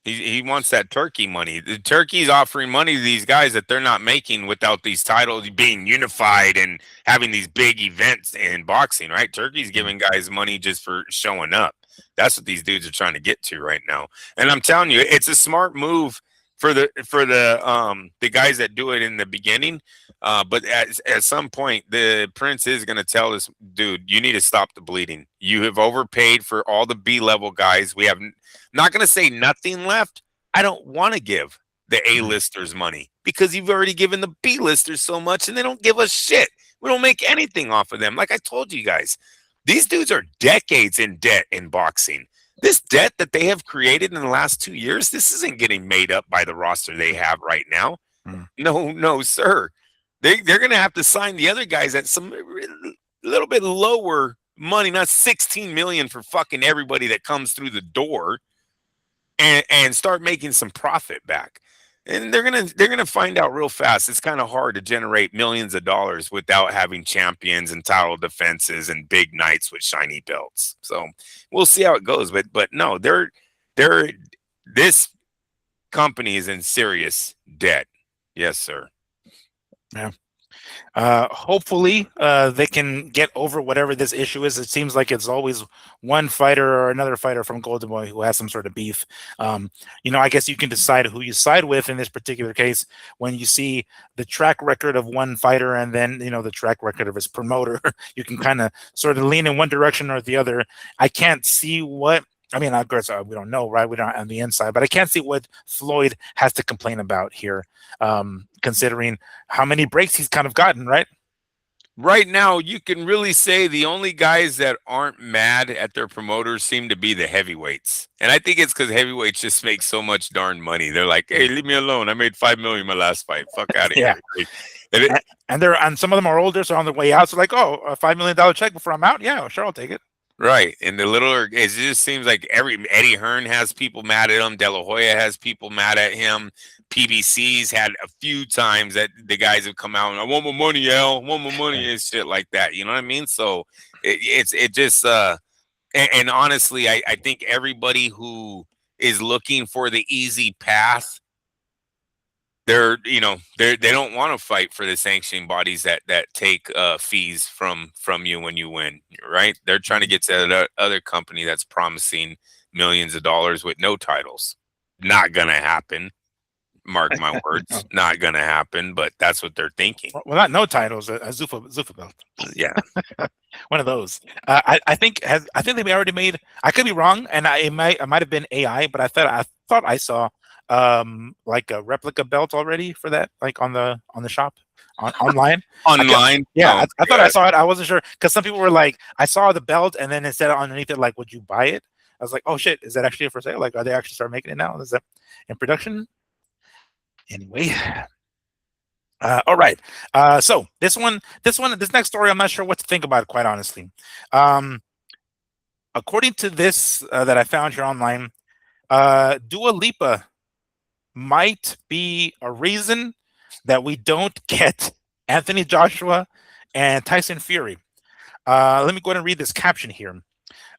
Speaker 2: He wants that turkey money. The turkey's offering money to these guys that they're not making without these titles being unified and having these big events in boxing, right? Turkey's giving guys money just for showing up. That's what these dudes are trying to get to right now. And I'm telling you, it's a smart move for the guys that do it in the beginning. But at some point, the Prince is going to tell this dude, you need to stop the bleeding. You have overpaid for all the B-level guys. We have not going to say nothing left. I don't want to give the A-listers money because you've already given the B-listers so much and they don't give us shit. We don't make anything off of them. Like I told you guys, these dudes are decades in debt in boxing. This debt that they have created in the last 2 years, this isn't getting made up by the roster they have right now. No, sir. They're going to have to sign the other guys at some little bit lower money, not 16 million for fucking everybody that comes through the door, and start making some profit back. And they're gonna find out real fast. It's kind of hard to generate millions of dollars without having champions and title defenses and big nights with shiny belts. So we'll see how it goes. But no, this company is in serious debt. Yes, sir.
Speaker 1: Yeah. Hopefully they can get over whatever this issue is. It seems like it's always one fighter or another fighter from Golden Boy who has some sort of beef. I guess you can decide who you side with in this particular case when you see the track record of one fighter and then the track record of his promoter. You can kind of sort of lean in one direction or the other. I can't see what. I mean, of course, we don't know, right? We don't on the inside, but I can't see what Floyd has to complain about here, considering how many breaks he's kind of gotten, right?
Speaker 2: Right now, you can really say the only guys that aren't mad at their promoters seem to be the heavyweights. And I think it's because heavyweights just make so much darn money. They're like, hey, leave me alone. I made $5 million my last fight. Fuck out of here.
Speaker 1: And some of them are older, so on their way out, so like, oh, a $5 million check before I'm out? Yeah, sure, I'll take it.
Speaker 2: Right. And it just seems like Eddie Hearn has people mad at him. De La Hoya has people mad at him. PBC's had a few times that the guys have come out and I want my money, Al, I want my money and shit like that. You know what I mean? So it just and honestly, I think everybody who is looking for the easy path, they don't want to fight for the sanctioning bodies that take fees from you when you win, right? They're trying to get to the other company that's promising millions of dollars with no titles. Not gonna happen. Mark my words, not gonna happen. But that's what they're thinking.
Speaker 1: Well, not no titles, a Zuffa belt.
Speaker 2: Yeah,
Speaker 1: one of those. I think they already made. I could be wrong, and it might have been AI, but I thought I saw like a replica belt already for that, like on the shop online.
Speaker 2: Online.
Speaker 1: I thought I saw it. I wasn't sure because some people were like, I saw the belt and then it said underneath it like, would you buy it? I was like, oh shit, is that actually for sale? Like, are they actually start making it now? Is that in production? Anyway. All right. So this next story, I'm not sure what to think about it, quite honestly. According to this that I found here online, Dua Lipa might be a reason that we don't get Anthony Joshua and Tyson Fury. Let me go ahead and read this caption here.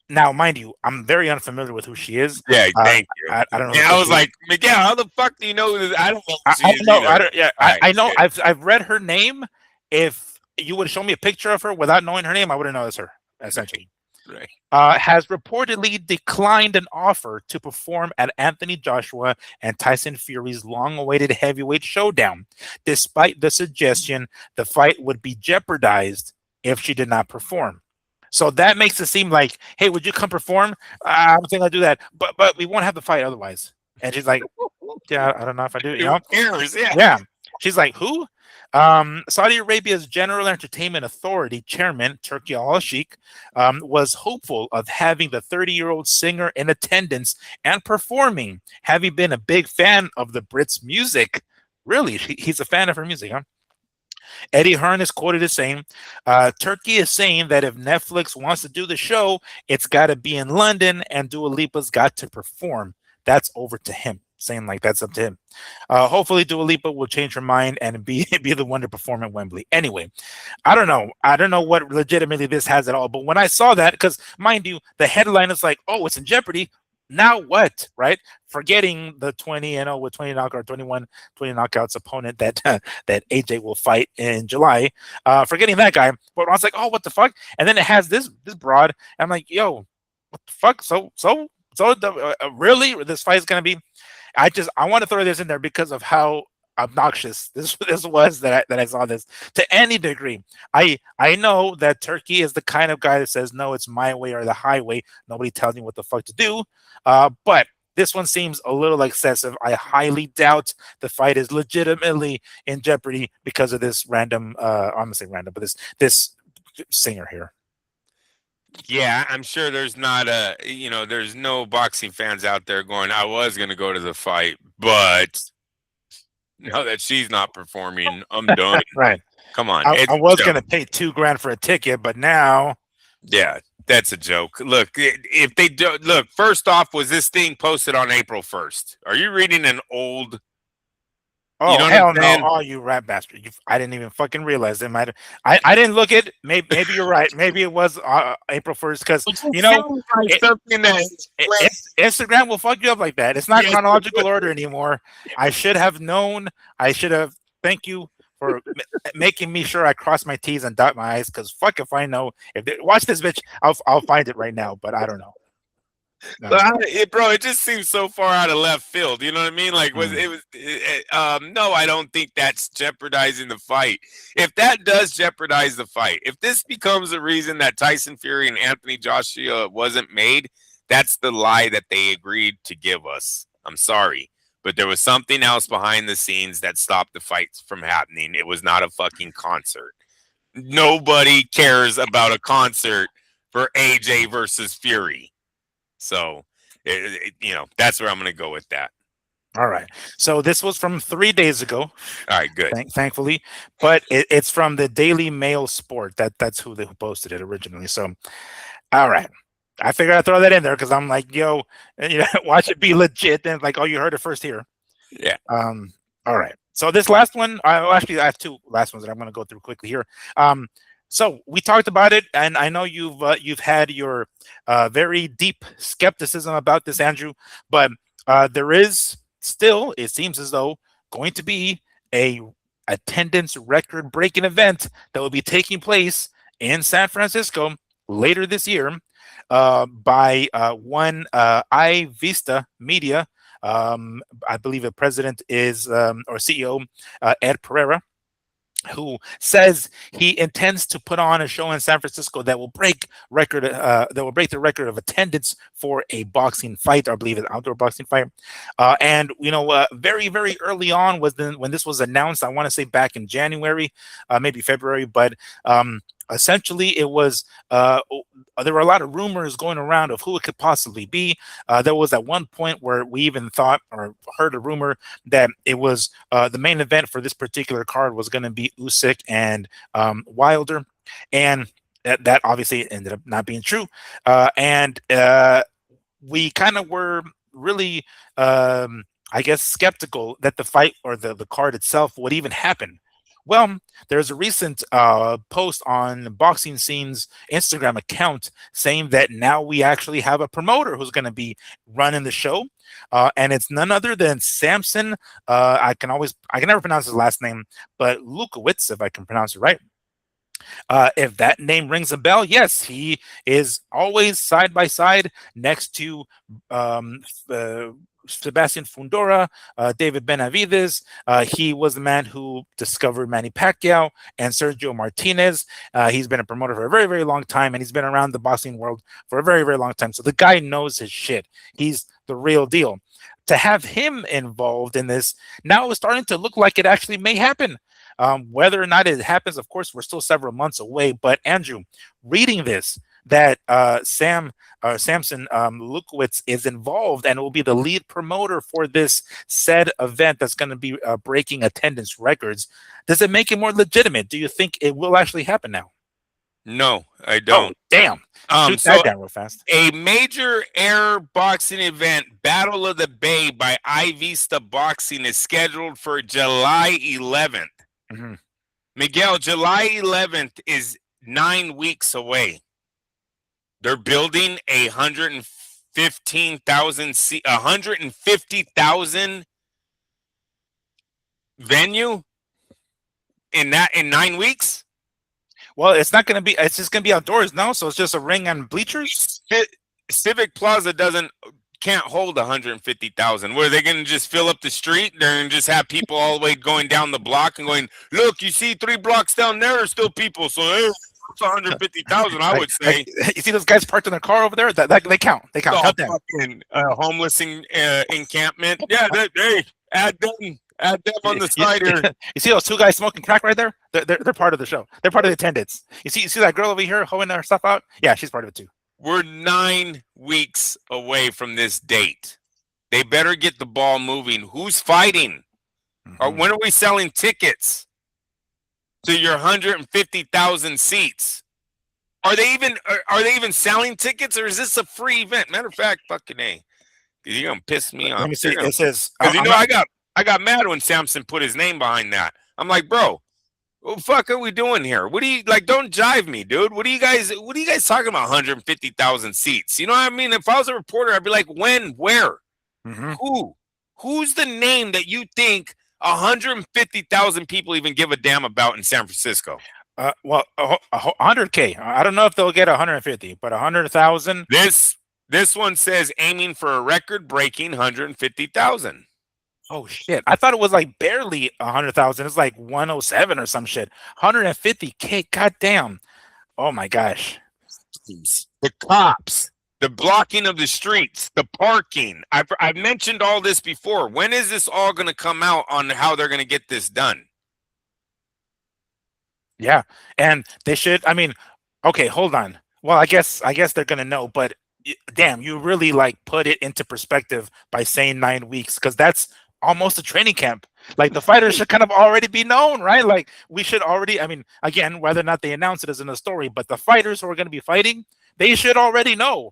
Speaker 1: Now, mind you, I'm very unfamiliar with who she is.
Speaker 2: Yeah, thank you.
Speaker 1: I don't know.
Speaker 2: Yeah, I was like, Miguel, how the fuck do you know this? I don't know.
Speaker 1: I know. I've read her name. If you would show me a picture of her without knowing her name, I wouldn't know it's her. Essentially.
Speaker 2: Right.
Speaker 1: Has reportedly declined an offer to perform at Anthony Joshua and Tyson Fury's long-awaited heavyweight showdown, despite the suggestion the fight would be jeopardized if she did not perform. So that makes it seem like, hey, would you come perform? I don't think I'll do that, but we won't have the fight otherwise. And she's like, yeah, I don't know if I do.
Speaker 2: Who cares?
Speaker 1: Yeah. She's like, who? Saudi Arabia's General Entertainment Authority chairman, Turki Al-Sheikh, was hopeful of having the 30-year-old singer in attendance and performing, having been a big fan of the Brits' music. Really, he's a fan of her music, huh? Eddie Hearn is quoted as saying, Turkey is saying that if Netflix wants to do the show, it's got to be in London and Dua Lipa's got to perform. That's over to him, saying like that's up to him. Hopefully Dua Lipa will change her mind and be the one to perform at Wembley. Anyway, I don't know. I don't know what legitimately this has at all. But when I saw that, because mind you, the headline is like, oh, it's in jeopardy. Now what, right? Forgetting the 20-0 with 20 knockout, 21, 20 knockouts opponent that that AJ will fight in July. Forgetting that guy, but I was like, oh, what the fuck? And then it has this broad. I'm like, yo, what the fuck? So really, this fight is gonna be? I want to throw this in there because of how obnoxious this was that I saw this to any degree. I know that Turkey is the kind of guy that says no, it's my way or the highway. Nobody tells me what the fuck to do. But this one seems a little excessive. I highly doubt the fight is legitimately in jeopardy because of this random. I'm gonna say random, but this singer here.
Speaker 2: Yeah, I'm sure there's not there's no boxing fans out there going, I was going to go to the fight, but now that she's not performing, I'm done.
Speaker 1: Right.
Speaker 2: Come on.
Speaker 1: I was going to pay $2,000 for a ticket, but now.
Speaker 2: Yeah, that's a joke. Look, if they do, look, first off, was this thing posted on April 1st? Are you reading an old?
Speaker 1: Oh, you know hell no! Oh, you rat bastard! I didn't even fucking realize it might. I didn't look it. Maybe you're right. Maybe it was April 1st because Instagram will fuck you up like that. It's not chronological order anymore. I should have known. I should have. Thank you for making me sure I cross my T's and dot my I's. Because fuck if I know. Watch this bitch. I'll find it right now. But I don't know.
Speaker 2: No. Bro, it just seems so far out of left field. You know what I mean? Like, no, I don't think that's jeopardizing the fight. If that does jeopardize the fight, if this becomes a reason that Tyson Fury and Anthony Joshua wasn't made, that's the lie that they agreed to give us. I'm sorry, but there was something else behind the scenes that stopped the fights from happening. It was not a fucking concert. Nobody cares about a concert for AJ versus Fury. So, that's where I'm going to go with that.
Speaker 1: All right. So this was from 3 days ago.
Speaker 2: All right, good.
Speaker 1: Thankfully. But it's from the Daily Mail Sport. That's who posted it originally. So, all right. I figured I'd throw that in there because I'm like, yo, watch it be legit. And like, oh, you heard it first here.
Speaker 2: Yeah.
Speaker 1: All right. So this last one, actually, I have two last ones that I'm going to go through quickly here. So we talked about it, and I know you've had your very deep skepticism about this, Andrew, but there is still, it seems as though, going to be a attendance record-breaking event that will be taking place in San Francisco later this year by one iVista Media. I believe the president is or CEO Ed Pereira, who says he intends to put on a show in San Francisco that will break the record of attendance for a boxing fight, or I believe an outdoor boxing fight. And very, very early on when this was announced, I want to say back in January, maybe February, but essentially it was there were a lot of rumors going around of who it could possibly be. There was at one point where we even thought or heard a rumor that it was the main event for this particular card was going to be Usyk and Wilder, and that obviously ended up not being true. And we kind of were really I guess skeptical that the fight or the card itself would even happen. Well, there's a recent post on Boxing Scene's Instagram account saying that now we actually have a promoter who's going to be running the show, and it's none other than Samson. I can never pronounce his last name, but Lukowitz, if I can pronounce it right. If that name rings a bell, yes, he is always side by side next to Sebastian Fundora, David Benavidez. He was the man who discovered Manny Pacquiao and Sergio Martinez. He's been a promoter for a very, very long time, and he's been around the boxing world for a very, very long time. So the guy knows his shit. He's the real deal. To have him involved in this, now it's starting to look like it actually may happen. Whether or not it happens, of course, we're still several months away. But Andrew, reading this, that Samson Lukowitz is involved and will be the lead promoter for this said event that's going to be breaking attendance records. Does it make it more legitimate? Do you think it will actually happen now?
Speaker 2: No, I don't.
Speaker 1: Oh, damn. Shoot
Speaker 2: So
Speaker 1: that down real fast.
Speaker 2: a major air boxing event, Battle of the Bay by iVista Boxing, is scheduled for July 11th.
Speaker 1: Mm-hmm.
Speaker 2: Miguel, July 11th is 9 weeks away. They're building 150,000 venue in 9 weeks.
Speaker 1: Well, it's not going to be. It's just going to be outdoors now, so it's just a ring and bleachers.
Speaker 2: Civic Plaza can't hold 150,000. Where are they going to just fill up the street? They're going to just have people all the way going down the block and going, look, you see 3 blocks down there are still people. So it's 150,000, I would say.
Speaker 1: You see those guys parked in their car over there? That they count. They count. Count them.
Speaker 2: Fucking homeless encampment. Yeah, hey, add them on the side here.
Speaker 1: You see those 2 guys smoking crack right there? They're part of the show. They're part of the attendance. You see that girl over here hoeing her stuff out? Yeah, she's part of it too.
Speaker 2: We're 9 weeks away from this date. They better get the ball moving. Who's fighting?
Speaker 1: Mm-hmm.
Speaker 2: Or when are we selling tickets to your 150,000 seats? Are they even selling tickets, or is this a free event? Matter of fact, fucking A. You're gonna piss me off.
Speaker 1: Let me see. It says
Speaker 2: I got mad when Samson put his name behind that. I'm like, bro, what the fuck are we doing here? What do you like? Don't jive me, dude. What are you guys talking about? 150,000 seats. You know what I mean? If I was a reporter, I'd be like, when, where, who's the name that you think 150,000 people even give a damn about in San Francisco?
Speaker 1: Well, 100K. I don't know if they'll get 150, but 100,000.
Speaker 2: This one says aiming for a record-breaking 150,000.
Speaker 1: Oh shit! I thought it was like barely 100,000. It's like 107 or some shit. 150K. Goddamn! Oh my gosh!
Speaker 2: The cops, the blocking of the streets, the parking. I've mentioned all this before. When is this all going to come out on how they're going to get this done?
Speaker 1: Yeah, and they should. I mean, okay, hold on. Well, I guess they're going to know, but damn, you really like put it into perspective by saying 9 weeks, because that's almost a training camp. Like the fighters should kind of already be known, right? Like we should already, I mean, again, whether or not they announce it is in the story, but the fighters who are going to be fighting, they should already know,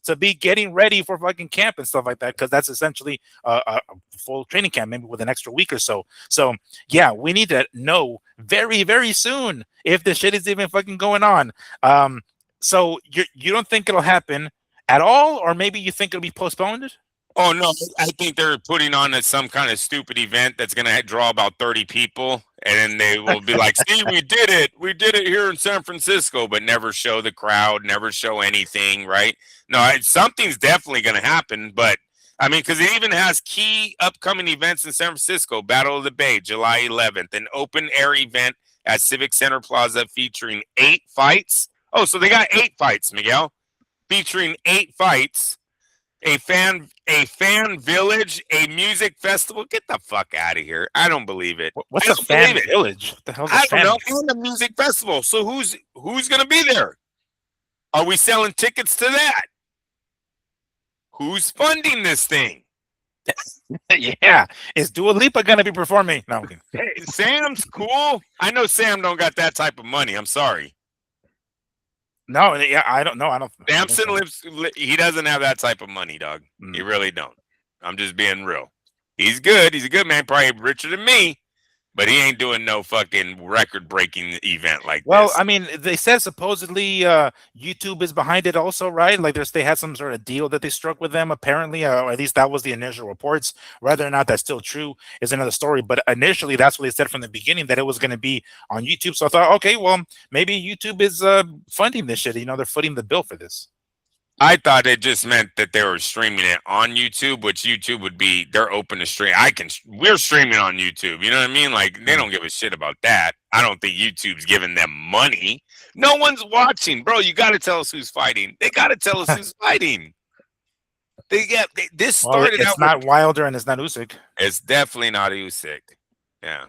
Speaker 1: to be getting ready for fucking camp and stuff like that, because that's essentially a full training camp, maybe with an extra week or so. So yeah, we need to know very, very soon if this shit is even fucking going on. So you don't think it'll happen at all, or maybe you think it'll be postponed?
Speaker 2: Oh, no, I think they're putting on some kind of stupid event that's going to draw about 30 people, and then they will be like, see, we did it. We did it here in San Francisco, but never show the crowd, never show anything, right? No, something's definitely going to happen, but, I mean, because it even has key upcoming events in San Francisco, Battle of the Bay, July 11th, an open-air event at Civic Center Plaza featuring 8 fights. Oh, so they got 8 fights, Miguel, featuring 8 fights. A fan village, a music festival. Get the fuck out of here! I don't believe it.
Speaker 1: What's a fan village? What the hell's a fan?
Speaker 2: I don't know. And a music festival. So who's gonna be there? Are we selling tickets to that? Who's funding this thing?
Speaker 1: Yeah, is Dua Lipa gonna be performing? No,
Speaker 2: hey, Sam's cool. I know Sam don't got that type of money. I'm sorry.
Speaker 1: No, yeah, I don't know.
Speaker 2: Samson he doesn't have that type of money, dog. He really don't. I'm just being real. He's good. He's a good man, probably richer than me, but he ain't doing no fucking record-breaking event like this.
Speaker 1: Well, I mean, they said supposedly YouTube is behind it also, right? Like they had some sort of deal that they struck with them, apparently, or at least that was the initial reports. Whether or not that's still true is another story. But initially, that's what they said from the beginning, that it was going to be on YouTube. So I thought, okay, well, maybe YouTube is funding this shit. They're footing the bill for this.
Speaker 2: I thought it just meant that they were streaming it on YouTube, which YouTube would be, they're open to stream. We're streaming on YouTube. You know what I mean? Like, they don't give a shit about that. I don't think YouTube's giving them money. No one's watching. Bro, you got to tell us who's fighting. They got to tell us who's fighting. This started out.
Speaker 1: It's not Wilder and it's not Usyk.
Speaker 2: It's definitely not Usyk. Yeah.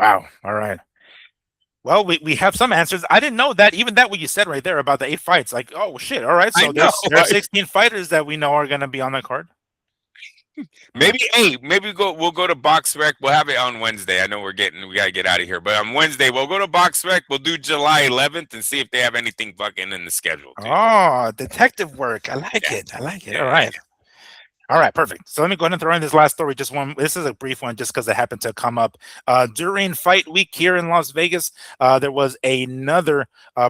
Speaker 1: Wow. All right. Well, we have some answers. I didn't know that. Even that what you said right there about the 8 fights. Like, oh shit. All right.
Speaker 2: I
Speaker 1: So
Speaker 2: know.
Speaker 1: there's 16 fighters that we know are gonna be on the card.
Speaker 2: Maybe we'll go to Box Rec. We'll have it on Wednesday. I know we gotta get out of here, but on Wednesday we'll go to Box Rec. We'll do July 11th and see if they have anything fucking in the schedule. Dude.
Speaker 1: Oh, detective work. I like it. I like it. All right. All right, perfect. So let me go ahead and throw in this last story. Just one. This is a brief one, just because it happened to come up during fight week here in Las Vegas. There was another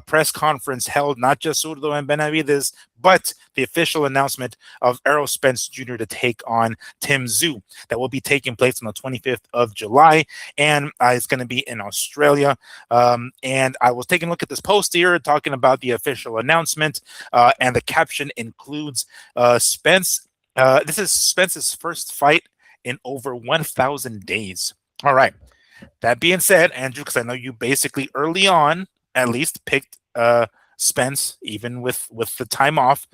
Speaker 1: press conference held, not just Zurdo and Benavidez, but the official announcement of Errol Spence Jr. to take on Tszyu. That will be taking place on the 25th of July, and it's going to be in Australia. And I was taking a look at this post here, talking about the official announcement, and the caption includes Spence. This is Spence's first fight in over 1,000 days. All right. That being said, Andrew, because I know you basically early on at least picked Spence, even with the time off.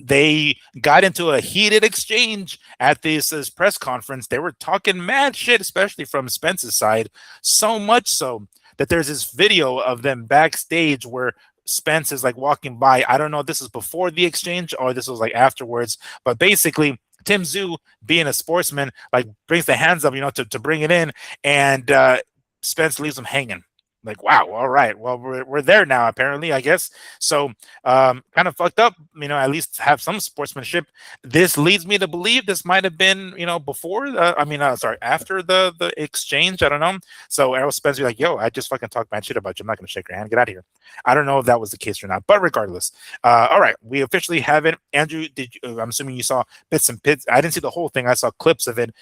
Speaker 1: They got into a heated exchange at this press conference. They were talking mad shit, especially from Spence's side, so much so that there's this video of them backstage where Spence is like walking by. I don't know if this is before the exchange or this was like afterwards, but basically Tszyu, being a sportsman, like brings the hands up, to bring it in, and Spence leaves him hanging. Like, wow, all right, well, we're there now, apparently, I guess. So kind of fucked up, at least have some sportsmanship. This leads me to believe this might have been, before, after the exchange. I don't know. So Errol Spence be like, yo, I just fucking talked mad shit about you. I'm not going to shake your hand. Get out of here. I don't know if that was the case or not, but regardless. All right, we officially have it. Andrew, I'm assuming you saw bits and bits. I didn't see the whole thing. I saw clips of it.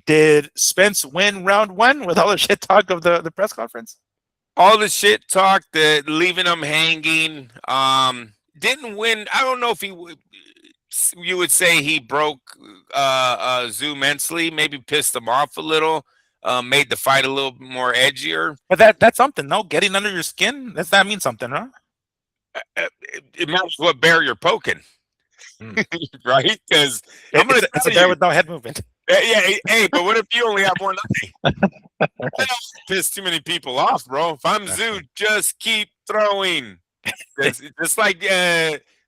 Speaker 1: Did Spence win round one with all the shit talk of the press conference?
Speaker 2: All the shit talk, the leaving him hanging. Didn't win. I don't know if you would say he broke Tszyu mentally, maybe pissed him off a little, made the fight a little more edgier.
Speaker 1: But that's something, no? Getting under your skin, that means something, huh?
Speaker 2: It matters what bear you're poking. Right? Because
Speaker 1: it's a bear with no head movement.
Speaker 2: Yeah, hey, but what if you only have one eye? I don't piss too many people off, bro. If I'm Tszyu, just keep throwing. Just like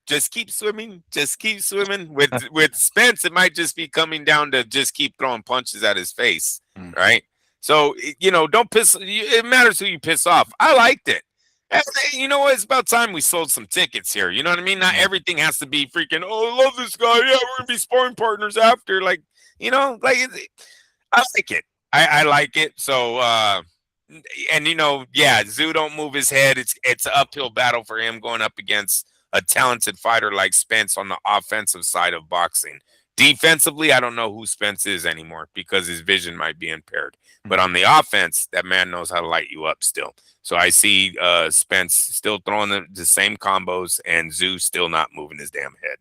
Speaker 2: just keep swimming. Just keep swimming. With Spence, it might just be coming down to just keep throwing punches at his face, right? So don't piss. It matters who you piss off. I liked it. You know what? It's about time we sold some tickets here. You know what I mean? Not everything has to be freaking. Oh, I love this guy. Yeah, we're gonna be sparring partners after. Like. I like it. I like it. So, Tszyu don't move his head. It's an uphill battle for him going up against a talented fighter like Spence on the offensive side of boxing. Defensively, I don't know who Spence is anymore because his vision might be impaired. But on the offense, that man knows how to light you up still. So I see Spence still throwing the same combos and Tszyu still not moving his damn head.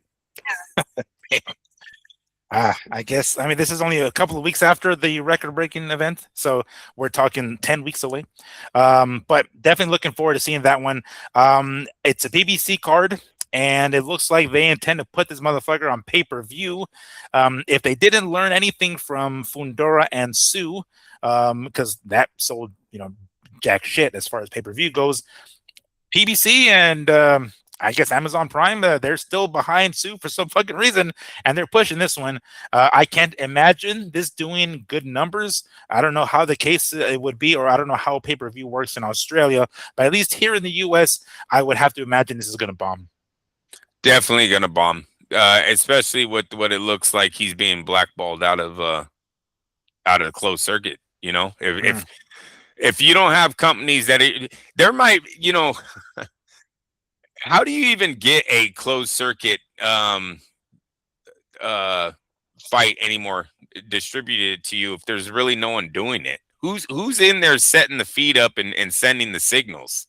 Speaker 1: I guess, this is only a couple of weeks after the record-breaking event, so we're talking 10 weeks away. But definitely looking forward to seeing that one. It's a BBC card, and it looks like they intend to put this motherfucker on pay-per-view. If they didn't learn anything from Fundora and Tszyu, because that sold, jack shit as far as pay-per-view goes, PBC and I guess Amazon Prime, they're still behind Tszyu for some fucking reason, and they're pushing this one. I can't imagine this doing good numbers. I don't know how the case it would be, or I don't know how pay-per-view works in Australia, but at least here in the U.S., I would have to imagine this is going to bomb.
Speaker 2: Definitely going to bomb, especially with what it looks like he's being blackballed out of the closed circuit. If you don't have companies there might, how do you even get a closed circuit fight anymore distributed to you if there's really no one doing it? Who's in there setting the feed up and sending the signals,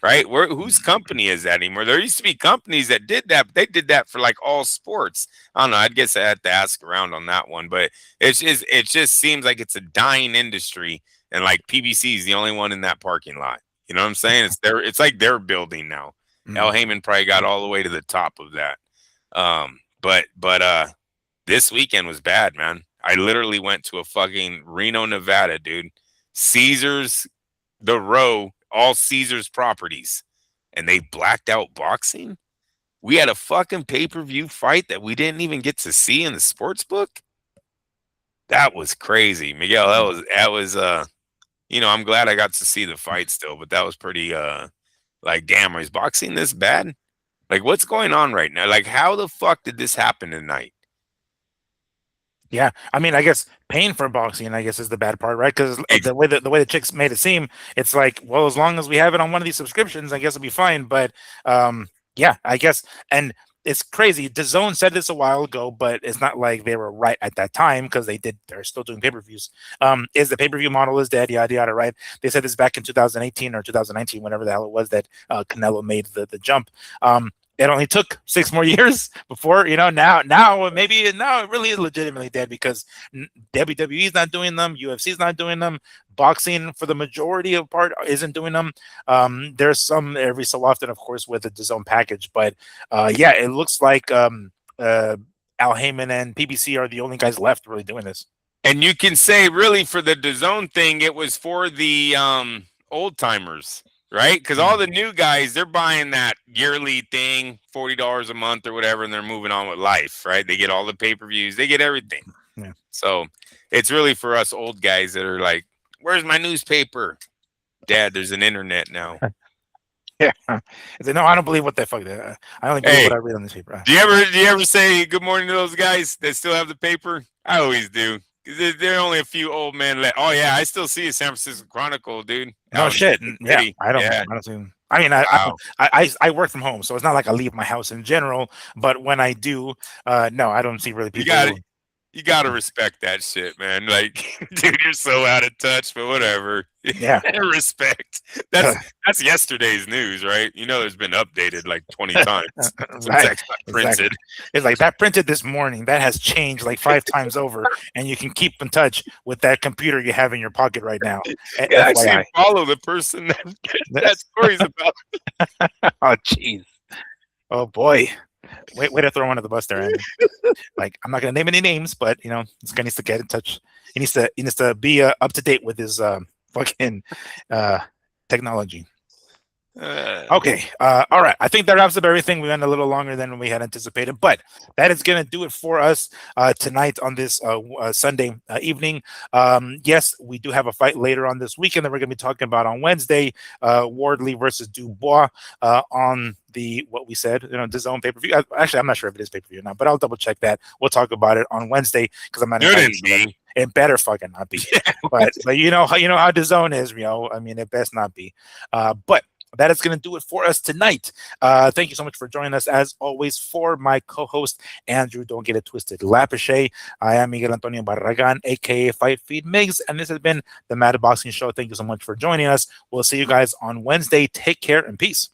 Speaker 2: right? Whose company is that anymore? There used to be companies that did that. But they did that for like all sports. I don't know. I guess I had to ask around on that one, but it just seems like it's a dying industry, and like PBC is the only one in that parking lot. You know what I'm saying? It's like their building now. El Heyman probably got all the way to the top of that. But this weekend was bad, man. I literally went to a fucking Reno, Nevada, dude, Caesars, the Row, all Caesars properties, and they blacked out boxing. We had a fucking pay-per-view fight that we didn't even get to see in the sports book. That was crazy, Miguel. That was I'm glad I got to see the fight still, but that was pretty like, damn, is boxing this bad? Like, what's going on right now? Like, how the fuck did this happen tonight?
Speaker 1: Yeah, I mean, I guess paying for boxing, I guess, is the bad part, right? Because the way the chicks made it seem, it's like, well, as long as we have it on one of these subscriptions, I guess it'll be fine. But yeah, I guess, and it's crazy. DAZN said this a while ago, but it's not like they were right at that time because they're still doing pay-per-views. Is the pay-per-view model is dead, yada yada, right? They said this back in 2018 or 2019, whenever the hell it was that Canelo made the jump. It only took 6 more years before, now maybe now it really is legitimately dead because WWE is not doing them, UFC is not doing them, boxing for the majority of part isn't doing them. There's some every so often, of course, with the DAZN package, but yeah, it looks like Al Heyman and PBC are the only guys left really doing this.
Speaker 2: And you can say, really, for the DAZN thing, it was for the old timers. Right? Because all the new guys, they're buying that yearly thing, $40 a month or whatever, and they're moving on with life, right? They get all the pay-per-views, they get everything.
Speaker 1: Yeah.
Speaker 2: So it's really for us old guys that are like, where's my newspaper? Dad, there's an internet now.
Speaker 1: Yeah. No, I don't believe what the fuck. I only believe what I read on this paper.
Speaker 2: Do you ever say good morning to those guys that still have the paper? I always do. There are only a few old men left. Oh yeah, I still see a San Francisco Chronicle, dude.
Speaker 1: No shit. Yeah, I don't see them. I mean, I work from home, so it's not like I leave my house in general. But when I do, no, I don't see really people.
Speaker 2: You gotta respect that shit, man. Like, dude, you're so out of touch, but whatever.
Speaker 1: Yeah,
Speaker 2: respect. That's yesterday's news, right? There's been updated like 20 times since that got printed.
Speaker 1: Exactly. It's like that printed this morning. That has changed like 5 times over, and you can keep in touch with that computer you have in your pocket right now.
Speaker 2: You actually follow the person that story's about.
Speaker 1: Oh, jeez. Oh boy. Way to throw one of the bus there, Andy. Like, I'm not gonna name any names, but this guy needs to get in touch. He needs to be up to date with his fucking technology. Okay. All right. I think that wraps up everything. We went a little longer than we had anticipated, but that is going to do it for us tonight on this Sunday evening. Yes, we do have a fight later on this weekend that we're going to be talking about on Wednesday. Wardley versus Dubois on what we said, DAZN pay-per-view. Actually, I'm not sure if it is pay-per-view or not, but I'll double check that. We'll talk about it on Wednesday because I'm not. It better fucking not be. but you know how DAZN is, I mean, it best not be. But that is going to do it for us tonight. Thank you so much for joining us. As always, for my co-host, Andrew, don't get it twisted, Lapiche. I am Miguel Antonio Barragan, a.k.a. Fight Feed Migs, and this has been the Mad Boxing Show. Thank you so much for joining us. We'll see you guys on Wednesday. Take care and peace.